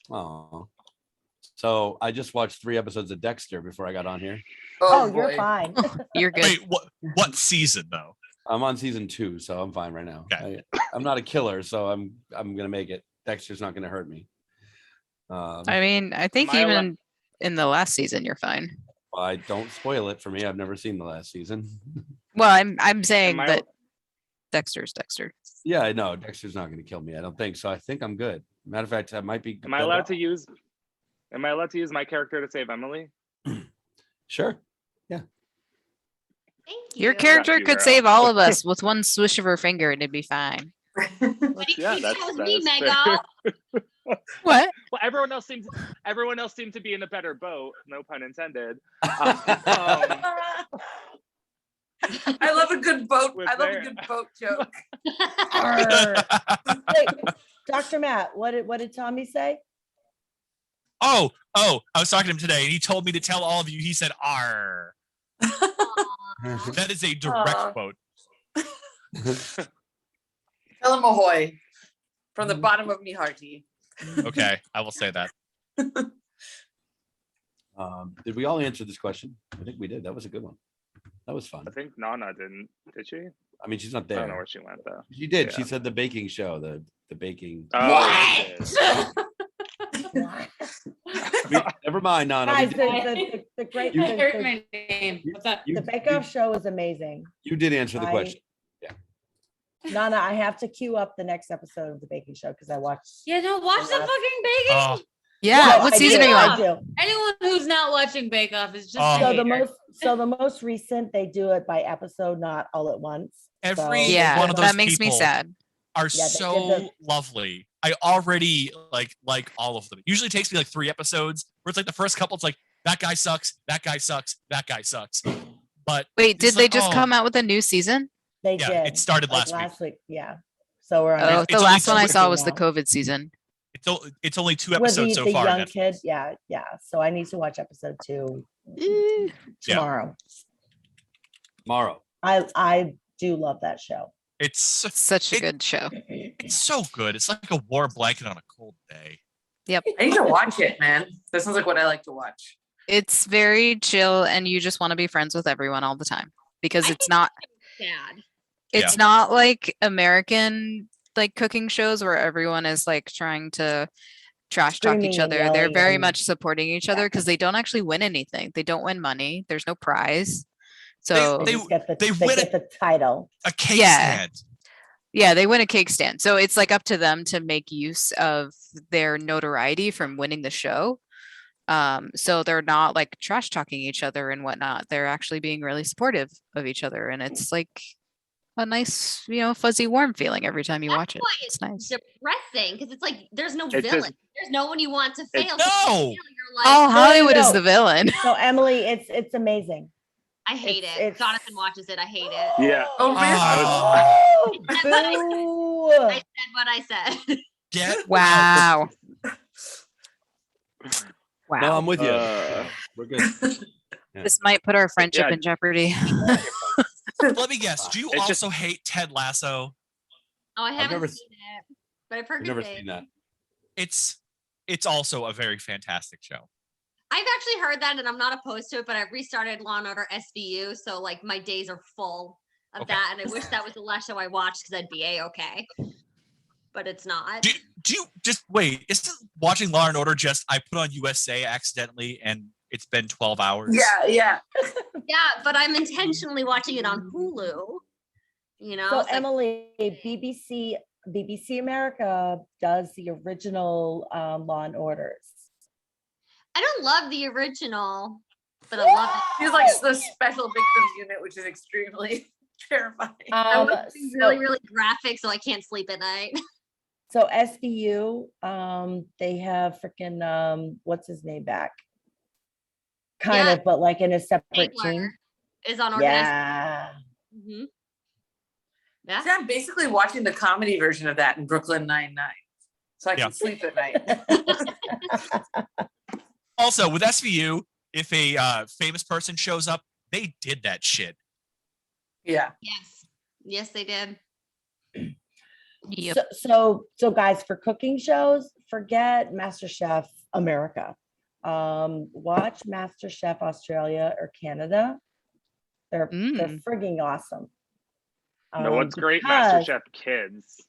Oh. So I just watched 3 episodes of Dexter before I got on here. Oh, you're boy. fine. You're good. Wait, what season though? I'm on season 2, so I'm fine right now. Okay. I'm not a killer, so I'm gonna make it. Dexter's not gonna hurt me. I mean, I think Am I allowed- even in the last season, you're fine. I don't spoil it for me. I've never seen the last season. Well, I'm saying Am I- that Dexter's Dexter. Yeah, I know Dexter's not gonna kill me. I don't think so. I think I'm good. Matter of fact, I might be. Am I allowed to use my character to save Emily? Sure. Thank you. Your character you, could girl. save all of us with one swish of her finger and it'd be fine. But Yeah, he that's- chose me, that's Mego. What? Well, everyone else seemed to be in a better boat. No pun intended. I love a good boat. Was I love there- a good boat joke. Arr. Wait, Dr. Matt, what did Tommy say? Oh, I was talking to him today, and he told me to tell all of you. He said, "R." That is a direct Aw. quote. Tell him ahoy from the bottom of me hearty. Okay, I will say that. Did we all answer this question? I think we did. That was a good one. That was fun. I think Nana didn't. Did she? I mean, she's not I don't know there. where she went though. She did. She Yeah. said the baking show, the baking. Oh, Never mind, Nana. Guys, We did- the great You- I heard my name. What's up? you- the Bake Off show is amazing. You did answer the I- question. Nana, I have to queue up the next episode of the baking show because I watched. Yeah, no, watch the Yeah. fucking Bake Off. Oh, Yeah. No, What I season do, are you I on? do. Anyone who's not watching Bake Off is just Oh. a So the hater. most recent, they do it by episode, not all at once. every So- Yeah, one of those that makes me people sad. are Yeah, they did so the- lovely. I already like all of them. It usually takes me like 3 episodes where it's like the first couple, it's like that guy sucks, that guy sucks, that guy sucks. But Wait, it's did they like, just oh, come out with a new season? They Yeah, did. it started like last week. Yeah. So we're on. Oh, it's the only last one I two saw was the now. COVID season. It's only 2 With episodes so the far. young Netflix. kid. Yeah. So I need to watch episode 2 Eh. tomorrow. Tomorrow. I do love that show. It's Such a It- good show. it's so good. It's like a warm blanket on a cold day. I need to watch it, man. That sounds like what I like to watch. It's very chill and you just want to be friends with everyone all the time because I it's think not Sad. it's not like American like cooking shows where everyone is like trying to trash talk Screaming each and other. They're yelling very and- much supporting each other because they don't actually win anything. They don't win money. There's no prize. So They just get the, they they win get the title. A cake Yeah. stand. yeah, they win a cake stand. So it's like up to them to make use of their notoriety from winning the show. So they're not like trash talking each other and whatnot. They're actually being really supportive of each other. And it's like a nice, fuzzy, warm feeling every time you That's watch it. why It's nice. Depressing because it's like there's no It just- villain. There's no one you want to fail. It- So when No! you fail, You're like, Oh, no, Hollywood is no. the villain. So Emily, it's amazing. I hate it's- it. it's- Jonathan watches it. I hate it. Yeah. Oh, Oh, I said Boo! what I said. get out. Wow. Wow. No, I'm with you. Uh, We're good. This might put our friendship Yeah. in jeopardy. Let me guess. Do you It's just- also hate Ted Lasso? Oh, I haven't never seen it, but I've I've heard never good seen things. that. It's also a very fantastic show. I've actually heard that, and I'm not opposed to it. But I've restarted Law and Order SVU, so like my days are full of Okay. that. And I wish that was the last show I watched because I'd be okay. But it's not. Do you just wait? Isn't watching Law and Order just I put on USA accidentally and it's been 12 hours? yeah. Yeah, but I'm intentionally watching it on Hulu. So it's like- Emily, BBC America does the original Law and Orders. I don't love the original, but I love it. He's like the special victims unit, which is extremely terrifying. I Um, want it to be so- really, really graphic, so I can't sleep at night. So SVU, they have freaking what's his name back? Kind Yeah. of, but like in a separate Spangler team. is on organized. Yeah. hmm Yeah. See, I'm basically watching the comedy version of that in Brooklyn Nine-Nine, so I can Yeah. sleep at night. Also, with SVU, if a famous person shows up, they did that shit. Yeah. Yes. Yes, they did. Yep. So guys, for cooking shows, forget MasterChef America. Watch MasterChef Australia or Canada. They're frigging awesome. no, what's great? because MasterChef Kids.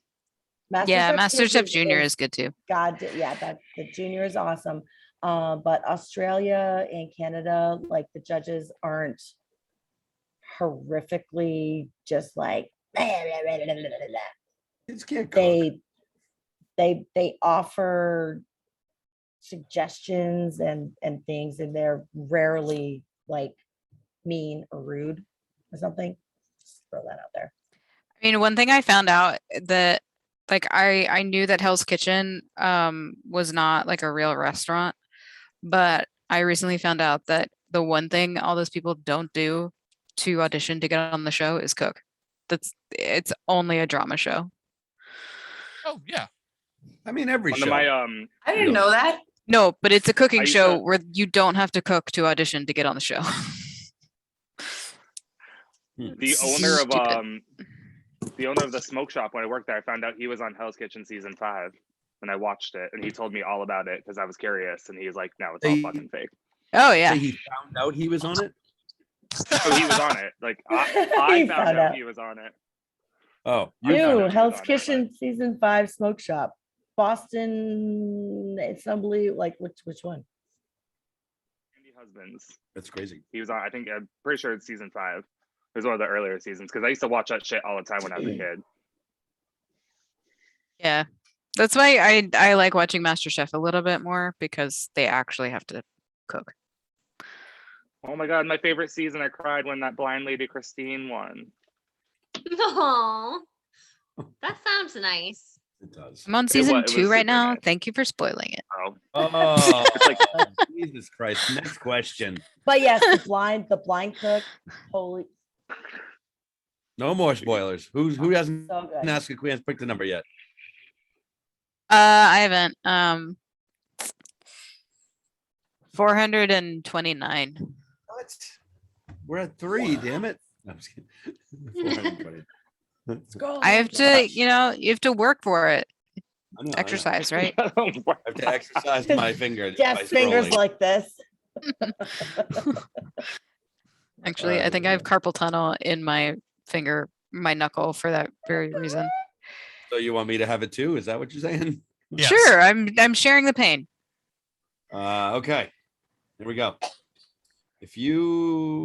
Yeah, Kids MasterChef Junior is good too. the junior is awesome. But Australia and Canada, like the judges aren't horrifically just like Kids can't cook. they offer suggestions and things, and they're rarely like mean or rude or something. Just throw that out there. I mean, one thing I found out that like I knew that Hell's Kitchen was not like a real restaurant, but I recently found out that the one thing all those people don't do to audition to get on the show is cook. It's only a drama show. Oh yeah. I mean, every One show. of my I didn't know that. No, but it's a cooking used show to- where you don't have to cook to audition to get on the show. the owner of Stupid. the owner of the smoke shop when I worked there, I found out he was on Hell's Kitchen season 5 and I watched it and he told me all about it because I was curious and he was like, no, it's all Hey. fucking fake. Oh Say yeah. he found out he was on it. So he was on it. Like I He found found out out. he was on it. Oh, You found out he Ew, was Hell's on it, Kitchen season 5 smoke shop. Boston, it's unbelievable. Like which one? Andy Husbands. that's crazy. He was on. I think I'm pretty sure it's season 5. It was one of the earlier seasons because I used to watch that shit all the time when I was a kid. Yeah. That's why I like watching MasterChef a little bit more because they actually have to cook. Oh my god, my favorite season! I cried when that blind lady Christine won. No, that sounds nice. It does. I'm on It season wa- it was 2 right super now. nice. Thank you for spoiling it. Oh, Oh, it's like Jesus Christ! Next question. But yes, the blind cook. Holy, No more spoilers. Who hasn't so good. asked a queen picked the number yet? I haven't. 429. What? We're at 3. Damn it! No, I'm just kidding. 420. I have to, you have to work for it. I know, Exercise, right? I have to exercise my finger. Jeff's by fingers scrolling. like this. Actually, I think I have carpal tunnel in my finger, my knuckle for that very reason. So you want me to have it too? Is that what you're saying? Yes. Sure, I'm sharing the pain. Okay. Here we go. If you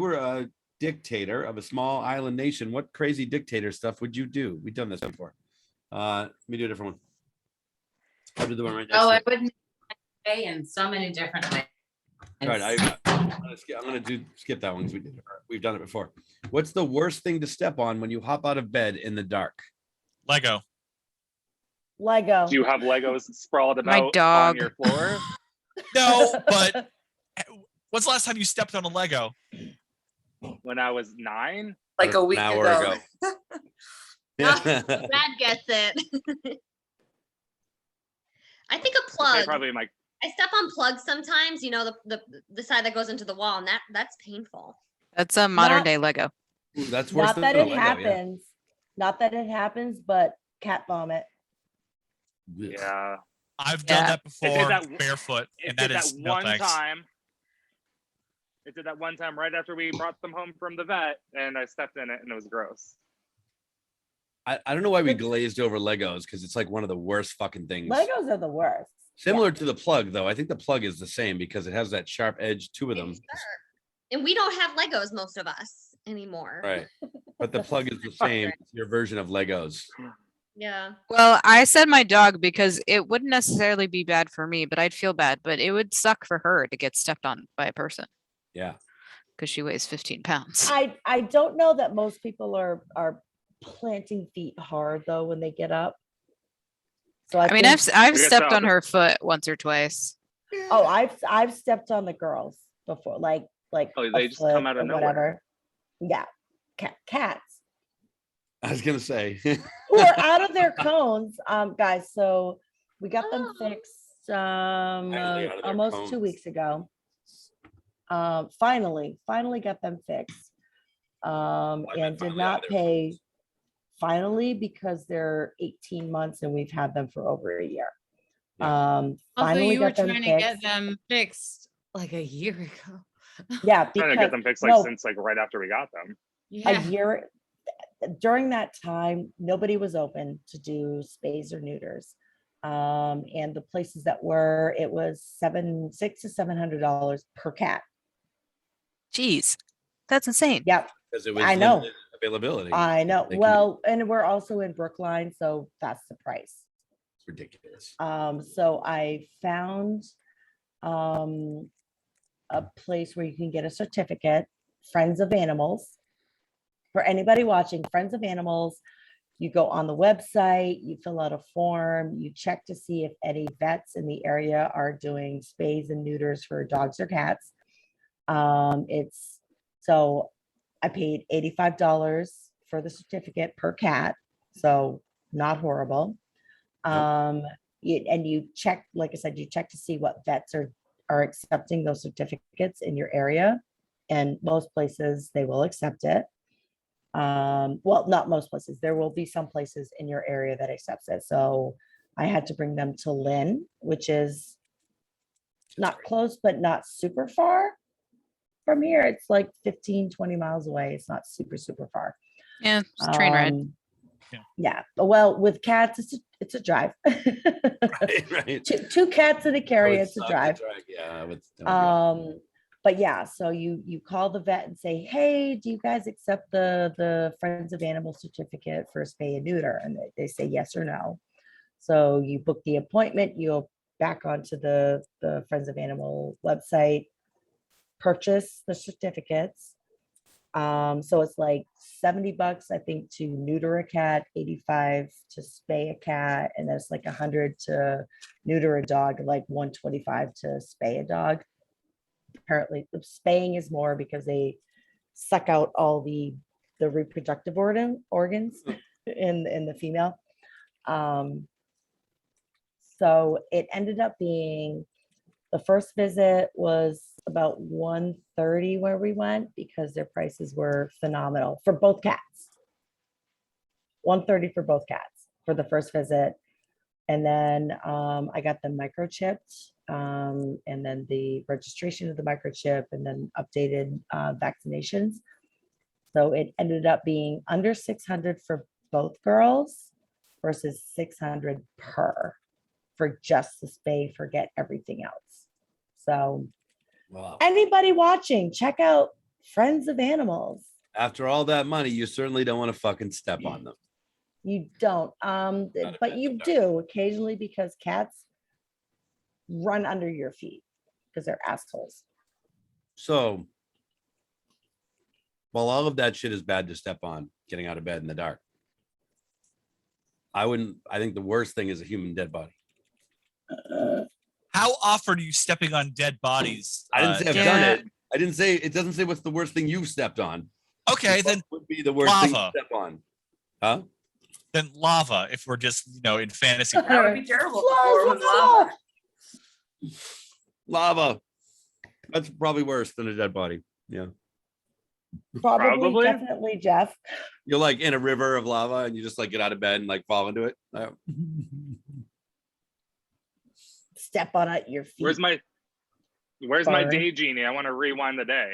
were a dictator of a small island nation, what crazy dictator stuff would you do? We've done this before. Let me do a different one. I'll do the one right next Oh, to I it. would say in so many different ways. All right, I'm gonna skip that one because we've done it before. What's the worst thing to step on when you hop out of bed in the dark? Lego. Lego. do you have Legos sprawled My about dog. on your floor? No, but when's the last time you stepped on a Lego? When I was 9, Like a week An hour ago. Brad gets it. I think a I'd say plug. probably my I step on plugs sometimes. The side that goes into the wall, and that's painful. That's a modern Not- day Lego. Ooh, that's worse Not than that a it Lego, yeah. happens. Not that it happens, but cat vomit. yeah. I've done Yeah. that before that- barefoot, It and that did is that no one thanks. time. It did that one time right after we brought them home from the vet, and I stepped in it, and it was gross. I don't know why we glazed over Legos because it's like one of the worst fucking things. Legos are the worst. Similar to the plug, though. I think the plug is the same because it has that sharp edge, 2 of them. And we don't have Legos, most of us anymore. Right. But the plug is the same. It's your version of Legos. Yeah. Well, I said my dog because it wouldn't necessarily be bad for me, but I'd feel bad. But it would suck for her to get stepped on by a person Yeah. because she weighs 15 pounds. I don't know that most people are planting feet hard though when they get up. So I mean, think- I've I guess stepped so, on but- her foot once or twice. Oh, I've stepped on the girls before, like Oh, a they just come foot out of or nowhere. whatever. Yeah, cats I was gonna say. who are out of their cones, guys. So we got them Oh. fixed Finally out of their almost cones. 2 weeks ago. Finally got them fixed. meant And did finally out not of their pay finally because they're 18 months and we've had them for over a year. Also, Finally you were got them trying to get fixed. them fixed like a year ago. Yeah, Trying to get because them fixed no. since right after we got them. a Yeah. year during that time, nobody was open to do spays or neuters. And the places that were, it was $600 to $700 per cat. Jeez, that's insane. Yep, Because it was I know. limited availability. I know. They can- Well, and we're also in Brookline, so that's the price. It's ridiculous. So I found a place where you can get a certificate, Friends of Animals. For anybody watching, Friends of Animals, you go on the website, you fill out a form, you check to see if any vets in the area are doing spays and neuters for dogs or cats. It's so I paid $85 for the certificate per cat, so not horrible. And you check, like I said, you check to see what vets are accepting those certificates in your area, and most places they will accept it. Well, not most places. There will be some places in your area that accepts it. So I had to bring them to Lynn, which is not close, but not super far from here. It's like 15, 20 miles away. It's not super, super far. Yeah, it's a train ride. Yeah. Well, with cats, it's a drive. Right. Two cats in a carrier, it's a drive. Yeah. But yeah, so you call the vet and say, hey, do you guys accept the Friends of Animal certificate for spay and neuter? And they say yes or no. So you book the appointment, you go back onto the Friends of Animal website, purchase the certificates. So it's like $70, I think, to neuter a cat, 85 to spay a cat, and that's like 100 to neuter a dog, like 125 to spay a dog. Apparently, the spaying is more because they suck out all the reproductive organs in the female. So it ended up being, the first visit was about $130 where we went, because their prices were phenomenal for both cats. $130 for both cats for the first visit. And then I got them microchipped, and then the registration of the microchip, and then updated vaccinations. So it ended up being under $600 for both girls versus $600 per for just the spay, forget everything else. So Wow. anybody watching, check out Friends of Animals. After all that money, you certainly don't want to fucking step on them. You don't, but you do occasionally, because cats run under your feet because they're assholes. So, while all of that shit is bad to step on, getting out of bed in the dark, I think the worst thing is a human dead body. How often are you stepping on dead bodies? I didn't say I've Yeah. done it. I didn't say, it doesn't say what's the worst thing you've stepped on. Okay, What then would be the worst thing you lava. step on? Huh? Then lava. If we're just in fantasy. That would be terrible. The floor was lava. Lava. That's probably worse than a dead body. Yeah. Probably. Definitely, Jeff. You're like in a river of lava and you just like get out of bed and like fall into it. Step on it, your feet. Where's my Sorry. day genie? I want to rewind the day.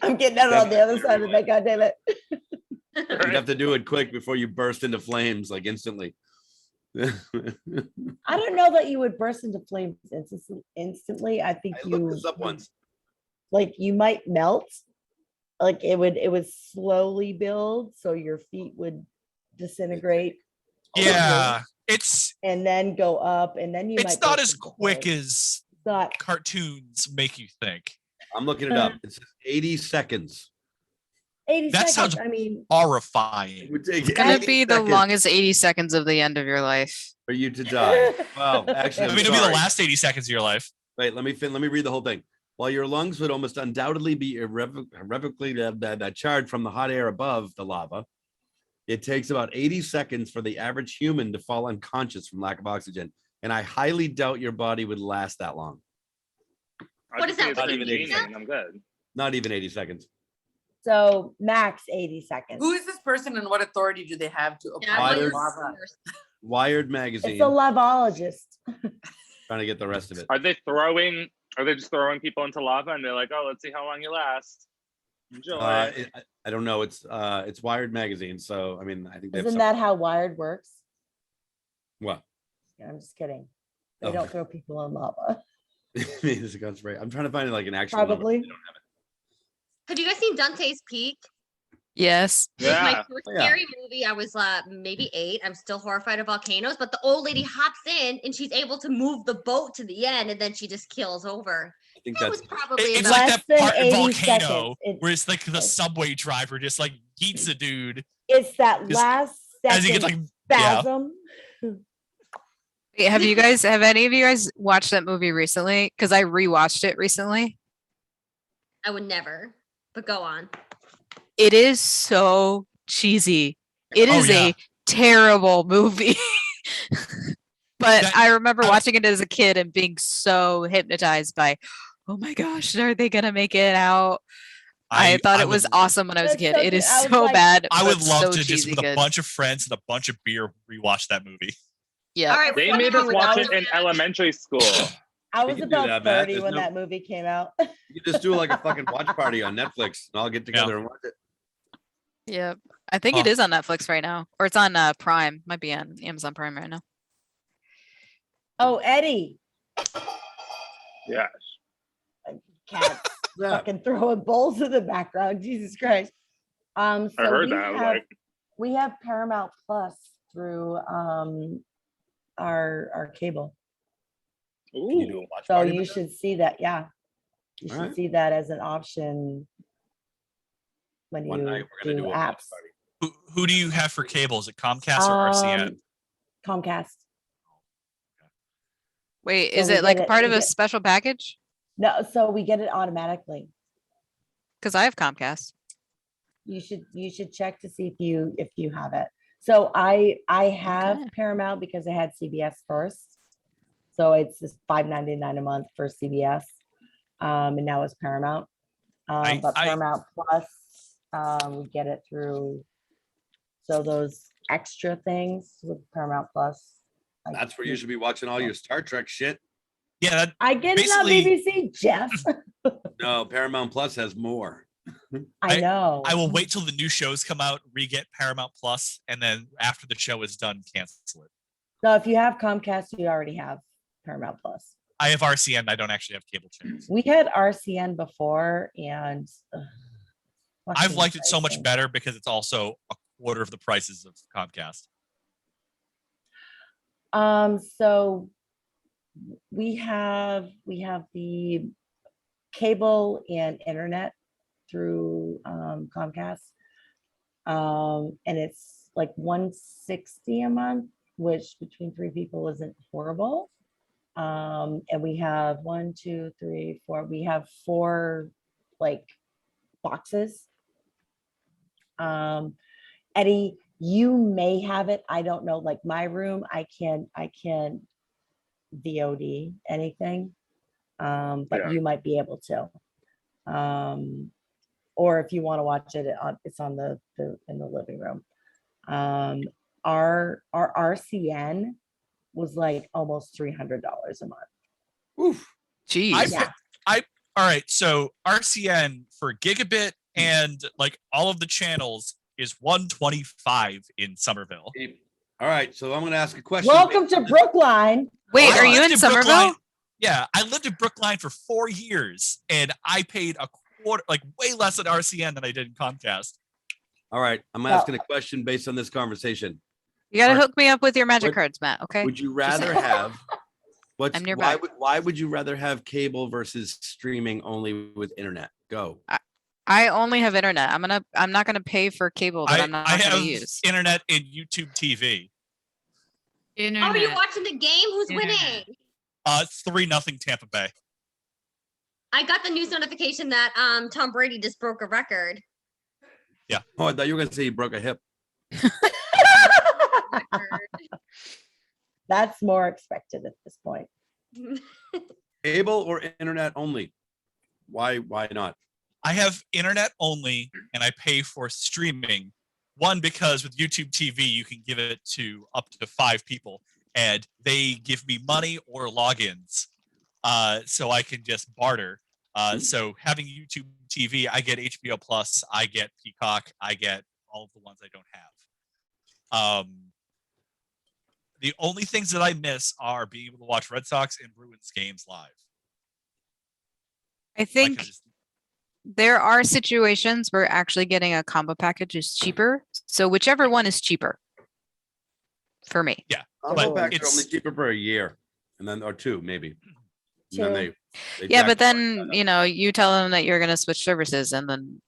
I'm getting out on the other side of that. God damn it. You'd have to do it quick before you burst into flames, like instantly. I don't know that you would burst into flames instantly. I think I looked this up once. like you might melt. Like it would slowly build, so your feet would disintegrate. Yeah, it's And then go up, and then you might. it's not burst as into quick flames. as Not cartoons make you think. I'm looking it up. It's 80 seconds. 80 That seconds. sounds I mean, It Horrifying. would take It's gonna 80 be the seconds longest 80 seconds of the end of your life. for you to die. Well, actually, I I'm mean, it'll be the sorry. last 80 seconds of your life. Wait, let me read the whole thing. While your lungs would almost undoubtedly be irrevocably charged from the hot air above the lava, it takes about 80 seconds for the average human to fall unconscious from lack of oxygen. And I highly doubt your body would last that long. What is that, Not even 80 Latina? seconds. I'm good. Not even 80 seconds. so max 80 seconds. Who is this person and what authority do they have to Yeah, apply I Wired- want lava? yours. Wired It's magazine. a lovologist. Trying to get the rest of it. Are they just throwing people into lava and they're like, oh, let's see how long you last. Enjoy. I don't know. It's Wired magazine. So I mean, I think they have Isn't that how Wired works? what? Yeah, I'm just kidding. They Oh. don't throw people in lava. It's a gun spray. I'm trying to find like an actual number. Probably. They don't have it. Have you guys seen Dante's Peak? Yes. It was my Yeah. first Yeah. scary movie. I was maybe 8. I'm still horrified of volcanoes, but the old lady hops in and she's able to move the boat to the end, and then she just kills over. I think That that's was probably It's about like Less that than part in 80 Volcano seconds. where it's like the subway driver just like eats a dude It's that Just last as he second gets like, yeah. spasm. Wait, have any of you guys watched that movie recently? Because I rewatched it recently. I would never, but go on. It is so cheesy. It Oh, is yeah. a terrible movie. But That- I remember watching it as a kid and being so hypnotized by, oh my gosh, are they gonna make it out? I thought it would- was awesome when I was a That's kid. so It is good. I was so like- bad. I would but love so to just cheesy with a good. bunch of friends and a bunch of beer rewatch that movie. Yeah. All right, They what's made wrong us with watch that? it in elementary school. I We was can do about that, Matt. 30 There's when no- that movie came out. You can just do like a fucking watch party on Netflix, and I'll get together and watch it. Yeah. I think it Huh. is on Netflix right now. Or it's on Prime. Might be on Amazon Prime right now. Oh, Eddie. Yeah. Cat Yeah. fucking throwing bowls in the background. Jesus Christ. I So heard we that. I was have, like, we have Paramount Plus through our cable. Can you do a ooh. watch So party you with that? should see that. Yeah. You should Alright. see that as an option when One you night we're gonna do do a watch apps. party. Who do you have for cable? Is it Comcast or RCN? Comcast. Wait, So is we it like get it- part we of a get- special package? No, so we get it automatically. Because I have Comcast. You should check to see if you have it. So I have Okay. Paramount because I had CBS first. So it's just $5.99 a month for CBS. And now it's Paramount. But Paramount Plus, we get it through. So those extra things with Paramount Plus. That's where you should be watching all your Star Trek shit. Yeah, that, I get it on basically- BBC, Jeff. No, Paramount Plus has more. I know. I will wait till the new shows come out, re-get Paramount Plus, and then after the show is done, cancel it. So if you have Comcast, you already have Paramount Plus. I have RCN. I don't actually have cable channels. We had RCN before, and I've fucking liked it so much pricey. better because it's also a quarter of the prices of Comcast. So we have the cable and internet through Comcast. And it's like $160 a month, which between 3 people isn't horrible. And we have 1, 2, 3, 4. We have 4 like boxes. Eddie, you may have it. I don't know. Like my room, I can VOD anything. But Yeah. you might be able to. Or if you want to watch it, it's on the in the living room. Our RCN was like almost $300 a month. Oof. Jeez. Yeah. All right, so RCN for gigabit and like all of the channels is $125 in Somerville. All right, so I'm gonna ask a question. Welcome to Brookline. Wait, I are you lived in Brookline- Somerville? Yeah, I lived in Brookline for 4 years, and I paid a quarter, like way less at RCN than I did in Comcast. All right, I'm asking a question based on this conversation. You gotta Or- hook me up with your magic What- cards, Matt. Okay. Would you rather have I'm nearby. why would you rather have cable versus streaming only with internet? Go. I only have internet. I'm not gonna pay for cable that I'm not I gonna have use. internet and YouTube TV. Oh, you're Internet. watching the game? Who's Internet. winning? It's 3-0 Tampa Bay. I got the news notification that Tom Brady just broke a record. Oh, I thought you were gonna say you broke a hip. That's more expected at this point. Cable or internet only? Why not? I have internet only, and I pay for streaming. One, because with YouTube TV, you can give it to up to 5 people, and they give me money or logins, so I can just barter. So having YouTube TV, I get HBO Plus, I get Peacock, I get all of the ones I don't have. The only things that I miss are being able to watch Red Sox and Bruins games live. I I think can just- there are situations where actually getting a combo package is cheaper. So whichever one is cheaper for me. Combo But packs are it's- only cheaper for a year, and then or 2 maybe. And then Two. they Yeah, jack but the price then up. you know, you tell them that you're gonna switch services and then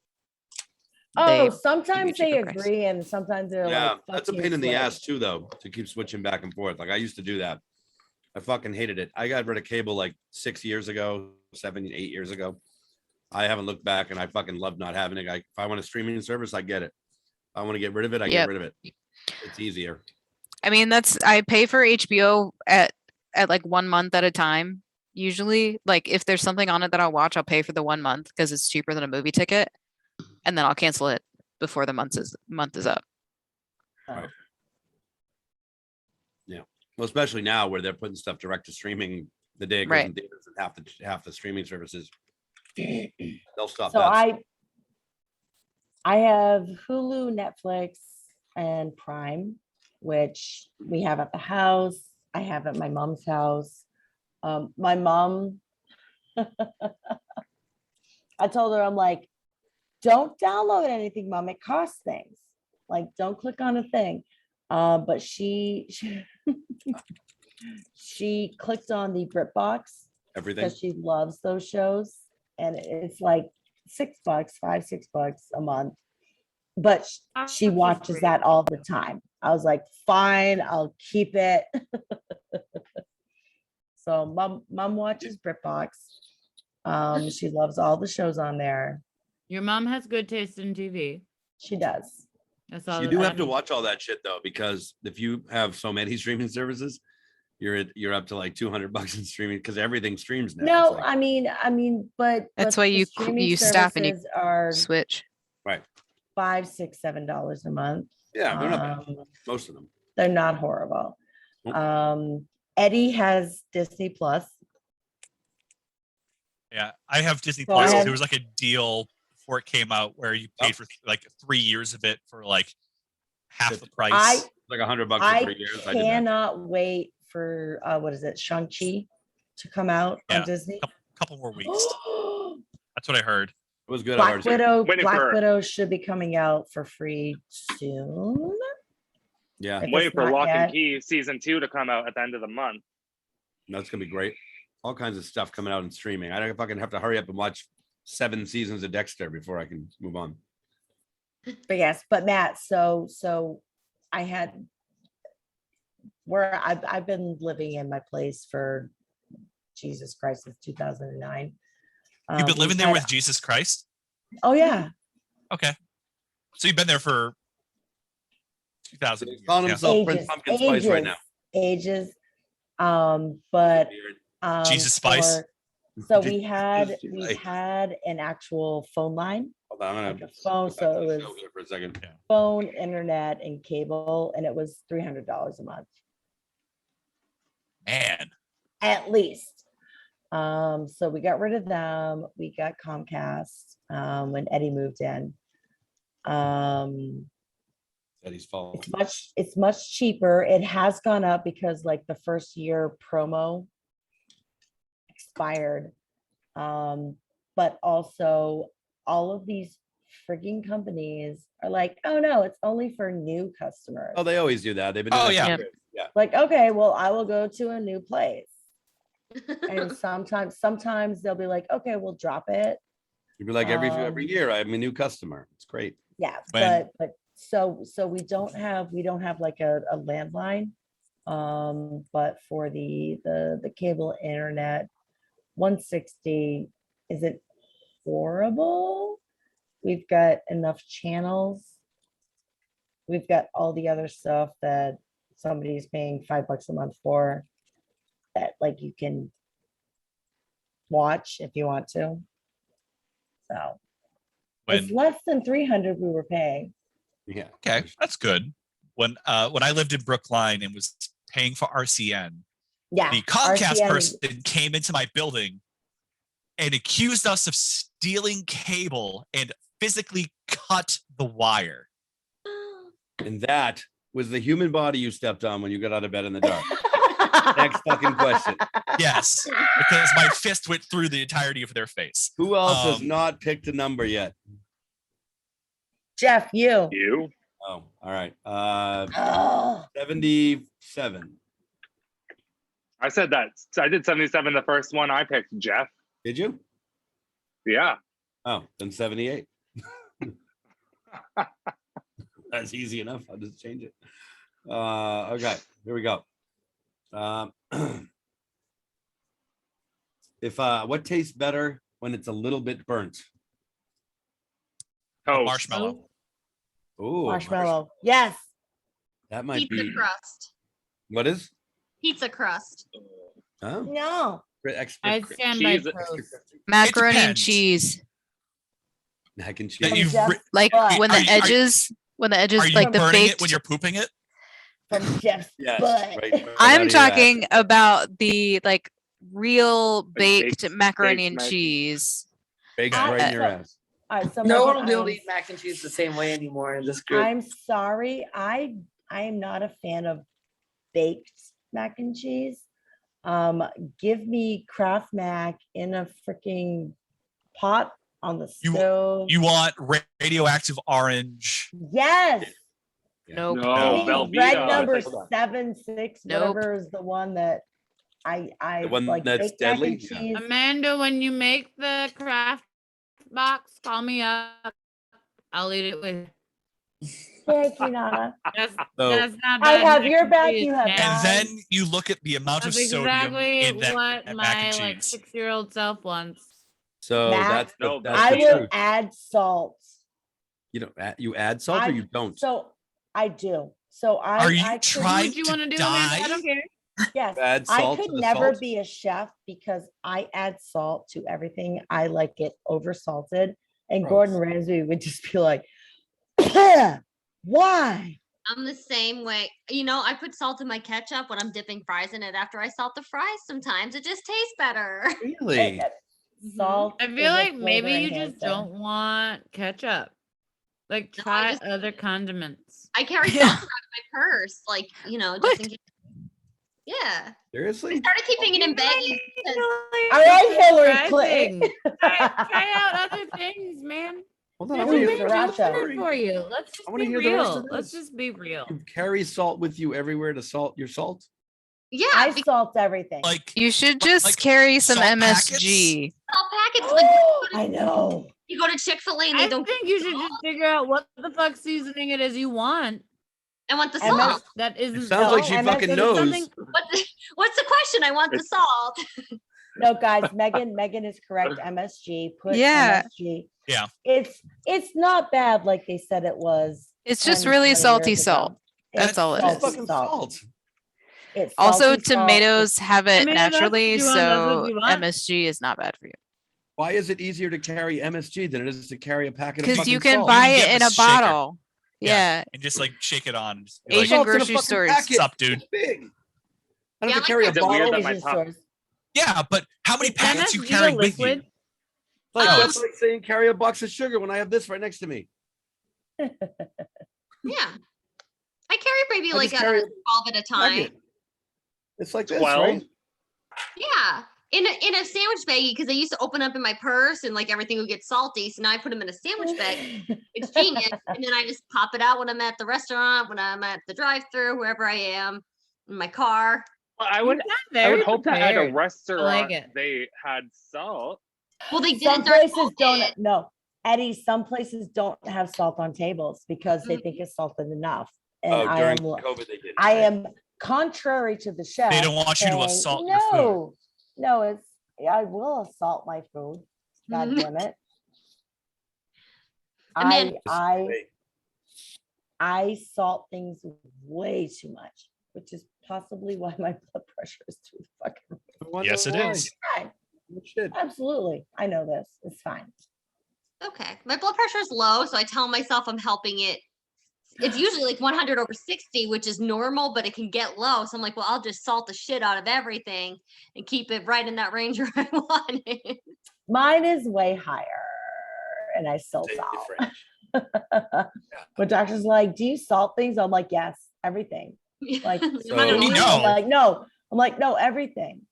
Oh, they sometimes they cheaper price. agree, and sometimes they're Yeah, like, that's a "Fuck you, pain in the switch." ass too, though, to keep switching back and forth. Like I used to do that. I fucking hated it. I got rid of cable like 6 years ago, 7, 8 years ago. I haven't looked back, and I fucking love not having it. If I want a streaming service, I get it. If I want to get rid of it, I get Yep. rid of it. It's easier. I mean, I pay for HBO at like 1 month at a time. Usually, like if there's something on it that I'll watch, I'll pay for the 1 month because it's cheaper than a movie ticket, and then I'll cancel it before the month is up. Right. Yeah. Well, especially now where they're putting stuff direct to streaming the day it goes Right. in theaters, and half the streaming services, they'll stop So that. I have Hulu, Netflix, and Prime, which we have at the house. I have at my mom's house. My mom, I told her, I'm like, don't download anything, mom. It costs things. Like, don't click on a thing. But she clicked on the BritBox Everything. because she loves those shows, and it's like $6, $5-6 a month. But she watches that all the time. I was like, fine, I'll keep it. So mom watches BritBox. She loves all the shows on there. Your mom has good taste in TV. She does. That's all. You do have to I'm- watch all that shit though, because if you have so many streaming services, you're up to like $200 in streaming because everything streams now. No, It's like, I mean, but That's but why the you streaming stop and you services are switch. right. $5, $6, $7 a month. Yeah, they're not bad. Um, Most of them. they're not horrible. Nope. Eddie has Disney Plus. Yeah, I have Disney So I Plus. have- There was like a deal before it came out where you paid for like 3 years of it for like half the price. Like $100 for I 3 years. I did that. cannot wait for what is it, Shang-Chi to come out Yeah. on Disney. Couple more weeks. That's what I heard. It was good. I Black already- Widow, Waiting Black for- Widow should be coming out for free soon. Yeah, If I'm waiting it's for not Lock yet. and Key season 2 to come out at the end of the month. that's gonna be great. All kinds of stuff coming out in streaming. I don't fucking have to hurry up and watch 7 seasons of Dexter before I can move on. But yes, but Matt, so I had where I've been living in my place for Jesus Christ since 2009. You've been We've living there had- with Jesus Christ? Oh yeah, Okay. So you've been there for 2000 He's calling years. himself Prince Pumpkin Spice right now. ages. But Jesus Spice. so we had Jesus Spice. an actual phone line, Hold on, I'm like gonna a phone, go back so to it the was show here for a second. phone, internet, and cable, and it was $300 a month Man. at least. So we got rid of them. We got Comcast when Eddie moved in. Eddie's fault. It's much cheaper. It has gone up because like the first year promo expired. But also all of these freaking companies are like, oh no, it's only for new customers. Oh, they always do that. They've been doing Oh, that yeah. for years. Yeah. Like, okay, well, I will go to a new place. And sometimes they'll be like, okay, we'll drop it. You'd be like every Um, year I'm a new customer. It's great. Yeah, When- but so we don't have like a landline. But for the cable internet, 160, is it horrible? We've got enough channels. We've got all the other stuff that somebody's paying $5 a month for, that like you can watch if you want to. So it's When less than 300 we were paying. Yeah. okay, that's good. When I lived in Brookline and was paying for RCN, Yeah. the Comcast RCN is- person came into my building and accused us of stealing cable and physically cut the wire. And that was the human body you stepped on when you got out of bed in the dark. Next fucking question. Yes, because my fist went through the entirety of their face. Who else has Um, not picked a number yet? Jeff, you. You? Oh, all right. Oh, 77. I said that. So I did 77 the first one. I picked Jeff. Did you? Yeah. Oh, then 78. That's easy enough. I'll just change it. Okay, here we go. If what tastes better when it's a little bit burnt? Toast. Marshmallow. Ooh, Marshmallow. Yes. That might Pizza be. crust. What is? Pizza crust. Oh, No. extra I stand by Cheese- toast. Macaroni and depends. cheese. mac and That cheese. you've Jeff- ri- Like But- when Are the you- are you- edges, when the edges, Are you like the burning it baked. when you're pooping it? From Jeff's Yes, butt. right out I'm of your ass. talking about the like real baked baked- macaroni baked and mac and- cheese. Baked I- right in your so- ass. All right, so No one Megan, will be able to eat mac and cheese the same way anymore in this group. I'm sorry. I am not a fan of baked mac and cheese. Give me Kraft Mac in a freaking pot on the You- stove. You want radioactive orange? Yes. Nope. No, Give me red Velveeta. number Hold on. 7-6, Nope. whatever is the one that I The one like that's baked mac deadly? and Yeah. cheese. Amanda, when you make the craft box, call me up. I'll eat it with. Thank you, Nana. That's, So- that's not I bad have mac your and back, cheese, you have man. And mine. then you look at the amount of That's sodium exactly in that what mac my and like cheese. 6-year-old self wants. So Matt, No, that's I the will truth. add salt. You know, you add salt or I- you don't. So I do. So Are you I could- trying What you to want to do, Amanda? I die? don't care. Yes, You add I salt could to the never salt? be a chef because I add salt to everything. I like it over salted. And Gross. Gordon Ramsay would just be like, why? I'm the same way. You know, I put salt in my ketchup when I'm dipping fries in it after I salt the fries sometimes. It just tastes better. Really? Salt. I is feel a like maybe flavor you just enhancer. don't want ketchup. Like No, I try just- other condiments. I carry Yeah. salt around in my purse, like, you know, just What? in case. Yeah. I Seriously? started keeping it in baggies because All right, Hillary Try Clinton. things. Try out other things, man. Hold on, I There's want to Ooh, hear something the sriracha. rest of the different story. for you. Let's just I wanna be hear the rest of real. Let's this. just be real. You carry salt with you everywhere to salt your salt? yeah, I because salt everything. Like You should Like just carry some salt MSG. salt packets like I know. you go to Chick-fil-A and they I don't think you should just figure out what the fuck seasoning it is you want. I want the MS salt. That isn't. sounds like salt. she MS fucking is knows. something- What's the question? I want the salt. No, guys, Megan is correct. MSG, put Yeah. MSG. Yeah. It's not bad like they said it was. It's just 10, really 20 salty years ago. salt. That's It's all it It's is. salty fucking salt. salt. It's Also, salty salt. tomatoes have it mean, if that's what naturally, you want, that's what so you want. MSG is not bad for you. Why is it easier to carry MSG than it is to carry a packet of Because fucking you can salt? buy You can it get in the a shaker. bottle. Yeah. and just like shake it on. Just be Asian like, Salt's in a grocery fucking stores. packet. What's up, dude? It's big. I don't Yeah, have like to carry a that. Is it weird bottle. that my Asian top- stores. yeah, but how many Is packets you MSG carry a with you? liquid? Like, Oh, that's like saying carry a box of sugar when I have this right next to me. Yeah. I carry maybe I like just a carry 12 at a time. Packet. It's like this, 12? right? Yeah. In a sandwich baggie because I used to open up in my purse and like everything would get salty. So now I put them in a sandwich bag. It's genius. And then I just pop it out when I'm at the restaurant, when I'm at the drive-through, wherever I am, in my car. Well, I You would sound I would very hope that at a prepared. restaurant it. they had salt. Well, they Some didn't. They're places don't, salted. no, Eddie, some places don't have salt on tables because they think it's salted enough. And Oh, I during am, COVID, they did. I am contrary to the chef. They don't want you to saying, assault your food. No, no, it's, I will assault my food. God Mhm. damn it. And then- I salt things way too much, which is possibly why my blood pressure is through the fucking roof. I wonder Yes, it why. is. Fine. No shit. Absolutely. I know this. It's fine. Okay. My blood pressure is low, so I tell myself I'm helping it. It's usually like 100 over 60, which is normal, but it can get low. So I'm like, well, I'll just salt the shit out of everything and keep it right in that range where I want it. Mine is way higher and I still Take salt. the French. But doctor's like, do you salt things? I'm like, yes, everything. Like, I'm not So- gonna We lie. know. I'm like, no. I'm like, no, everything.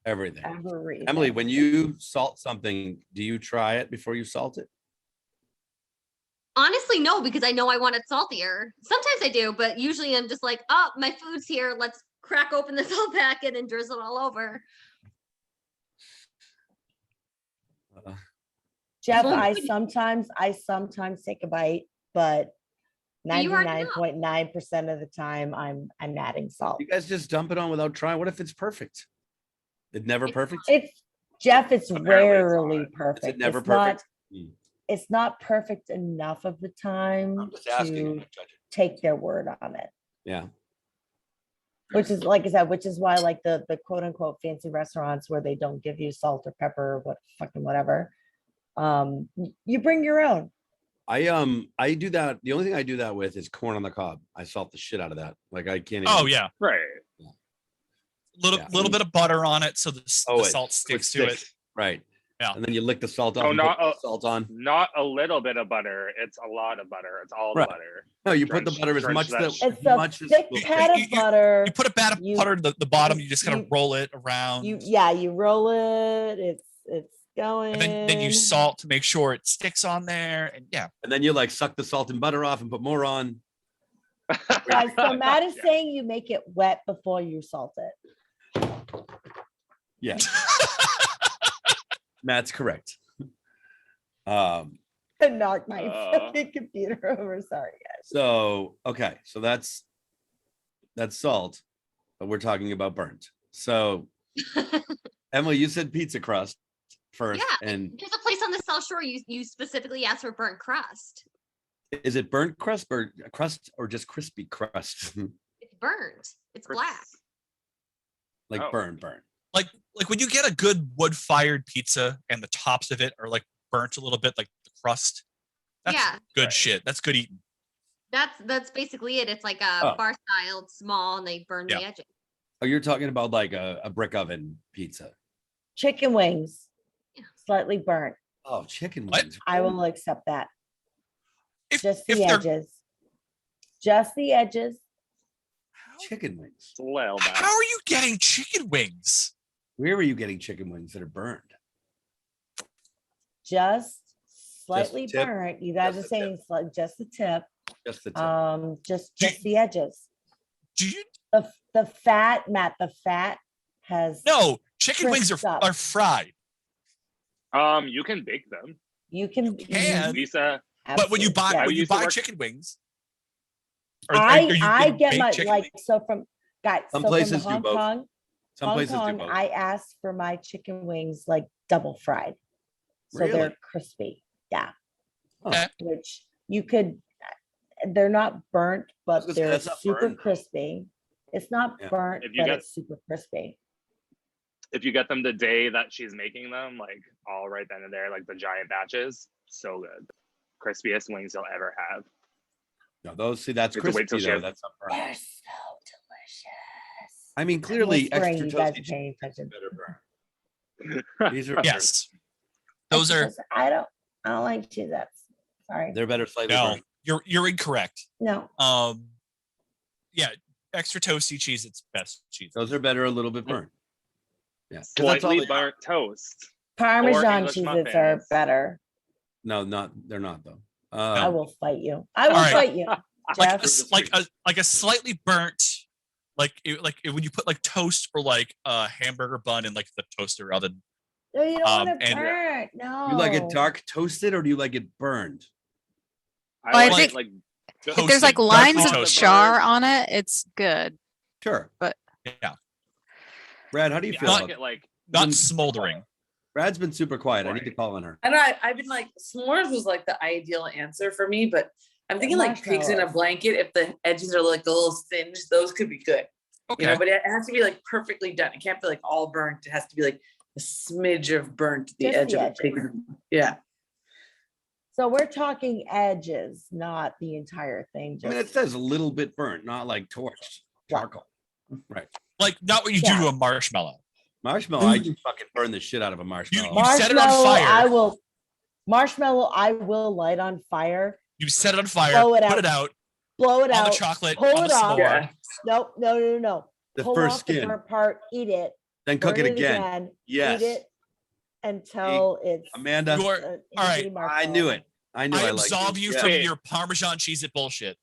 Everything. Everything. Emily, when you salt something, do you try it before you salt it? Honestly, no, because I know I want it saltier. Sometimes I do, but usually I'm just like, oh, my food's here. Let's crack open the salt packet and drizzle it all over. Uh, Jeff, Well, I good. sometimes take a bite, but But you already know. 99.9% of the time I'm adding salt. you guys just dump it on without trying. What if it's perfect? It's never It's perfect. It's Jeff, it's Apparently it's rarely not. perfect. Is it never It's not- perfect? Hmm. It's not perfect enough of the time I'm just asking. I'm to not judging. take their word on it. Yeah. Which is, like I said, which is why like the quote unquote fancy restaurants where they don't give you salt or pepper or what fucking whatever. You bring your own. I do that. The only thing I do that with is corn on the cob. I salt the shit out of that. Like I can't. Oh even- yeah, Right. little Yeah. little bit of butter on it so the Oh, it- salt so it sticks to it. sticks. Right. Yeah. And then you lick the salt off. Oh, and put not the salt on. Not a little bit of butter. It's a lot of butter. It's all Right. the butter. No, you put the Drench- butter as drench much that that shit. It's as a much as thick You- pat of you- butter. You put a bat of You- butter at the bottom. You just kind of you- roll it around. You roll it. It's going. and then you salt to make sure it sticks on there. And yeah, and then you like suck the salt and butter off and put more on. Guys, so Matt is Yeah. saying you make it wet before you salt it. Yeah. Matt's correct. And knock my Uh. fucking computer over. Sorry, guys. So okay, so that's salt, but we're talking about burnt. So Emily, you said pizza crust first, Yeah. and There's a place on the South Shore you specifically asked for burnt crust. is it burnt crust or just crispy crust? It's burnt. It's black. Like Oh. burn. like when you get a good wood-fired pizza and the tops of it are like burnt a little bit, like the crust. That's Yeah. good Right. shit. That's good eating. That's basically it. It's like a Oh. bar style, small, and they burn Yeah. the edges. Oh, you're talking about like a brick oven pizza. Chicken wings, Yeah. slightly burnt. Oh, chicken What? wings. I will accept that. If, Just if the they're edges. Just the edges. Chicken wings. It's a little bad. how are you getting chicken wings? Where are you getting chicken wings that are burned? Just slightly tip? burnt. You guys Just are the tip. saying just the tip. Just the tip. Just Do the edges. Do you The fat, Matt, the fat has no chicken wings Crisped up. are fried, You can bake them. you can can. Lisa, but when you buy absolutely, when you used to buy work- chicken wings, yes. I getting get baked my chicken like wings? so from guys, Some so places from do Hong both. Kong, Some Hong places do Kong, both. I ask for my chicken wings like double fried. So Really? they're crispy. Yeah. Huh. Okay. Which you could they're not burnt, but gonna say, they're that's not super burnt. crispy. It's not Yeah. burnt, If you but get- it's super crispy. if you get them the day that she's making them, like all right then and there, like the giant batches, so good. Crispiest wings you'll ever have. No, those see that's You have to wait crispy till she though. has- That's not burnt. They're so delicious. I mean, I'm clearly whispering, extra you guys are toasty paying chicken attention. is better burnt. These are Yes, those Extra are toast- I don't like Cheez-Its. Sorry. they're better slightly no. burnt. You're incorrect. No. Yeah, extra toasty cheese. It's best cheese. Those are better a little bit burnt. Yeah. 'Cause that's all Slightly they are. burnt toast. Parmesan English Cheez-Its are muffins. better. No, they're not though. I will fight you. I will All right. fight you. Like Jeff. like a slightly burnt, when you put like toast or like a hamburger bun in like the toaster oven. No, you don't want it and- burnt. No. You like it dark toasted or do you like it burned? Well, I like think like If there's like Toasted, lines darkly of toasted. char on it, it's good. Sure. Yeah, Brad, how do you I feel? like about it like not Mm. smoldering. Brad's been super quiet. I need to Right. call on her. I know I've been like s'mores was like the ideal answer for me, but I'm thinking like pigs in a Marshmallows. blanket. If the edges are like a little singed, those could be good. Okay. You know, but it has to be like perfectly done. It can't be like all burnt. It has to be like a smidge of burnt the Just edge the of edges. the pig. Yeah. So we're talking edges, not the entire thing. I mean, it Just says a little bit burnt, not like torched charcoal. Right. Like not what you Yeah. do to a marshmallow. Marshmallow, I can fucking burn the shit out of a marshmallow. You set it on marshmallow, fire. I will light on fire, You set it on fire, Blow it put out. it out blow it on out. the chocolate, pull on it the off. s'more. Yeah. Nope, no. The Pull first off skin. the burnt part, eat it, Then cook burn it again. Yes. eat it until it's Amanda, You are- a all right, easy I knew marshmallow. it. I knew I I liked absolve it. you Yeah. from Wait. your Parmesan cheese it bullshit.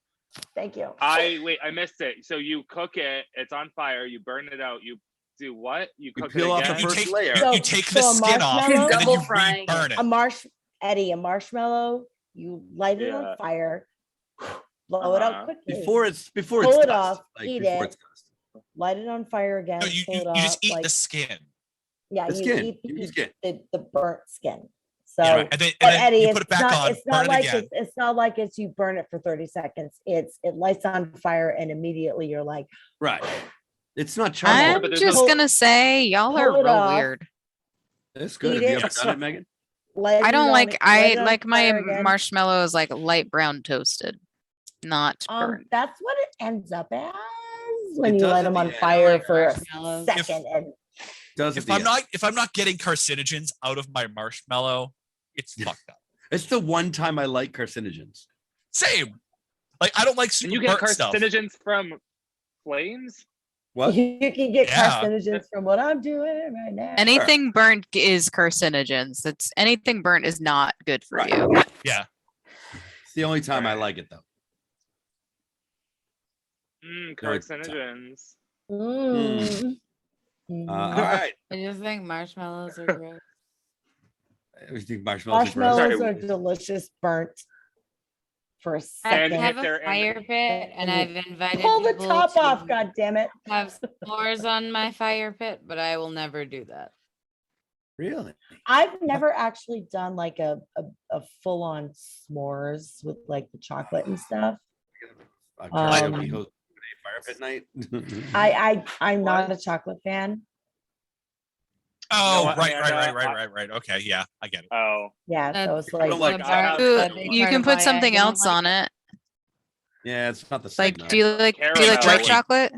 Thank you. I missed it. So you cook it, it's on fire, you burn it out, you do what? You You cook peel it off the again? You first take, layer. you take the So a skin off marshmallow- and then Double you frying re-burn it. A marshmallow, you light it Yeah. on fire, blow it out Uh-huh. quickly. Before it's Pull dust, it off, like eat before it. it's dust. Light it on fire again. No, you pull it just off, eat like, the skin. Yeah, The you skin. eat Give me the skin. the burnt skin. So, Yeah, right. And then but Eddie, you put it back on, it's not burn it like again. it's not like it's you burn it for 30 seconds. It lights on fire and immediately you're like, Right. It's not charcoal. I'm but there's just no- gonna say y'all are pull it real off. weird. It's good. Eat Have you it. ever done it, Megan? light I it don't on- like light I it on like my fire again. marshmallows like light brown toasted, not burnt. That's what it ends up as when It you does light at them the on end. fire like for a marshmallows. second. And Does If I'm not getting carcinogens out of my marshmallow, it's fucked up. It's the one time I like carcinogens. Same. Like I don't like And super you get burnt stuff. carcinogens from flames. What? you can get Yeah. carcinogens from what I'm doing right now. Anything burnt is carcinogens. It's anything burnt is not good for Right. you. Yeah. It's the only time I like it though. Carcinogens. Mm. All right. I just think marshmallows are gross. I think marshmallows are gross. Marshmallows Sorry. are delicious burnt for a I second. And have if a they're in fire pit and and I've invited Pull the people top to off, god damn it. have s'mores on my fire pit, but I will never do that. Really? I've never actually done like a full-on s'mores with like the chocolate and stuff. Karaoke host a fire pit night. I'm not a chocolate fan. Oh, know what, right. Amanda? Okay, yeah, I get it. Oh, Yeah, so That's- it's like don't like the chocolate. part- Ooh, the big you part can of put why I something don't else like on it. Yeah, it's not the same. Like, though. do you like Caramel. white chocolate?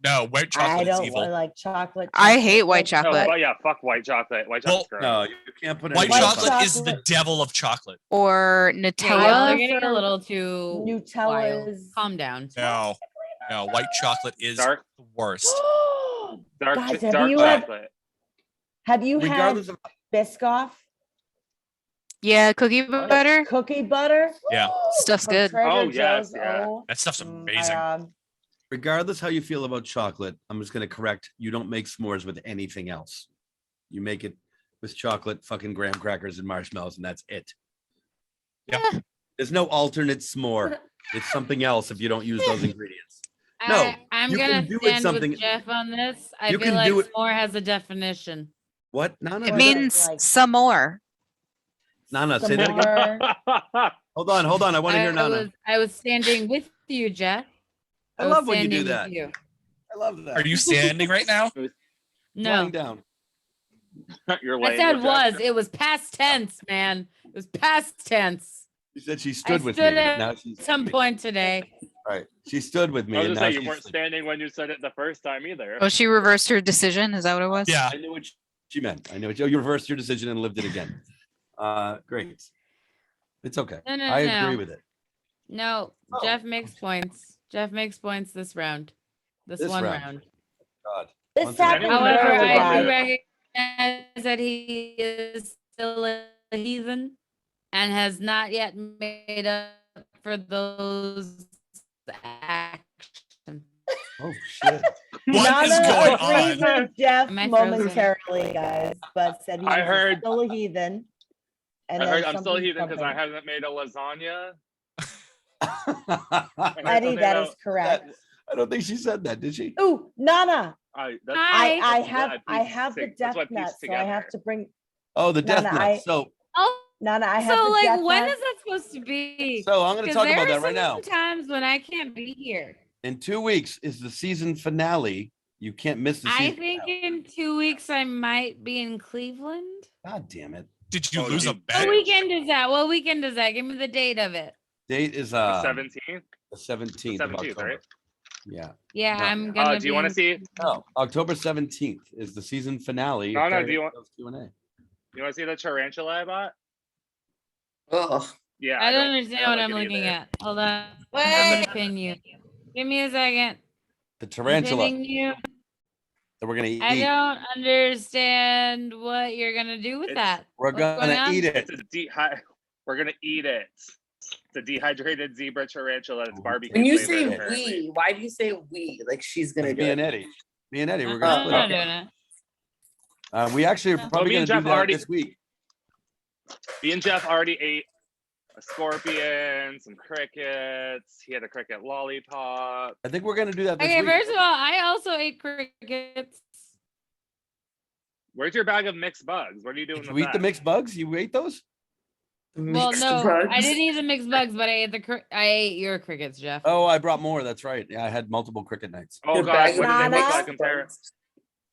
No, white I chocolate is don't evil. like chocolate. I hate white no, chocolate. but yeah, fuck white chocolate. White chocolate's gross. No, you can't put White anything else chocolate on it. is the devil of chocolate. Or Yeah, Nutella. y'all are getting a prefer little too Nutella wild. is Calm down. No, white chocolate is Dark- the worst. Dark, Guys, have dark you had- chocolate. Have you had Regardless of Biscoff Yeah, cookie butter. cookie butter? Yeah. Stuff's From good. Trader Oh, yes, Joe's. yeah. Oh, That stuff's my amazing. God. regardless how you feel about chocolate, I'm just going to correct. You don't make s'mores with anything else. You make it with chocolate, fucking graham crackers, and marshmallows, and that's it. Yeah. There's no alternate s'more. It's something else if you don't use those ingredients. No, I'm you can gonna do it stand something- with Jeff on this. I you feel can like do it- s'more has a definition. What? No, It What means is, like- some more. No, say that again. S'more. Hold on. I want to hear Nana. I was standing with you, Jeff. I was love when you do standing with that. you. I love that. Are you standing right now? No, Lying down? You're I laying said with was. Jeff. It was past tense, man. It was past tense. She said she stood with stood me. at Now she's Some point today. right. She stood with me. I was and gonna now say you she's weren't sleeping. standing when you said it the first time either. Oh, she reversed her decision. Is that what it was? Yeah. I knew what she meant. I knew it. You reversed your decision and lived it again. Great. It's okay. No, I no. agree with it. No, Oh. Jeff makes points. Jeff makes points this round. This This one round. round. God. This Once again. happened. Anyone However, knows I about do it? recognize that he is still a heathen and has not yet made up for those actions. Oh shit. What is Nana going agrees on? with Jeff Am I frozen? momentarily, guys, but said he I was heard- still a heathen. And I then heard I'm still something- heathen because I something. haven't made a lasagna. Eddie, that is correct. I don't think she said that, did she? Ooh, Nana, Hi. I That's have bad I piece have the to- that's death what piece nut, so I have together. to bring Oh, the death Nana, nut. So Oh, Nana. I have so the like death when nut. is that supposed to be? I'm going to 'Cause talk there about are that right now. Times when I can't be here. In 2 weeks is the season finale. You can't miss the I season. think finale. in 2 weeks I might be in Cleveland. God damn it. Did you Oh, lose a you- bet? What weekend is that? What weekend is that? Give me the date of it. Date is The 17th. the 17th of 17th, October. right? Yeah. Yeah, No. I'm gonna. Do you want to see? No, October 17th is the season finale. No, of no, do you Karaoke want- Host Q&A. You want to see the tarantula I bought? Oh, Yeah. I don't I understand what like I'm it looking either. at. Hold on. I'm gonna pin you. Give me a second. The I'm tarantula pinning you. that we're going to I eat. don't understand what you're gonna do with It's- that. We're What's going going to on? eat it. It's a We're gonna eat it. It's a dehydrated zebra tarantula. It's barbecue. when you flavored, say apparently. we, why do you say we? Like she's gonna do Me it. and Eddie. Me and Eddie, we're I'm going to Oh, split not up. doing it. We actually are probably me going and to do Jeff that already- this week. Me and Jeff already ate a scorpion, some crickets. He had a cricket lollipop. I think we're going to do that this Okay, week. first of all, I also ate crickets. Where's your bag of mixed bugs? What are you doing Did with you eat that? the mixed bugs? You ate those? Well, Mixed no, bugs. I didn't eat the mixed bugs, but I ate your crickets, Jeff. Oh, I brought more. That's right. Yeah, I had multiple cricket nights. Oh Your God, bag what of did they look Nana? like? Compare.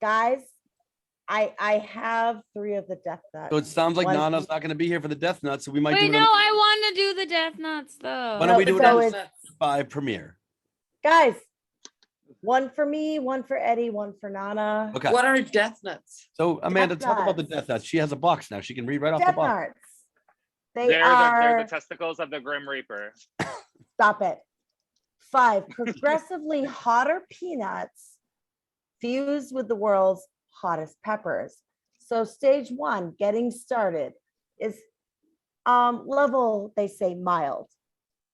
Guys, I have 3 of the death nuts. So it sounds like One- Nana's not going to be here for the death nuts, so we might Wait, do no, it on I want to do the death nuts though. Why don't we No, do it so on it's- the 5 premiere? Guys, 1 for me, 1 for Eddie, 1 for Nana. Okay. What are death nuts? So Amanda, Death talk about the nuts. death nuts. She has a box now. She can read right off the Death box. nuts. They They're are. the testicles of the Grim Reaper. Stop it. 5 progressively hotter peanuts fused with the world's hottest peppers. So stage 1, getting started, is level, they say mild,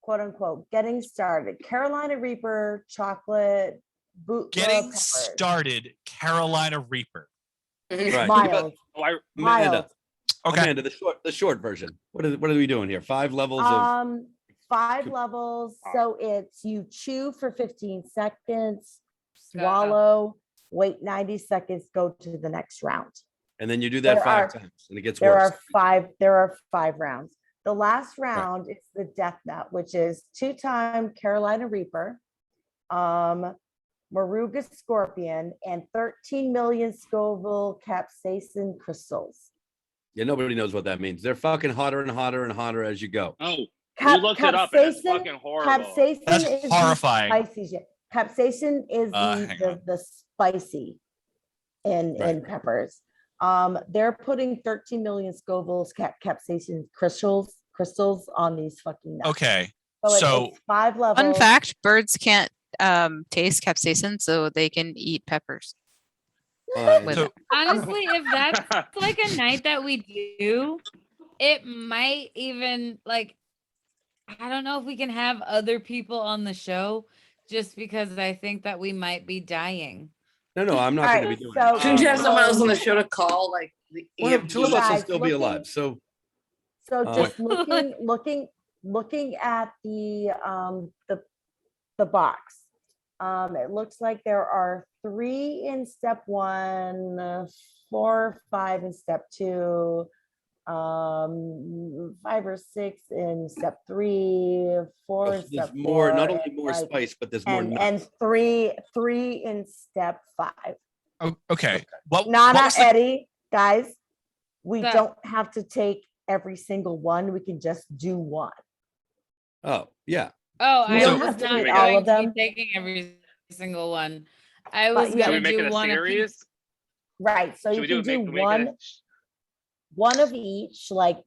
quote unquote, getting started. Carolina Reaper, chocolate, boot Getting peppers. started, Carolina Reaper. Right. Think about- Mild, Oh, I, Amanda, mild. Okay. Amanda, the short version. What are we doing here? 5 levels of 5 Cool. levels. So it's you chew for 15 seconds, God. swallow, wait 90 seconds, go to the next round. and then you do that there 5 are- times and it gets There worse. are 5 rounds. The last round is the death nut, which is 2-time Carolina Reaper, Maruga Scorpion, and 13 million Scoville capsaicin crystals. Yeah, nobody knows what that means. They're fucking hotter and hotter and hotter as you go. oh, you Cap- looked it up and it's capsaicin- fucking horrible. Capsaicin That's is the horrifying. spicy shit. Capsaicin is hang on. the spicy in Right. peppers. They're putting 13 million Scoville's capsaicin crystals on these fucking nuts. Okay. So, so- it's 5 levels. Fun fact, birds can't taste capsaicin, so they can eat peppers. With So- it. Honestly, if that's like a night that we do, it might even like I don't know if we can have other people on the show just because I think that we might be dying. No, I'm not All going to right, be doing so- it. Shouldn't you have someone else on the show to call, like the One of 2 of us will Guys, still be looking- alive. So So Uh, just looking at the box. It looks like there are 3 in step 1, 4, 5 in step 2, 5 or 6 in step 3, 4 in there's step more, 4, not only and, more like, spice, but there's more and nuts. 3 in step 5. Okay. What Nana, was the- Eddie, guys, we That- don't have to take every single one. We can just do 1. Oh, yeah. Oh, We I don't was have to not eat going all of to be them. taking every single one. I But was yeah. Should we gonna make it do a one a piece. series? Right. So Should you we can do do make it one of each, like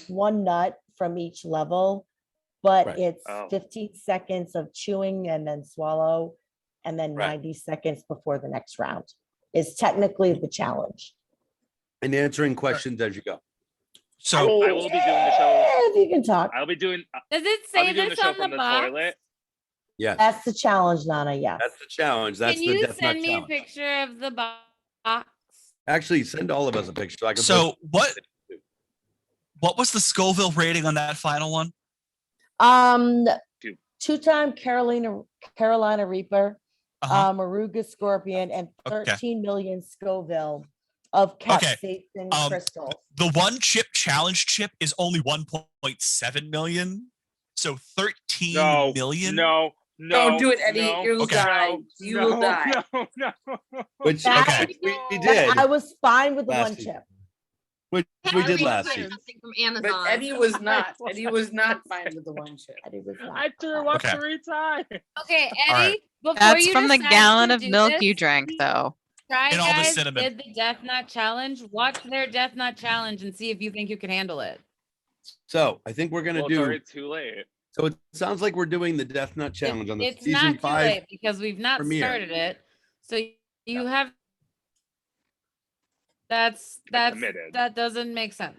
1 nut from each level, but Right. it's Oh. 15 seconds of chewing and then swallow, and then Right. 90 seconds before the next round is technically the challenge. And answering questions as you go. so I will be doing the show. If you can talk, I'll be doing. Does it I'll say be doing the this show on from the the box? toilet. Yes. that's the challenge, Nana. Yes. That's the challenge. That's Can the you death nut send me a challenge. picture of the box? Actually, send all of us a picture so I can so what was the Scoville rating on that final one? Two. 2-time Carolina Reaper, Uh-huh. Maruga Scorpion, and Okay. 13 million Scoville of capsaicin crystals. The one chip challenge chip is only 1.7 million. So 13 No, million. no, Don't do it, Eddie. No, You'll Okay. die. You will die. No. which That- we But did. I was fine with the last 1 season. chip. Which we Henry did last got season. something from But Amazon. Eddie was not. Eddie was not fine with the 1 chip. Eddie was not I threw fine. up Okay. 3 times. Okay, All Eddie. right. Before That's you from the decide gallon to of do milk this, you drank, though. Try And all the guys cinnamon. did the death nut challenge. Watch their death nut challenge and see if you think you can handle it. So I think we're gonna Well, it's do. already too late. So it sounds like we're doing the Death Nut Challenge on the It's season not too 5. late because we've not premiere. started it. So you have I that's committed. that doesn't make sense.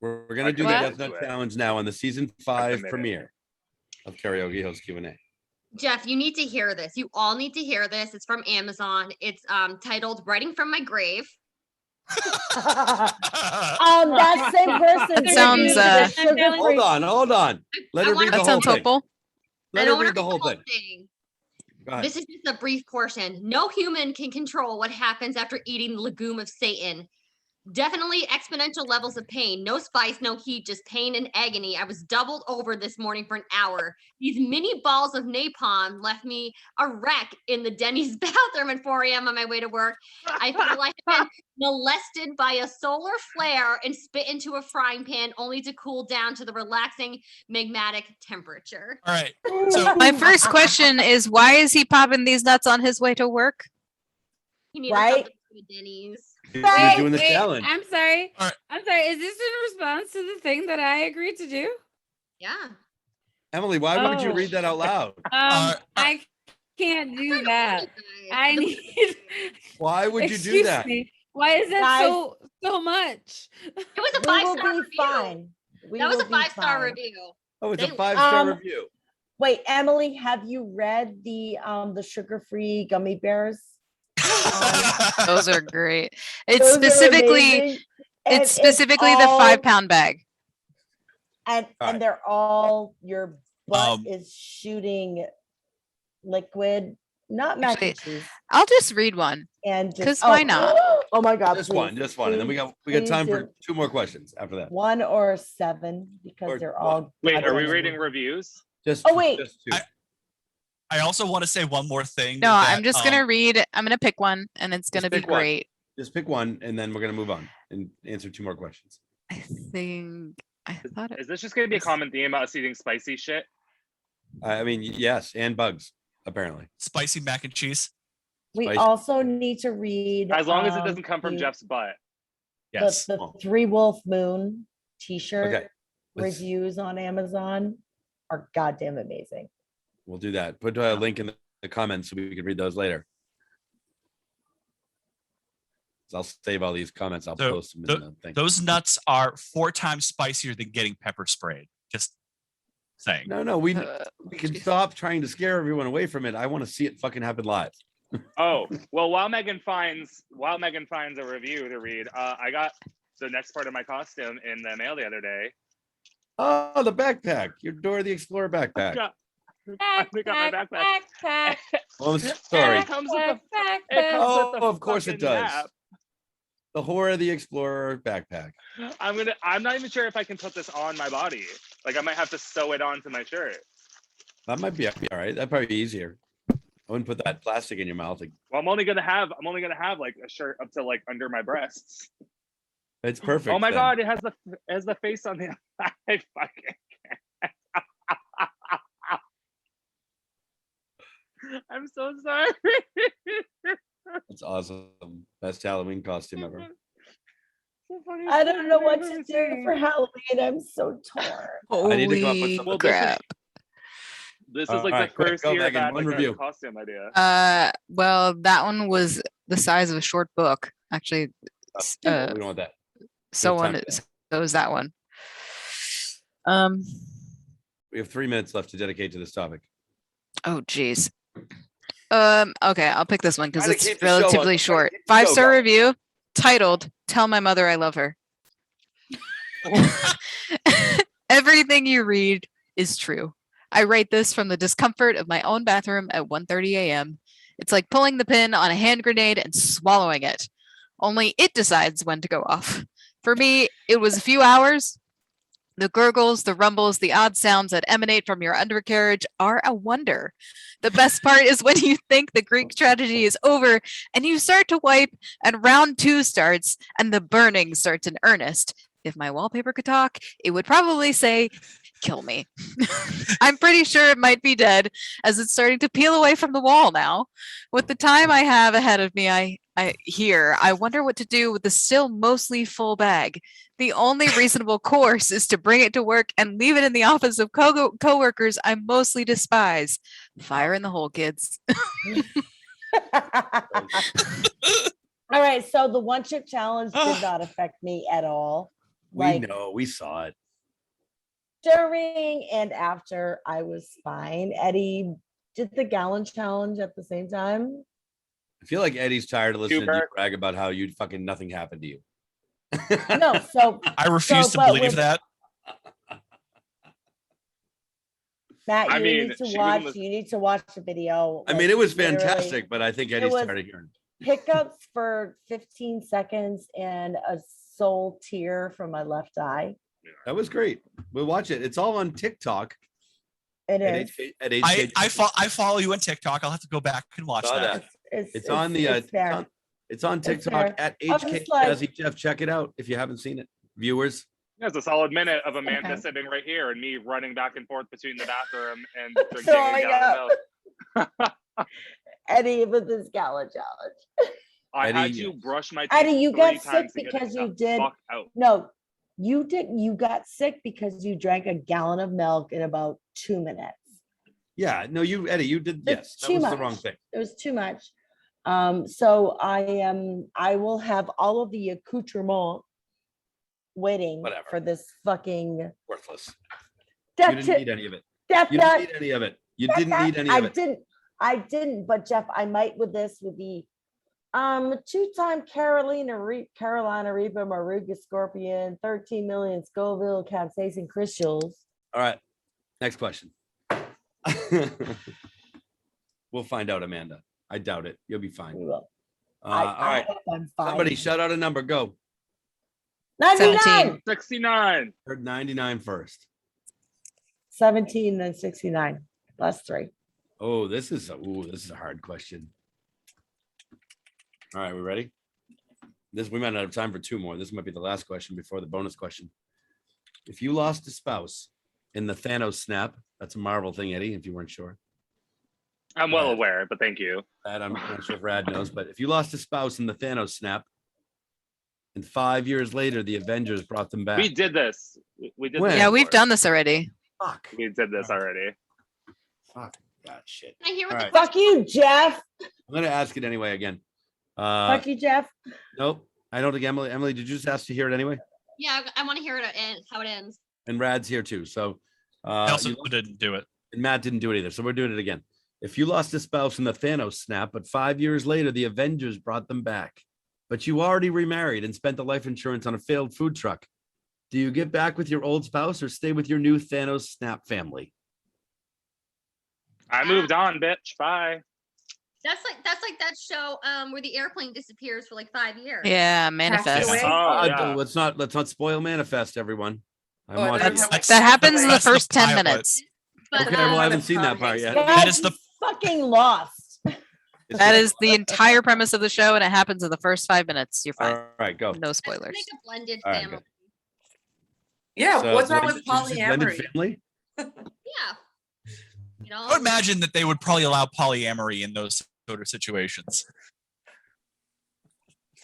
We're gonna I do the committed Death Nut to it. Challenge now on the season 5 committed. premiere of Karaoke Host Q&A. Jeff, you need to hear this. You all need to hear this. It's from Amazon. It's titled "Writing from My Grave." That same person. That sounds, did the sugar-free- Hold on. Let I her wanna read the That whole sounds thing. hopeful. I Let don't her want to read the whole thing. thing. Go ahead. This is just a brief portion. No human can control what happens after eating the legume of Satan. Definitely exponential levels of pain. No spice, no heat, just pain and agony. I was doubled over this morning for an hour. These mini balls of napalm left me a wreck in the Denny's bathroom at 4 a.m. on my way to work. I feel like I've been molested by a solar flare and spit into a frying pan only to cool down to the relaxing magmatic temperature. All right. So My first question is, why is he popping these nuts on his way to work? He needed Right? something to do with Denny's. You're Wait, doing the wait, challenge. I'm sorry. All right. I'm sorry. Is this in response to the thing that I agreed to do? Yeah. Emily, why wouldn't you Oh. read that out loud? I can't do that. I need. Why would you do Excuse that? me. Why is that Guys. so much? It was a We will 5-star be review. fine. We That was will a be 5-star fine. review. Oh, it's a They- 5-star Um, review. Wait, Emily, have you read the sugar-free gummy bears? Those are great. It's Those are specifically amazing. And it's specifically the all- 5-pound bag. and All right. and they're all your butt Um, is shooting liquid, not mac and Actually, cheese. I'll just read one. And just 'Cause why not? Oh my god, Just please, one, and then we got please time do for 2 more questions after that. 1 or 7 because Or they're one. all. Wait, are we goddamn reading good. reviews? Just Oh, wait. just 2. I also want to say one more thing. No, that, I'm just gonna read. I'm gonna pick one, and it's gonna be pick one. great. Just pick one, and then we're gonna move on and answer 2 more questions. I think I thought it. Is this just gonna be a common theme about us eating spicy shit? I mean, yes, and bugs apparently. spicy mac and cheese. We Spicy. also need to read. As long as it doesn't come from the- Jeff's butt. Yes. The 3 Wolf Moon t-shirt Okay, let's- reviews on Amazon are goddamn amazing. we'll do that. Put a link in the comments so we can read those later. So I'll save all these comments. I'll So, post them in the thing. Those nuts are 4 times spicier than getting pepper sprayed. Just saying. No, we Uh, can stop trying to scare everyone away from it. I want to see it fucking happen live. Oh, well, while Megan finds a review to read, I got the next part of my costume in the mail the other day. Oh, the backpack. Your Dora the Explorer backpack. I got my backpack. backpack. Oh, I'm sorry. It comes with the backpack. it comes Oh, with the of course it fucking does. map. The Horror the Explorer backpack. I'm not even sure if I can put this on my body. Like I might have to sew it onto my shirt. That might be all right. That'd probably be easier. I wouldn't put that plastic in your mouth. Well, I'm only gonna have like a shirt up to like under my breasts. It's perfect. Oh my then. god, it has the face on the I fucking can't. I'm so sorry. That's awesome. Best Halloween costume ever. So funny. I don't know what to do for Halloween. I'm so torn. I need to come up with Holy some- Well, this is- crap. This is All like right, the quick, first go, year Megan, that one like a review. costume idea. Well, that one was the size of a short book. Actually, We don't want that. so time one for so is that one. We have 3 minutes left to dedicate to this topic. Oh geez. Okay, I'll pick this one because Try to it's keep the show on- relatively try to short. keep the show 5-star going. review titled "Tell My Mother I Love Her." Everything you read is true. I write this from the discomfort of my own bathroom at 1:30 a.m. It's like pulling the pin on a hand grenade and swallowing it. Only it decides when to go off. For me, it was a few hours. The gurgles, the rumbles, the odd sounds that emanate from your undercarriage are a wonder. The best part is when you think the Greek tragedy is over and you start to wipe and round 2 starts and the burning starts in earnest. If my wallpaper could talk, it would probably say, "Kill me." I'm pretty sure it might be dead as it's starting to peel away from the wall now. With the time I have ahead of me, I wonder what to do with the still mostly full bag. The only reasonable course is to bring it to work and leave it in the office of coworkers I mostly despise. Fire in the hole, kids. All right, so the 1 chip challenge did not affect me at all. We know. We saw it. During and after, I was fine. Eddie did the gallon challenge at the same time. I feel like Eddie's tired of listening to you Super. brag about how you fucking nothing happened to you. No, so I refuse So, to but believe with- that. Matt, I you mean, need to she was in watch. the- You need to watch the video. I mean, like, it was literally fantastic, but I think Eddie's was- tired of hearing. Hiccups for 15 seconds and a soul tear from my left eye. That was great. We'll watch it. It's all on TikTok It at is. at HK. I follow you on TikTok. I'll have to go back and watch Saw that. that. It's on the it's there. it's on It's TikTok there. at I was HK just like- Jazzy Jeff. Check it out if you haven't seen it, viewers. There's a solid minute of Amanda Okay. sitting right here and me running back and forth between the bathroom and drinking Throwing a gallon of milk. Eddie with this gala challenge. I had Eddie, to brush my teeth Eddie, you 3 got sick times to get it because the you did. fuck out. No, you did. You got sick because you drank a gallon of milk in about 2 minutes. Yeah, no, Eddie, you did. Yes, It's that too was the much. wrong thing. It was too much. So I will have all of the accoutrement waiting Whatever. for this fucking Worthless. death, You didn't need any of it. death You nut. didn't need any of it. You death didn't nut. need any of it. I didn't, but Jeff, I might with this with the two-time Carolina Reaper, Maruga Scorpion, 13 million Scoville capsaicin crystals. All right. Next question. We'll find out, Amanda. I doubt it. You'll be fine. We will. All right. hope I'm fine. Somebody shout out a number. Go. 99, 69. Heard 99 first. 17, then 69, plus 3. Oh, this is a hard question. All right, we ready? We might not have time for 2 more. This might be the last question before the bonus question. If you lost a spouse in the Thanos snap, that's a Marvel thing, Eddie, if you weren't sure. I'm well Right. aware, but thank you. That I'm not sure if Rad knows, but if you lost a spouse in the Thanos snap, and 5 years later, the Avengers brought them back. We did this. We did When? this Yeah, we've before. done this already. Fuck. We did this already. Fuck. God, shit. Can I hear what All the right. Fuck you, Jeff. I'm gonna ask it anyway again. Fuck you, Jeff. Nope. I don't think Emily, did you just ask to hear it anyway? Yeah, I want to hear it end, how it ends. And Rad's here too. So I also you- didn't do it. and Matt didn't do it either. So we're doing it again. If you lost a spouse in the Thanos snap, but 5 years later, the Avengers brought them back, but you already remarried and spent the life insurance on a failed food truck, do you get back with your old spouse or stay with your new Thanos snap family? I moved on, bitch. Bye. That's like that show where the airplane disappears for like 5 years. Yeah, Away. manifest. Oh, yeah. Let's not spoil Manifest, everyone. I'm Oh, I watching never it. have That happens in the That's the first 10 pilot. minutes. But Okay, well, I haven't That's seen that Tom part Hanks. yet. Guys, That is the- fucking lost. It's That the- is the entire premise of the show, and it happens in the first 5 minutes. You're fine. All right, go. No let's spoilers. make a blended All right, family. good. Yeah, So, what's wrong what with is it, just blended polyamory? family? Yeah. You know, I would imagine that they would probably allow polyamory in those sort of situations.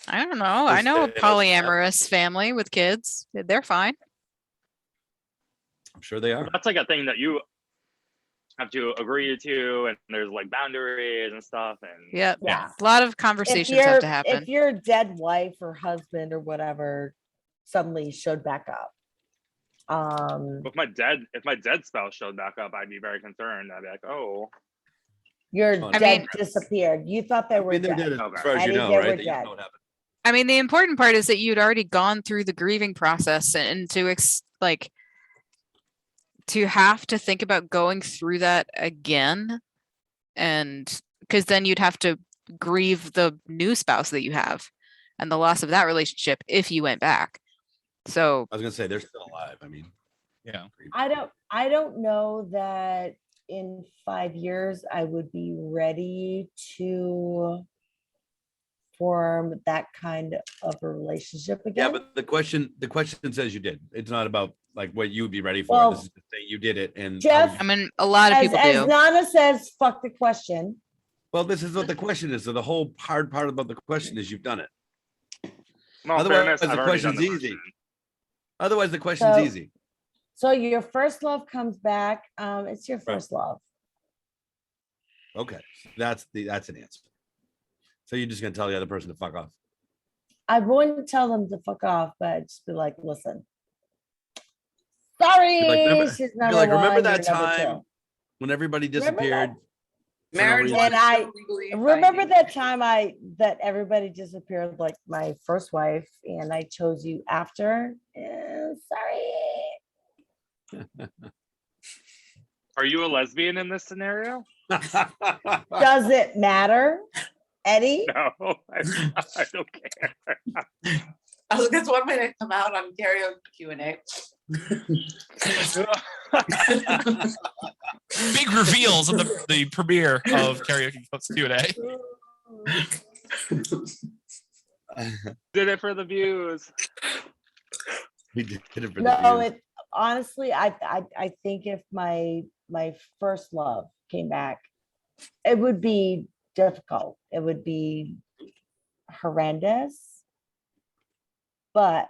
I don't know. I Just know a say, polyamorous family with kids. They're fine. I'm sure they are. That's like a thing that you have to agree to, and there's like boundaries and stuff. And Yep. Yeah. A lot of If conversations have to If happen. your dead wife or husband or whatever suddenly showed back up, if my dead spouse showed back up, I'd be very concerned. I'd be like, oh, your I dead mean- disappeared. You thought they I were mean, they're dead. dead Okay. as far as you Eddie, know, they right? were That you dead. know what happened. I mean, the important part is that you'd already gone through the grieving process, and to have to think about going through that again, and because then you'd have to grieve the new spouse that you have and the loss of that relationship if you went back. So I was gonna say they're still alive. I mean, Yeah. I don't know that in 5 years I would be ready to form that kind of a relationship yeah, again. but the question says you did. It's not about like what you would be ready for. Well, This is to say you did it, and Jeff- I mean, a lot of as, people as do. Nana says, fuck the question. well, this is what the question is. So the whole hard part about the question is you've done it. in all Otherwise, fairness, the I've already done question's the easy. question. Otherwise, the question's So- easy. So your first love comes back. It's your first love. Okay, that's an answer. So you're just gonna tell the other person to fuck off. I wouldn't tell them to fuck off, but I'd just be like, listen. Sorry, remember- she's Be number like, remember one, that you're number time two." when everybody Remember that? disappeared? for no Marriage reason? And is I so legally Remember binding. that time that everybody disappeared, like my first wife, and I chose you after? Sorry. Are Are you a lesbian in this scenario? Does it matter, Eddie? No, I don't care. I was that's one way to come out on karaoke Q&A. Big reveals of the premiere of Karaoke Q&A. Did it for the views. We did it for the No, views. it honestly, I think if my first love came back, it would be difficult. It would be horrendous. But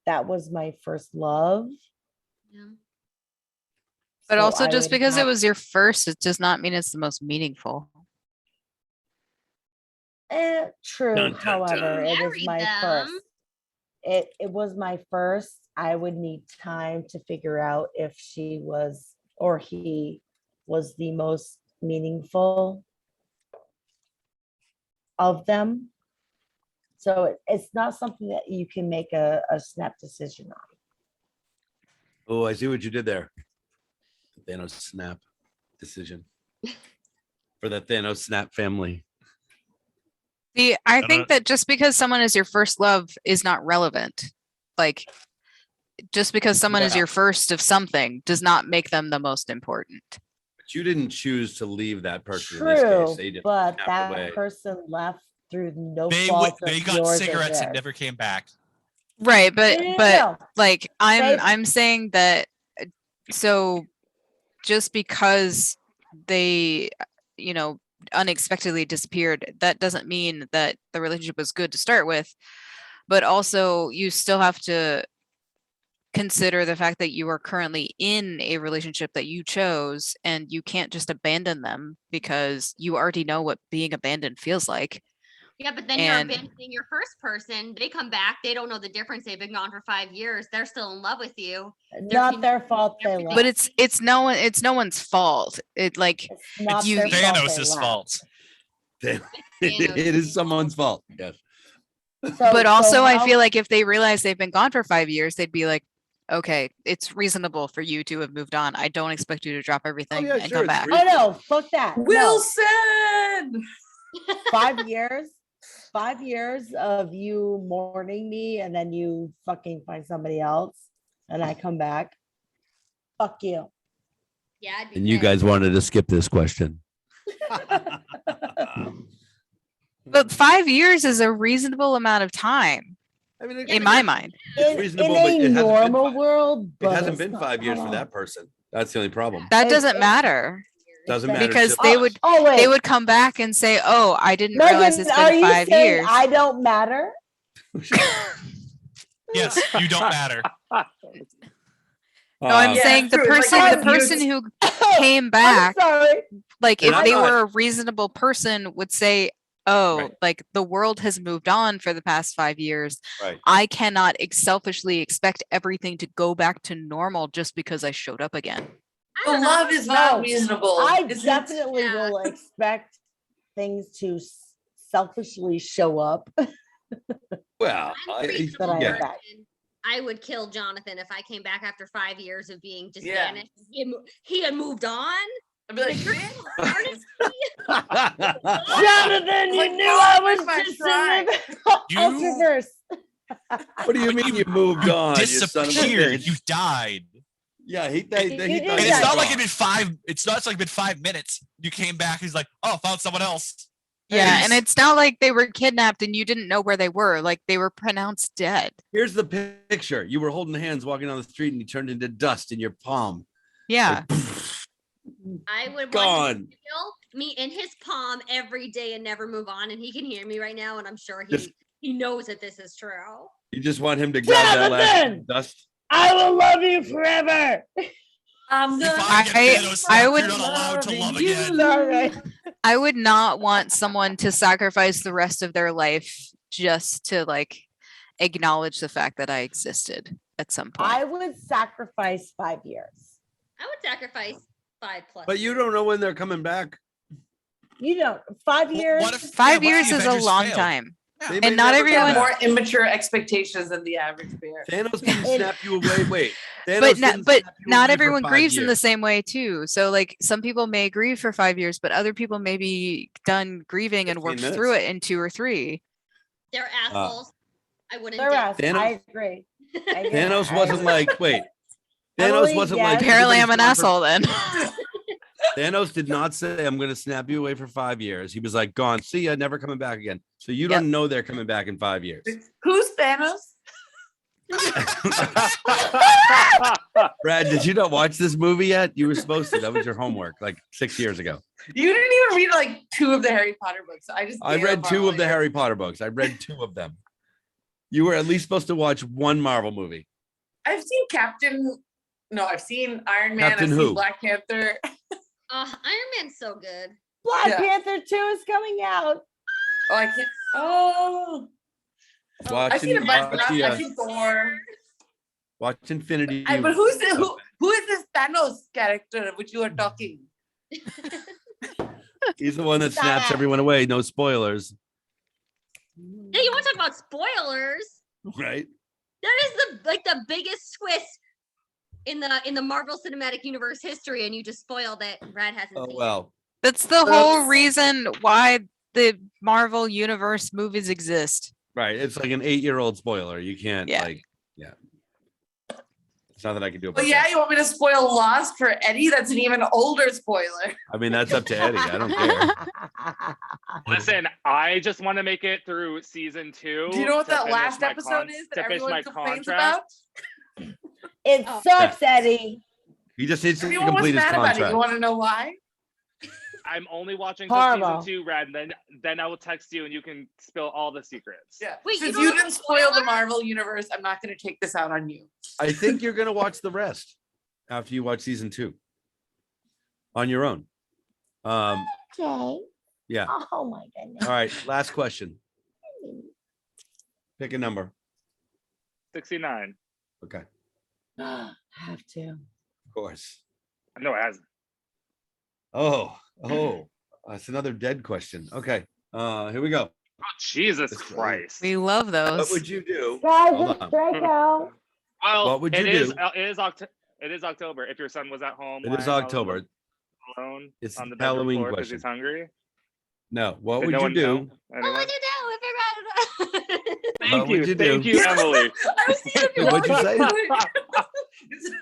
that was my first love. Yeah. But so also, I just would because it have- was your first, it does not mean it's the most meaningful. True. Dun, dun, However, dun. it was Marry my them. first. It was my first. I would need time to figure out if she was or he was the most meaningful of them. So it's not something that you can make a snap decision on. Oh, I see what you did there. Thanos snap decision for the Thanos snap family. See, I don't- think that just because someone is your first love is not relevant. Like, just because someone is Well- your first of something does not make them the most important. But you didn't choose to leave that person in this case. True, They just but snapped that away. person left through no They fault they of got yours or cigarettes and theirs. never came back. Right, but No, like They- I'm saying that so just because they unexpectedly disappeared, that doesn't mean that the relationship was good to start with, but also you still have to consider the fact that you are currently in a relationship that you chose, and you can't just abandon them because you already know what being abandoned feels like. Yeah, but then And- you're abandoning your first person. They come back. They don't know the difference. They've been gone for 5 years. They're still in love with you. not their fault they everything- left. But it's no one's fault. It like It's not you- their fault they Thanos' left. fault. It is someone's fault. Yes. but also I how- feel like if they realize they've been gone for 5 years, they'd be like, okay, it's reasonable for you to have moved on. I don't expect you to drop everything yeah, and sure, come it's back. Oh no, fuck that. No. Wilson. 5 years, 5 years of you mourning me and then you fucking find somebody else and I come back. Fuck you. Yeah, I'd be And you pissed. guys wanted to skip this question. But 5 years is a reasonable amount of time I mean, in my mind. In, reasonable, in but it a hasn't been normal five- world, It but hasn't it's been not- 5 years I for don't that person. That's the only problem. That It- doesn't it- matter Doesn't It's matter. because to they us. would Oh wait, they would come back and say, "Oh, I didn't realize Megan, it's are been you 5 saying years." I don't matter? Yes, you don't matter. No, I'm Uh, Yeah, saying the true. It's person like the how you- person who came back, I'm sorry. like And if I'm they not- were a reasonable person, would say, "Oh, Right. like the world has moved on for the past 5 years. Right. I cannot selfishly expect everything to go back to normal just because I showed up again." I But don't know. love is not No, reasonable. I is it? definitely Yeah. will expect things to selfishly show up. Well, I'm a I, reasonable That I yeah. am back. person. I would kill Jonathan if I came back after 5 years of being just Yeah. vanished. He had moved on. I'd be like, Jonathan, you Like, knew no, I where's was my just shrine? in the You Ultraverse. What do you mean you moved on? You son of a disappeared. bitch? You died. Yeah, he You did. did And Yeah. it's not like it been five. It's not like been 5 minutes. You came back. He's like, "Oh, found someone else." Yeah, and Hey. it's not like they were kidnapped and you didn't know where they were. Like they were pronounced dead. Here's the picture. You were holding hands walking down the street and you turned into dust in your palm. Yeah. Like, I would want him gone. to feel me in his palm every day and never move on. And he can hear me right now, and I'm sure Just- he knows that this is true. You just want him to grab that last Jonathan! dust. I will love you forever. I'm If not I get I- Thanos, I would- you're not allowed to love loving you. again. Sorry. I would not want someone to sacrifice the rest of their life just to like acknowledge the fact that I existed at some point. I would sacrifice 5 years. I would sacrifice 5+. But you don't know when they're coming back. You know, 5 years. What if 5 yeah, what if years the is a Avengers long failed? time. They may And not never You come have everyone- back. more immature expectations than the average bear. Thanos didn't snap you away. Wait, Thanos didn't but snap you not away for everyone 5 grieves in the years. same way too. So like some people may grieve for 5 years, but other people may be done grieving and 15 worked minutes. through it in 2 or 3. They're assholes. I wouldn't They're date us. them. Thanos- I agree. I agree. Thanos I wasn't agree. like, wait. Thanos Emily, wasn't yes. like. Apparently I'm an everybody's gone asshole then. for- Thanos did not say, I'm going to snap you away for 5 years. He was like, gone. See ya, never coming back again. So you don't know they're coming back in 5 years. Who's Thanos? Brad, did you not watch this movie yet? You were supposed to. That was your homework like 6 years ago. You didn't even read like 2 of the Harry Potter books. I read 2 of the Harry Potter books. I read 2 of them. You were at least supposed to watch 1 Marvel movie. I've seen I've seen Iron Man. Captain I've who? seen Black Panther. Iron Man's so good. Black Yeah. Panther 2 is coming out. Oh, I can't. Oh, I've seen a bunch. But I've seen Thor. Watch Infinity. But who is this Thanos character of which you are talking? He's the one that Stop snaps it. everyone away. No spoilers, Hey, you want to talk about spoilers? right? That is the biggest twist in the Marvel Cinematic Universe history, and you just spoiled it. Brad hasn't Oh seen it. well. That's the whole reason why the Marvel Universe movies exist. Right. It's like an 8-year-old spoiler. You can't Yeah. It's nothing I can do about Well, yeah, that. you want me to spoil Lost for Eddie? That's an even older spoiler. I mean, that's up to Eddie. I don't care. Listen, I just want to make it through season 2. Do you know what to that finish last my episode is that to finish everyone my complains contract. about? It Oh. sucks, Eddie. He just needs to Everyone was complete his mad about it. contract. You want to know why? I'm only watching till Horrible. season 2, Red. Then I will text you and you can spill all the secrets. Yeah. Wait, you Since don't you have a didn't spoil the spoiler? Marvel universe, I'm not going to take this out on you. I think you're gonna watch the rest after you watch season 2 on your own. Okay. Yeah. Oh my goodness. All right. Last question. Pick a number. 69. Okay. Have to. Of course. I know it hasn't. That's another dead question. Okay. Here we go. Oh, Jesus This- Christ. We love What those. would you do? Guys, Hold it's on. Draco. Well, What would you it is. do? It is October. If your son was at home, It is lying all October. alone It's on the a bedroom Halloween floor 'cause question. he's hungry. No. What Did would no you one do? know? What Anyone? would you do if you're Thank would you do? Thank you, Emily. I was seeing if you Wait, what'd you wanted say?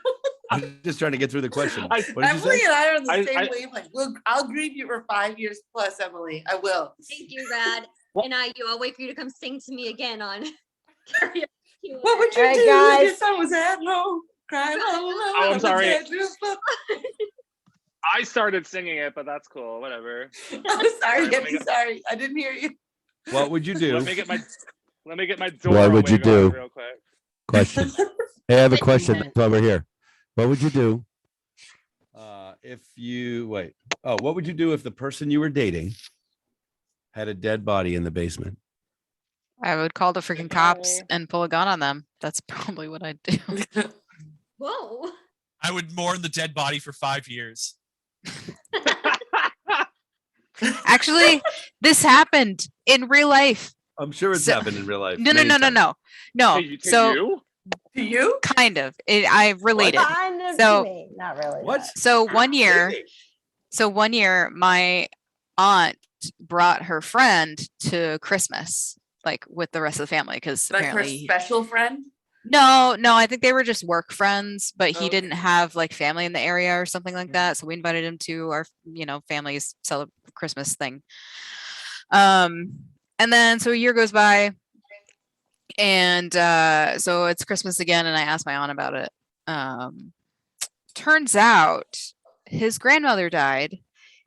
I'm just trying to get through the question. I- What did you Emily say? and I are on the I- same I- wavelength. I'll grieve you for 5 years plus, Emily. I will. Thank you, Rad. What- And I'll wait for you to come sing to me again on karaoke. What would you All right, do if guys. your son was at home? Crying all alone. I'm on the sorry. bedroom floor? I started singing it, but that's cool. Whatever. I'm sorry, Let me Eddie. go- Sorry. I didn't hear you. What would you do? Let me get my door. What would you do? real quick? Question. Hey, I have a Wait a question. minute. That's why we're here. What would you do? If you wait. Oh, what would you do if the person you were dating had a dead body in the basement? I would call the freaking cops and pull a gun on them. That's probably what I'd do. Whoa. I would mourn the dead body for 5 years. Actually, this happened in real life. I'm sure it's So- happened in real life. No, no, many no, no, times. no. No. To So you? To you? kind of. I related. Kind of So- to me. Not really. What? but- So one year, Really? my aunt brought her friend to Christmas, like with the rest of the family, because Like her apparently special friend? no, I think they were just work friends, but he Okay. didn't have like family in the area or something like that. So we invited him to our, family's Christmas thing. And then so a year goes by, and so it's Christmas again, and I asked my aunt about it. Turns out his grandmother died.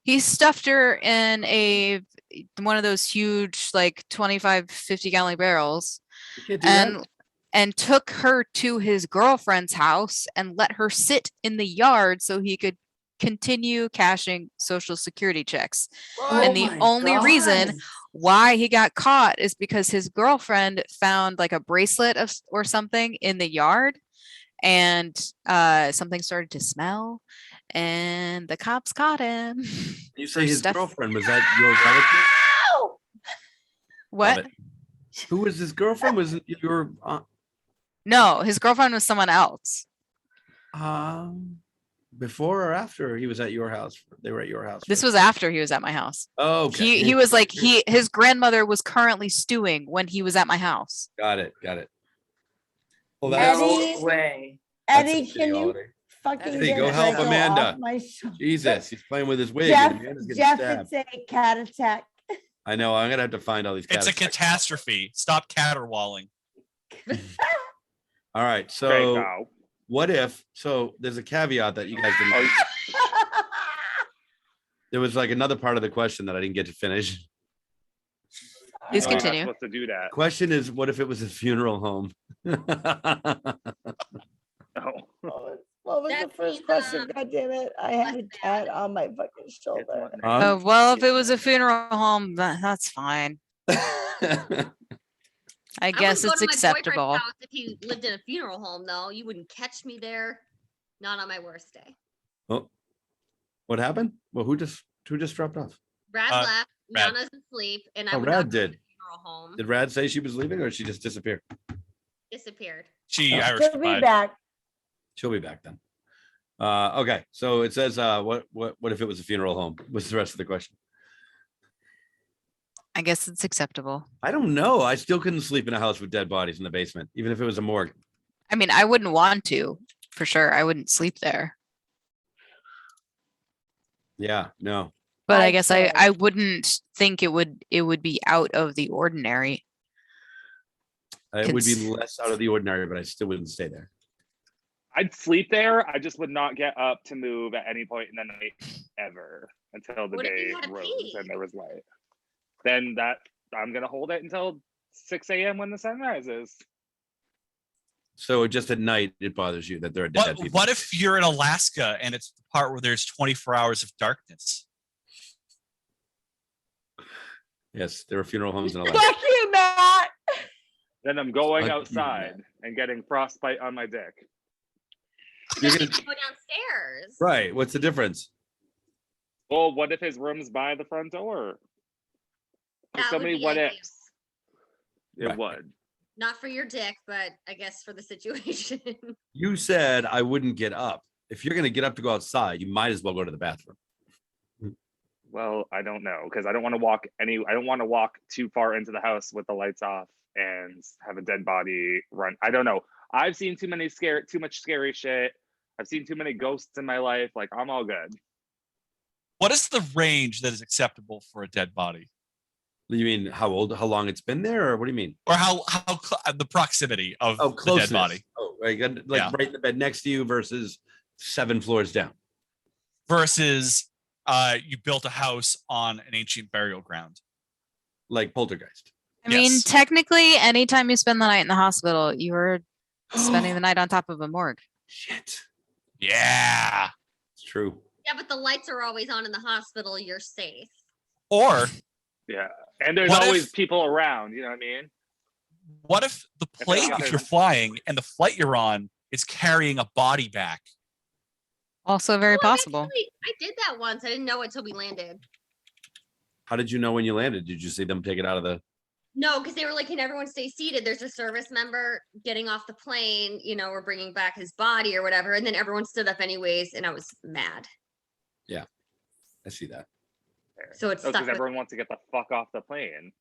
He stuffed her in one of those huge, like 25, 50 gallon barrels, You can't do that? and took her to his girlfriend's house and let her sit in the yard so he could continue cashing social security checks. And the my only reason God. why he got caught is because his girlfriend found like a bracelet or something in the yard, and something started to smell, and the cops caught him. You say for his stuff- girlfriend was that your relative? What? Love it. Who was his girlfriend? Was it your aunt? No, his girlfriend was someone else. Before or after he was at your house? They were at your house. This first. was after he was at my house. Oh, okay. He was like his grandmother was currently stewing when he was at my house. Got it. Well, No that's Eddie. way. that's a Eddie, shitty can you holiday. fucking Eddie, get go help Michael Amanda. off my shoulder? Jesus, he's playing with his wig. Jeff, and Amanda's getting Jeff, stabbed. it's a cat attack. I know. I'm gonna have to find all these. It's a cat attacks. catastrophe. Stop caterwauling. All right. Great, So now. what if? So there's a caveat that you guys didn't. There was like another part of the question that I didn't get to finish. Please Oh, you're not continue. supposed to do that. Question is, what if it was a funeral home? Oh. What was the That's first the, question? God damn it. I had a cat on my fucking It's shoulder. what- Well, if it was a funeral home, that's fine. I I guess wouldn't go it's to my boyfriend's acceptable. house if he lived in a funeral home, though. You wouldn't catch me there. Not on my worst day. Oh, what happened? Well, who just dropped off? Brad left. Rad. Nana's asleep, and I Oh, would Rad not go to did. the funeral home. Did Rad say she was leaving, or she just disappeared? Disappeared. She Oh. Irish She'll be goodbye. back. She'll be back then. Okay, so it says, what if it was a funeral home? What's the rest of the question? I guess it's acceptable. I don't know. I still couldn't sleep in a house with dead bodies in the basement, even if it was a morgue. I mean, I wouldn't want to, for sure. I wouldn't sleep there. Yeah, no. But I I'd guess say- I wouldn't think it would be out of the ordinary. It would be Cons- less out of the ordinary, but I still wouldn't stay there. I'd sleep there. I just would not get up to move at any point in the night ever until the What if you day had to rose pee? and there was light. Then I'm gonna hold it until 6 a.m. when the sun rises. So just at night, it bothers you that there are dead people. What if you're in Alaska and it's the part where there's 24 hours of darkness? Yes, there are funeral homes in Alaska. Fuck you, Matt. Then I'm going Fuck you, outside man. and getting frostbite on my dick. You're Then gonna- you can go downstairs. Right. What's the difference? Well, what if his room's by the front door? There's That so would many be what ideal. ifs. It Right. would. Not for your dick, but I guess for the situation. You said I wouldn't get up. If you're gonna get up to go outside, you might as well go to the bathroom. Well, I don't know because I don't want to walk I don't want to walk too far into the house with the lights off and have a dead body run. I don't know. I've seen too much scary shit. I've seen too many ghosts in my life. Like I'm all good. What is the range that is acceptable for a dead body, You mean how long it's been there, or what do you mean? or the proximity of Oh, the closeness. dead body Oh, right. Like Yeah. right in the bed next to you versus 7 floors down. versus you built a house on an ancient burial ground? Like poltergeist. I mean, Yes. technically, anytime you spend the night in the hospital, you are spending the night on top of a morgue. Shit. Yeah. It's true. Yeah, but the lights are always on in the hospital. You're safe. Or Yeah. And there's What always if- people around, you know what I mean? what if the I feel plane, like if there's- you're flying and the flight you're on is carrying a body back? Also very Oh, possible. actually, I did that once. I didn't know it until we landed. How did you know when you landed? Did you see them take it out of the? No, because they were like, can everyone stay seated? There's a service member getting off the plane, we're bringing back his body or whatever. And then everyone stood up anyways, and I was mad. I see that. So it's stuck Because with everyone wants to get the fuck off the plane.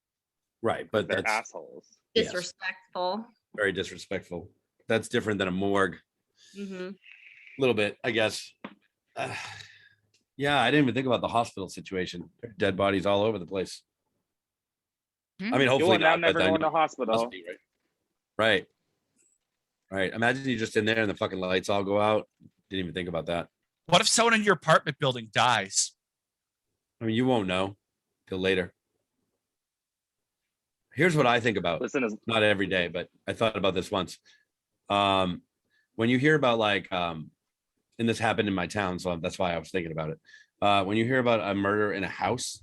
Right, but They're that's assholes. yes. disrespectful. very disrespectful. That's different than a morgue. Mhm. A little bit, I guess. Yeah, I didn't even think about the hospital situation. There are dead bodies all over the place. Hmm. I mean, You hopefully will now not. But never I go in know the hospital. must be, right. Right. Right. Imagine you're just in there and the fucking lights all go out. Didn't even think about that. What if someone in your apartment building dies? I mean, you won't know till later. Here's what I think about. Listen, as Not every day, but I thought about this once. When you hear about and this happened in my town, so that's why I was thinking about it. When you hear about a murder in a house,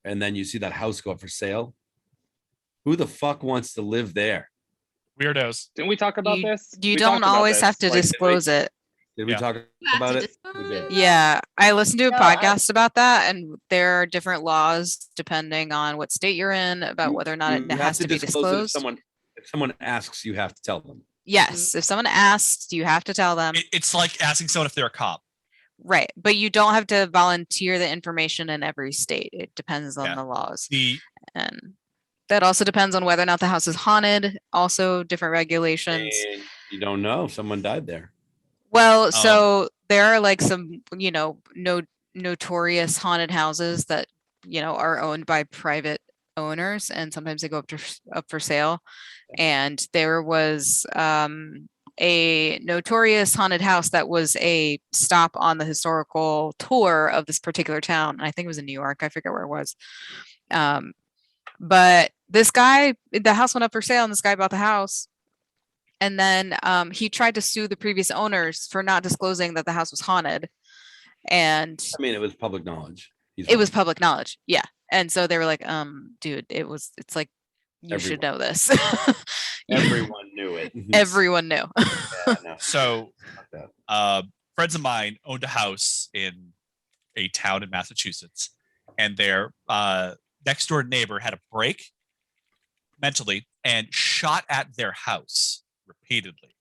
and then you see that house go up for sale, who the fuck wants to live there? Weirdos. didn't we talk about this? You We don't talked about always this, have to like, disclose it. Did we Yeah. talk You have about to it? We did. Yeah, I listened to a No, I- podcast about that, and there are different laws depending on what state you're in about whether or not it You have has to be disclose it disclosed. If someone asks, you have to tell them. Yes, if someone asks, you have to tell them. It's like asking someone if they're a cop. Right, but you don't have to volunteer the information in every state. It depends on Yeah. the laws. The And that also depends on whether or not the house is haunted, also different regulations. And you don't know. Someone died there. Well, so there are like some, notorious haunted houses that, are owned by private owners, and sometimes they go up for sale. And there was a notorious haunted house that was a stop on the historical tour of this particular town. I think it was in New York. I forget where it was. But this guy, the house went up for sale, and this guy bought the house. And then he tried to sue the previous owners for not disclosing that the house was haunted. And I mean, it was public knowledge. it was public knowledge. Yeah. And so they were like, dude, it's like, you should know this. Everyone knew it. Everyone knew. Yeah, no. So friends of mine owned a house in a town in Massachusetts, and their next door neighbor had a break mentally and shot at their house repeatedly.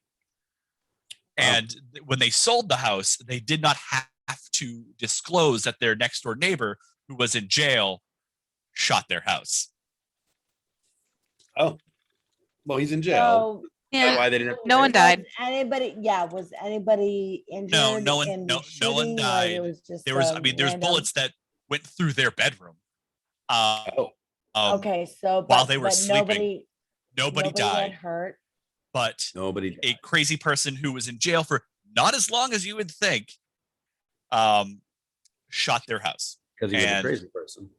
And when they sold the house, they did not have to disclose that their next door neighbor, who was in jail, shot their house. Oh, well, he's in jail. So Yeah. Why they didn't? No one died. was anybody injured? No one, in the no one shooting, or died. It was just There was, there's random? bullets that went through their bedroom. Okay, so while they were but sleeping. Nobody got died, hurt. but Nobody. a crazy person who was in jail for not as long as you would think, shot their house. Because he was a And- crazy person.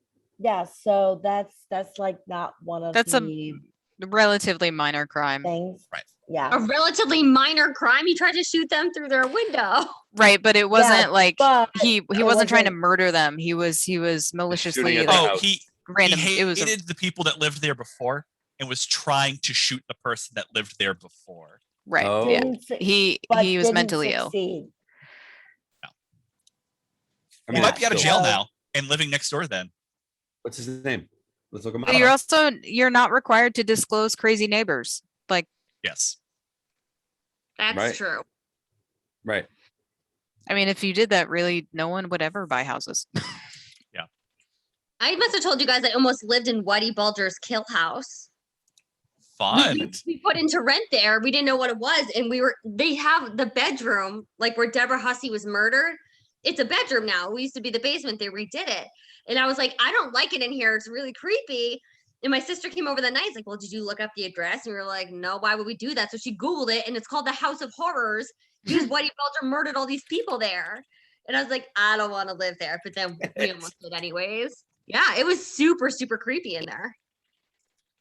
Yeah, so that's like not one of That's a the relatively minor crime. things. Right. Yeah. A relatively minor crime. He tried to shoot them through their window. Right, but it wasn't like but he it wasn't trying to wasn't- murder them. He was maliciously at like, the Oh, house. he random. He It was hated the people that lived there before and was trying to shoot the person that lived there before. right. Oh. Yeah. Didn't su- He but was didn't mentally ill. succeed. I He mean, might be out of still- jail So- now and living next door then. What's his name? Let's look him But up. you're not required to disclose crazy neighbors. Like, Yes. That's Right. true. Right. I mean, if you did that, really, no one would ever buy houses. I must have told you guys I almost lived in Whitey Bulger's kill house. Fun. We put into rent there. We didn't know what it was. And they have the bedroom, like where Deborah Hussey was murdered. It's a bedroom now. We used to be the basement. They redid it. And I was like, I don't like it in here. It's really creepy. And my sister came over the night. Like, well, did you look up the address? And we were like, no, why would we do that? So she Googled it, and it's called the House of Horrors because Whitey Bulger murdered all these people there. And I was like, I don't want to live there. But then we almost did anyways. Yeah, it was super, super creepy in there.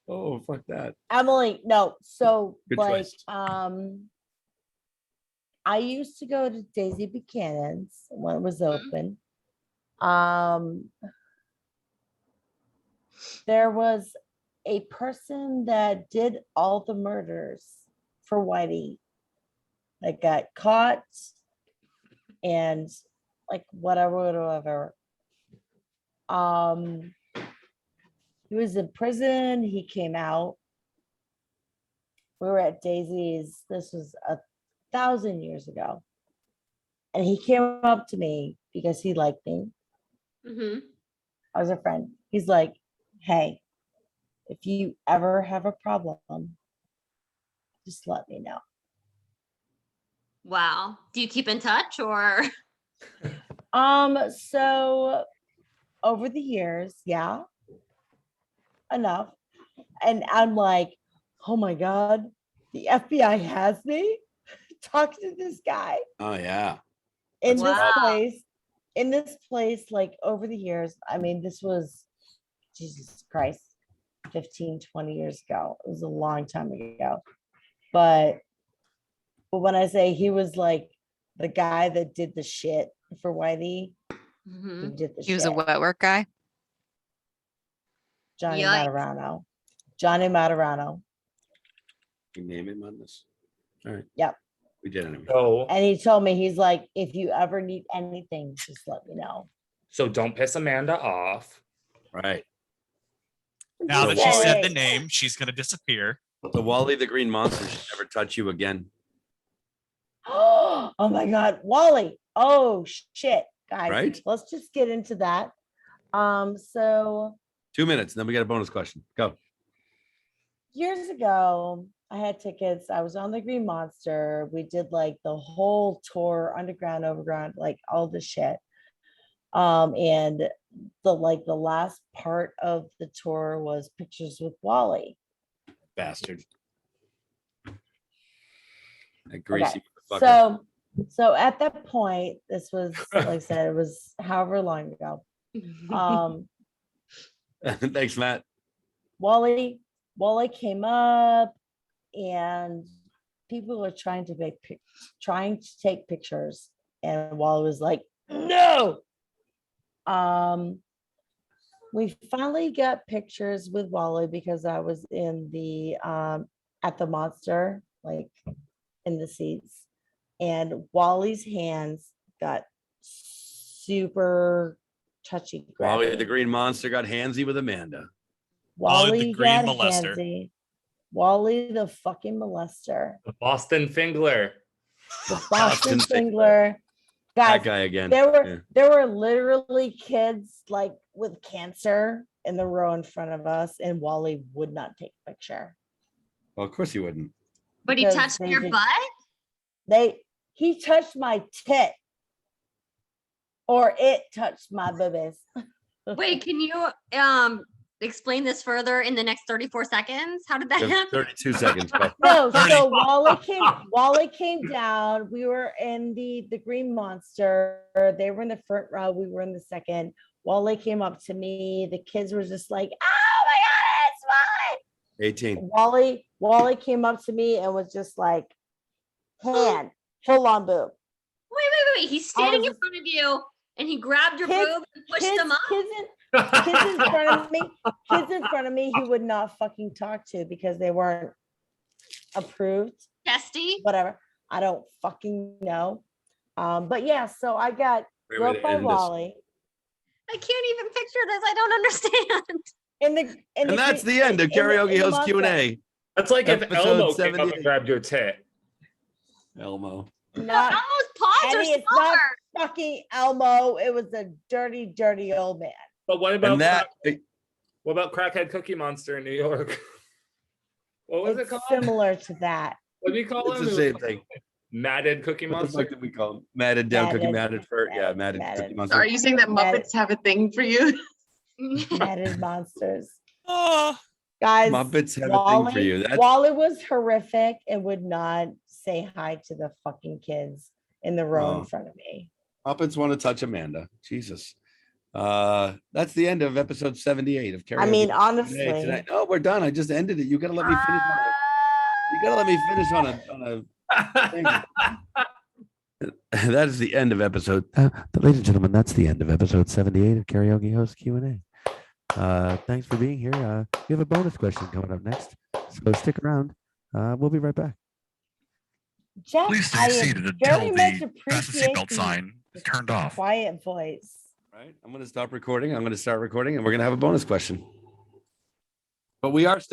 Oh, fuck that. Emily, no. So Good like choice. I used to go to Daisy Buchanan's when it was Mhm. open. There was a person that did all the murders for Whitey that got caught and like whatever. He was in prison. He came out. We were at Daisy's. This was 1,000 years ago. And he came up to me because he liked me. Mm-hmm. I was a friend. He's like, hey, if you ever have a problem, just let me know. Wow. Do you keep in touch or? So over the years, yeah, enough. And I'm like, oh my God, the FBI has me. Talk to this guy Oh, yeah. in That's this wow. place, like over the years. I mean, this was Jesus Christ, 15, 20 years ago. It was a long time ago. But when I say he was like the guy that did the shit for Whitey, Mhm. he did the He was shit. a wet work guy. Johnny Yikes. Matarano. Johnny Matarano. You name it, madness. All right. Yep. We did anyway. And he told me, he's like, if you ever need anything, just let me know. So don't piss Amanda off. Right. Now So that she said the Yay. name, she's going to disappear. So Wally the Green Monster should never touch you again. Oh my God, Wally. Oh shit, guys. Right? Let's just get into that. So 2 minutes, then we got a bonus question. Go. years ago, I had tickets. I was on the Green Monster. We did like the whole tour, underground, overground, like all the shit. And the last part of the tour was pictures with Wally. Bastard. That greasy motherfucker. So at that point, this was like I said, it was however long ago. Thanks, Matt. Wally came up and people were trying to take pictures, and Wally was like, no. We finally got pictures with Wally because I was in the at the Monster, like in the seats, and Wally's hands got super touchy. Wally the Green Monster got handsy with Amanda. Wally Green got molester. handsy. Wally the fucking molester. The Boston Fingler. The Boston Boston Fingler. That Guys, guy again. there were literally kids like with cancer in the row in front of us, and Wally would not take a picture. Well, of course he wouldn't. But he Because touched they your did- butt? He touched my tit. Or it touched my boobies. Wait, can you explain this further in the next 34 seconds? How did that You have happen? 32 seconds. Go. No, 30. so Wally came down. We were in the Green Monster. They were in the front row. We were in the second. Wally came up to me. The kids were just like, oh my God, it's 18. fine. Wally came up to me and was just like, hand, full on boob. Wait. He's standing in front of you and he grabbed your Kids- boob and pushed them up. Kids in front of me, he would not fucking talk to because they weren't approved. Testy. Whatever. I don't fucking know. But yeah, so I got Great way groped to by end this. Wally. I can't even picture this. I don't understand. And that's the end of karaoke host Q&A. That's like if Episode Elmo came up 78. and grabbed your tit. Elmo. Not, Elmo's paws are Eddie, it's not smaller. fucking Elmo. It was a dirty, dirty old man. But what about And that, what about Crackhead Cookie Monster in New York? What was it It's called? similar to that. What do you call it's him? the same thing. Matted Cookie What the Monster. fuck did we call him? Matted down cookie, matted fur. Yeah, matted cookie So monster. are you saying that Matted- Muppets have a thing for you? Matted monsters. Oh, Guys, Muppets have a thing for you. That's Wally was horrific and would not say hi to the fucking kids in the row Oh. in front of me. Muppets want to touch Amanda. Jesus. That's the end of episode 78 of karaoke. I mean, Q&A honestly, tonight. No, we're done. I just ended it. You gotta let me finish on a, you gotta let me finish on a thing. That is the end of episode. Ladies and gentlemen, that's the end of episode 78 of Karaoke Host Q&A. Thanks for being here. We have a bonus question coming up next, so stick around. We'll be right back. Jeff, please I stay am seated very until much the fasten appreciate seatbelt the sign is turned off. quiet voice. Right. I'm gonna stop recording. I'm gonna start recording and we're gonna have a bonus question. But we are still